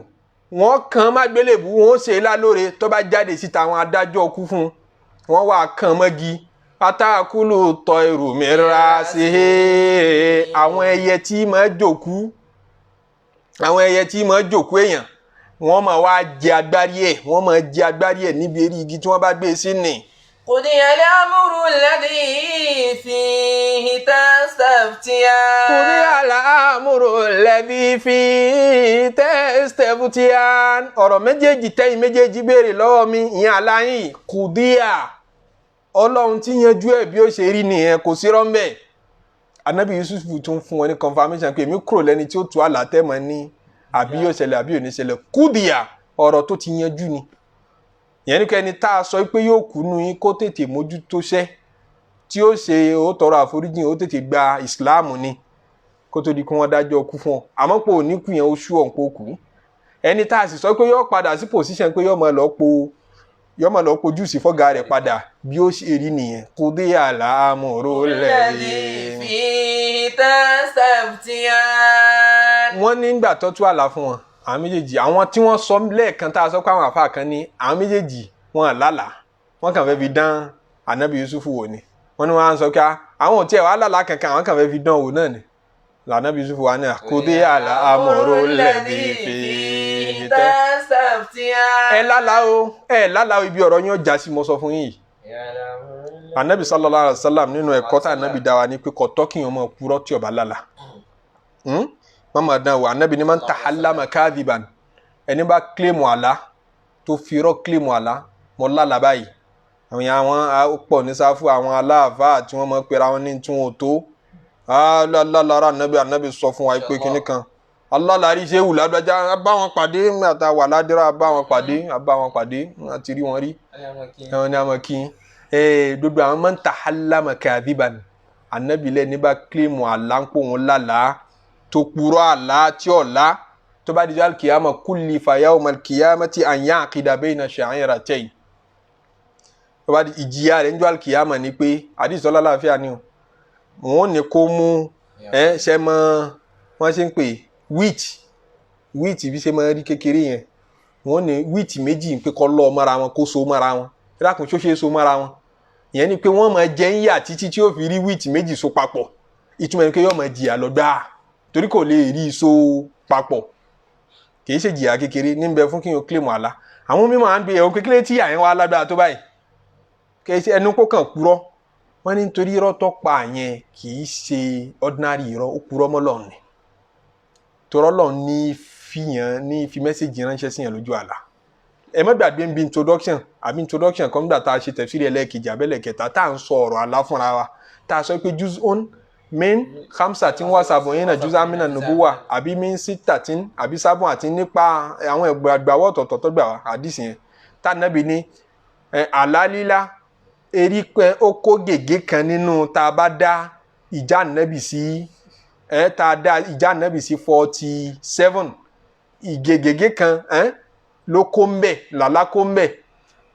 wọ́n kàn má gbélébù wọ́n ṣe lálóore tó bá jáde síta àwọn adájọ́ kú fún wọ́n wá kàn mọ́gi pátákùlù tọ èrò mìíràn sí àwọn ẹyẹ tí máa jòkú èèyàn wọ́n máa wá jẹ agbárí ẹ̀ níbi eré igi tí wọ́n bá gbé sí ni. قضي الأمر الذي فيه تستفتيان. قضي الأمر الذي فيه تستفتيان. ọ̀rọ̀ méjèèjì tẹ́yìn méjèèjì béèrè lọ́wọ́ mi ìyẹn aláyìn kùdíà ọlọ́run tí yanjú ẹ̀ bí ó ṣe rí nìyẹn kò sí rọ́ńbẹ́. Ànábì Yusuf tún fún wọn ní confirmation pé èmi kúrò lẹ́ni tí ó tú àlátẹ́mọ̀ ní àbí yóò ṣẹlẹ̀ àbí ò ní ṣẹlẹ̀ kùdíà ọ̀rọ̀ tó ti yanjú ni. Ìyẹn ní kẹ́ni tá a sọ pé yóò kú nù yín kó tètè mójútó ṣẹ́ tí ó ṣe ó tọrọ àforíjìn ó tètè gba ìsìláàmù ni kó tó di kí wọ́n dájọ́ kú fún ọ àmọ́ pé òní kú yẹn ó ṣú ọ̀npọ̀ kú ẹni tá a sì sọ pé yóò padà sí position pé yóò máa lọ po júùsì fọ́gà rẹ̀ padà bí ó ṣe rí nìyẹn kó dé àlàámọ̀ró lẹ́ẹ̀lì. wọ́n nígbà tó tú àlá fún wọn àwọn méjèèjì àwọn tí wọ́n sọ lẹ́ẹ̀kan tá a sọ pé àwọn àfa kan ní àwọn méjèèjì wọn lálàá wọ́n kàn fẹ́ fi dán Ànábì Yusuf wò ni wọ́n ní wọ́n á sọ pé àwọn ò tiẹ̀ wá lálàá kankan àwọn kàn fẹ́ fi dán wò náà ni l'Ànábì Yusuf wà ní àkódé àlà amọ̀ró lẹ́bi fi tẹ́ ẹ lálàá o ibi ọ̀rọ̀ yín ọjà sí mo sọ fún yín Ànábì sallallahu alaihi wasallam nínú ẹ̀kọ́ tá Ànábì dá wa ní pé kọ̀tọ́ kí wọ́n mọ̀ purọ́ tí ó bá lálàá mama dan wa Ànábì ní man tahallama kadhiban ẹni bá claim àlá tó fi irọ́ claim àlá mo lálàá báyìí àwọn pọ̀ ní sáfù àwọn aláàfáà tí wọ́n mọ̀ pera wọn ní tí wọ́n tó lára Ànábì sọ fún wa pé kinní kan aláàlárí ṣe wù lágbájá bá wọn pàdé àtà wà ládìrá bá wọn pàdé àti rí wọn rí ẹwọn ní àmọ́ kí gbogbo àwọn man tahallama kadhiban Ànábì lẹ́ni bá claim àlá ń pò wọn lálàá tó purọ́ àlá tí ọ̀la tó bá dijọ́ alkiyama kullifa yawma alkiyamati an ya'qida bayna sha'iratayn tó bá di ìjìyà rẹ̀ níjọ́ alkiyama ni pé àdìsọ́lá láàfíà ni wọ́n ní kó mú ṣe mọ́ wọ́n ṣe ń pè wheat bí ṣe máa rí kékeré yẹn wọ́n ní wheat méjì pé kọ́ lọ́ mọ́ra wọn kó so mọ́ra wọn ìdákùn tó ṣe so mọ́ra wọn ìyẹn ni pé wọ́n máa jẹ ń yà títí tí ó fi rí wheat méjì so papọ̀ ìtumọ̀ ni pé yóò máa jìyà lọ gbáà torí kò lè rí iṣó papọ̀ kìí ṣe jìyà kékeré níbẹ̀ fún kí n claim àlá àwọn mímọ̀ à ń gbé ẹ̀wọ̀n kékeré tí àyẹ̀wò alágbára tó báyìí kìí ṣe ẹnu kó kàn purọ́ wọ́n ní nítorí irọ́ tó pa yẹn kìí ṣe ordinary irọ́ ó purọ́ mọ́ Ọlọ́run ni torọ́ Ọlọ́run ní fi mẹ́sẹ̀gì ránṣẹ́ sí yẹn lójú àlá ẹ má gbàgbé ń bi introduction kan nígbà tá a ṣe tẹ̀síìrì ẹlẹ́ẹ̀kejì abẹ́lẹ̀kẹta tá à ń sọ ọ̀rọ̀ àlá fúnra wa tá a sọ pé juz'un min khamsatin wa sab'ina juz'an min an-nubuwah àbí min sittatin àbí sab'atin nípa àwọn ẹgbàwọ́ ọ̀tọ̀ọ̀tọ̀ tó gbà wá àdìsí yẹn tá Ànábì ní àlálílá erí pé ó kó gègé kan nínú tá a bá dá ìjà Ànábì sí 47 ìgègègé kan ló kó ń bẹ̀ làlá kó ń bẹ̀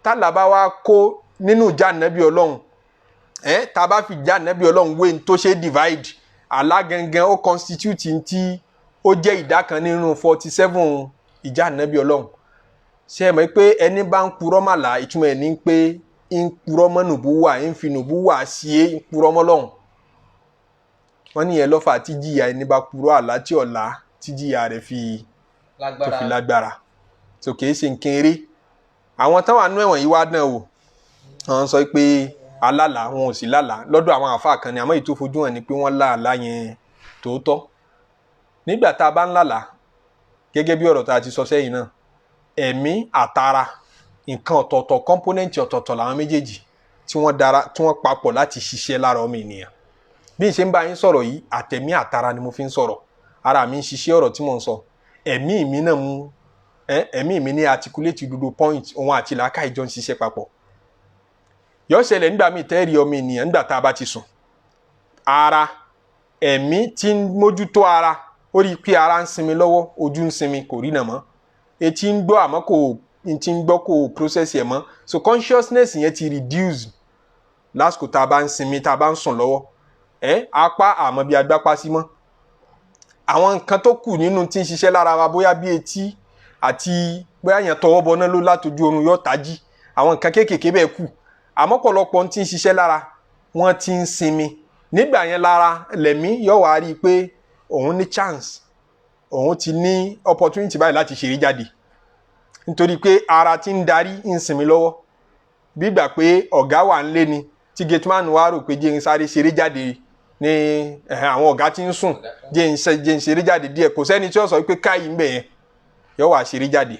tá làbá wa kó nínú ìjà Ànábì Ọlọ́run tá a bá fi ìjà Ànábì Ọlọ́run wé ní tó ṣe divide àlá gangan ó constitute tí ó jẹ́ ìdá kan nínú 47 ìjà Ànábì Ọlọ́run ṣe é mọ̀ pé ẹni bá ń purọ́ màlá ìtumọ̀ ẹ̀ ní pé ń purọ́ mọ́ nùbúwà ń fi nùbúwà sí é ń purọ́ mọ́ Ọlọ́run wọ́n ní yẹn lọ́fà tí jìyà ẹni bá purọ́ àlá tí ọ̀la tí jìyà rẹ̀ fi lágbára so kìí ṣe nǹkan eré àwọn táwọn àánú ẹ̀wọ̀n yìí wá dán o wọ́n sọ pé alálà wọn ò sì lálà lọ́dọ̀ àwọn àfáà kan ni àmọ́ èyí tó fojú hàn ni pé wọ́n lá àlá yẹn tòótọ́ nígbà tá a bá ń lálà gẹ́gẹ́ bí ọ̀rọ̀ tá a ti sọ sẹ́yìn náà ẹ̀mí àtara nǹkan ọ̀tọ̀ọ̀tọ̀ kọ́mpónẹ́ǹtì ọ̀tọ̀ọ̀tọ̀ làwọn méjèèjì tí wọ́n papọ̀ láti ṣiṣẹ́ lára ọmọ ènìyàn bí n ṣe ń bá yín sọ̀rọ̀ yìí àtẹ̀mí àtara ni mo fi ń sọ̀rọ̀ ara mi ń ṣiṣẹ́ ọ̀rọ̀ tí mò ń sọ ẹ̀mí mi náà mú ẹ̀mí mi ní articulate dodo point òun àti làákà ìjọ ń ṣiṣẹ́ papọ̀ yóò ṣẹlẹ̀ nígbà míì tẹ́ẹ̀rí ọmọ ènìyàn nígbà tá a bá ti sùn ara ẹ̀mí tí ń mójútó ara ó rí i pé ara ń sinmi lọ́wọ́ ojú ń sinmi kò rí nà mọ́ etí ń gbọ́ àmọ́ kò process ẹ̀ mọ́ so consciousness yẹn ti reduce lásìkò tá a bá ń sinmi tá a bá ń sùn lọ́wọ́ apá àmọ́ bí agbápá sí mọ́ àwọn nǹkan tó kù nínú tí ń ṣiṣẹ́ lára wa bóyá bí etí àti bóyá yẹn tọwọ́ bọ náà ló látojú oorun yóò tají àwọn nǹkan kéékèèké bẹ́ẹ̀ kù àmọ́ pọ̀lọpọ̀ ti ń ṣiṣẹ́ lára wọ́n ti ń sinmi nígbà yẹn lára lẹ̀mí yóò wá rí i pé òun ní chance òun ti ní opportunity báyìí láti ṣeré jáde nítorí pé ara ti ń darí ń sinmi lọ́wọ́ bí gbà pé ọ̀gá wà ń lé ni tí gateman wá rò pé jẹ́ ń sáré ṣeré jáde ní àwọn ọ̀gá tí ń sùn jẹ́ ń ṣeré jáde díẹ̀ kò sẹ́ni tí ó sọ pé káyìí ń bẹ̀ yẹn yóò wá ṣeré jáde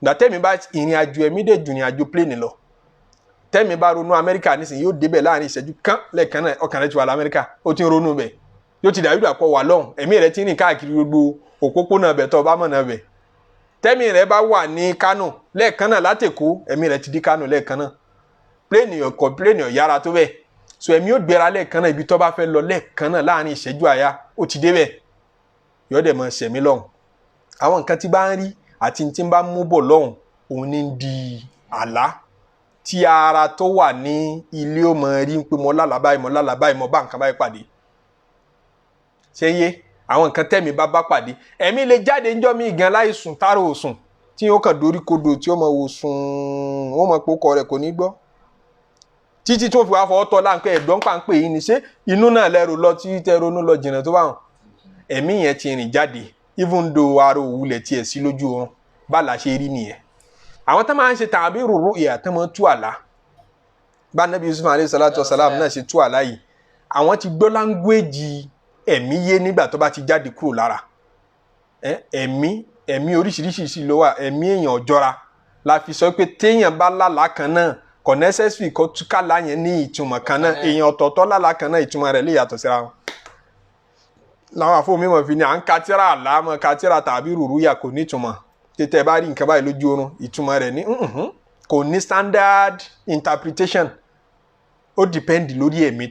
gbàtẹ́mi bá ìrìn àjò ẹ̀mí dẹ̀ jù ìrìn àjò plane lọ tẹ́mi bá ronú Amẹ́ríkà nísìnyí yóò débẹ̀ láàrin ìṣẹ́jú kan lẹ́ẹ̀kan náà ọkàn rẹ̀ ti wà lamẹ́ríkà ó ti ń ronú bẹ̀ yóò ti dàbí àpọ̀ wà lọ́hùn ẹ̀mí rẹ̀ ti rìn káàkiri gbogbo òpópónà bẹ̀ tó bá mọ̀nà bẹ̀ tẹ́mi rẹ̀ bá wà ní Kánò lẹ́ẹ̀kan náà látẹ̀kọ́ ẹ̀mí rẹ̀ ti dí Kánò lẹ́ẹ̀kan náà plane yára tó bẹ̀ so ẹ̀mí yóò gbéra lẹ́ẹ̀kan náà ibi tó bá fẹ́ lọ lẹ́ẹ̀kan náà láàrin ìṣẹ́jú àyá ó ti débẹ̀ yóò dẹ̀ mọ̀ ṣẹ̀mí lọ́hùn àwọn nǹkan tí bá ń rí àti tí ń bá mú bọ̀ lọ́hùn òun ní di àlá tí ara tó wà ní ilé ó mọ̀ rí pé mo lálàá báyìí mo bá nǹkan báyìí pàdé ṣé yé àwọn nǹkan tẹ̀mí bá pàdé ẹ̀mí lè jáde ńjọ́ mi gan láì sùn tààrà ò sùn tí ó kàn dorí kodò tí ó mọ̀ wò sùn ó mọ̀ pé ó kọ rẹ̀ kò ní gbọ́ títí tó fi wá fọwọ́ tọ́ láǹpẹ́ ẹ̀dọ́ ń pàǹpẹ́ yìí ni ṣé inú náà lẹ́rù lọ tí tẹ́ ronú lọ jìnnà tó bá wọn ẹ̀mí yẹn ti rìn jáde even though ara òwúlẹ̀ tiẹ̀ sí lójú oorun bá la ṣe rí nìyẹn àwọn tó máa ń ṣe tàbí rúrú ìyá tó máa ń tú àlá bá Nabi Yusuf alayhi salatu wasalam náà ṣe tú àlá yìí àwọn ti gbọ́ láńgbéèjì ẹ̀mí yé nígbà tó bá ti jáde kúrò lára ẹ̀mí oríṣiríṣi ló wà ẹ̀mí èèyàn ọ̀jọ́ra la fi sọ pé téèyàn bá lálàá kan náà kò necessary kó túkàlá yẹn ní ìtumọ̀ kan náà èèyàn ọ̀tọ̀ọ̀tọ̀ lálàá kan náà ìtumọ̀ rẹ̀ lè yàtọ̀ síra wọn làwọn àfọwọ́mí wọn fi ní à ń katira àlá mọ́ katira tàbí rúrú yà kò ní ìtumọ̀ tètè bá rí nǹkan báyìí lójú oorun ìtumọ̀ rẹ̀ ní kò ní standard interpretation ó depend lórí ẹ̀mí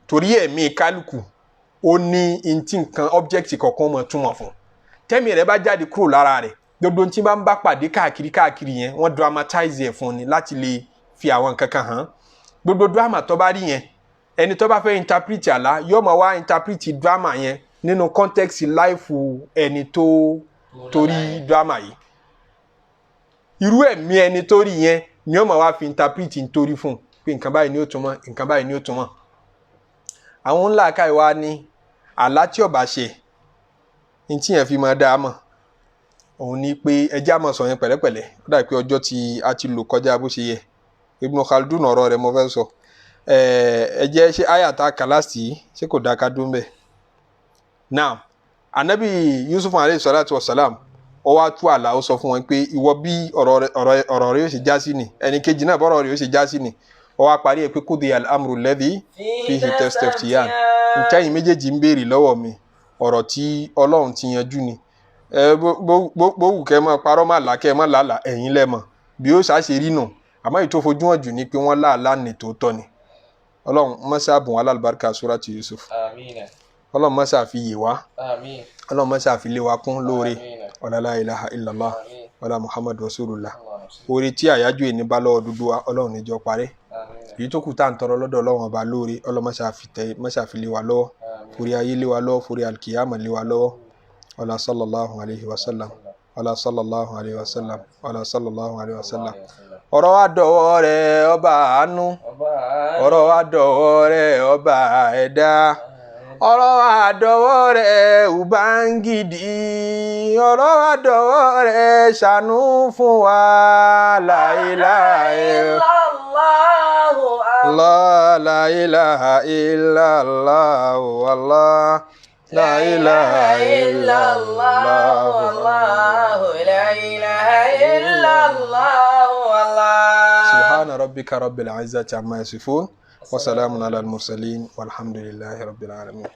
torí ẹ̀mí kálukú ó ní ntí nǹkan object kọ̀ọ̀kan mọ̀ túmọ̀ fún tẹ́mi rẹ̀ bá jáde kúrò lára rẹ̀ gbogbo tí bá ń bá pàdé káàkiri yẹn wọ́n dramatize ẹ̀ fún ni láti lè fi àwọn nǹkan kan hàn gbogbo drama tó bá rí yẹn ẹni tó bá fẹ́ interpret àlá yóò máa wá interpret drama yẹn nínú context life ẹni tó torí drama yìí irú ẹ̀mí ẹni tó rí yẹn ni ó máa wá fi interpret nítorí fún pé nǹkan báyìí ni ó túmọ̀ nǹkan báyìí ni ó túmọ̀ àwọn ńlá káyọ̀ wá ní àlá tí ó bá ṣe ní tí yẹn fi máa dá a mọ̀ òun ni pé ẹjẹ́ àmọ̀ sọ yẹn pẹ̀lẹ́pẹ̀lẹ́ ó dà pé ọjọ́ tí a ti lò kọjá bó ṣe yẹ Ibn Khaldun ọ̀rọ̀ rẹ̀ mo fẹ́ sọ ẹjẹ́ ṣe ayàtà kàlásì ṣé kò dáa ká dún bẹ́ẹ̀ now Anabi Yusuf alayhi salatu wasalam ó wá tú àlá ó sọ fún wọn pé ìwọ bí ọ̀rọ̀ rẹ̀ yóò ṣe já sí ni ẹnì kejì náà bọ́rọ̀ rẹ̀ yóò ṣe já sí ni ó wá parí ẹ̀ pé qudiya al-amru alladhi fihi tastaftiyan ntẹ́yìn méjèèjì ń béèrè lọ́wọ́ mi ọ̀rọ̀ tí Ọlọ́run ti yanjú ni gbówù kẹ́ mọ́ parọ́ má là kẹ́ mọ́ làálà ẹ̀yin lẹ́mọ̀ bí ó ṣàṣe rí nù àmọ́ èyí tó fojú hàn jù ni pé wọ́n láàlá ní tòótọ́ ni Ọlọ́run mọ́sá bùn wá lálùbáríkà surati Yusuf Ọlọ́run mọ́sá fi yè wá Ọlọ́run mọ́sá fi lé wa kún lóore la ilaha illallah wala Muhammad rasulullah oore tí àyájọ́ ẹni bá lọ́wọ́ dúdú wa Ọlọ́run níjọ parẹ́ èyí tó kù tá à ń tọrọ lọ́dọ̀ Ọlọ́run ọba lóore Ọlọ́run mọ́sá fi lé wa lọ́wọ́ forí ayé lé wa lọ́wọ́ forí alkiyama lé wa lọ́wọ́ wala sallallahu alayhi wa sallam wala sallallahu alayhi wa sallam wala sallallahu alayhi wa sallam ọ̀rọ̀ wa dọ̀wọ́ rẹ̀ ọba àánú ọ̀rọ̀ wa dọ̀wọ́ rẹ̀ ọba ẹ̀dá ọ̀rọ̀ wa dọ̀wọ́ rẹ̀ Ubangidi ọ̀rọ̀ wa dọ̀wọ́ rẹ̀ ṣàánú fún wa la ilaha illallah la ilaha illallah wallah la ilaha illallah wallah la ilaha illallah subhana rabbika rabbil izzati amma yasifun wa salamun ala al mursalin walhamdulillahi rabbil alamin.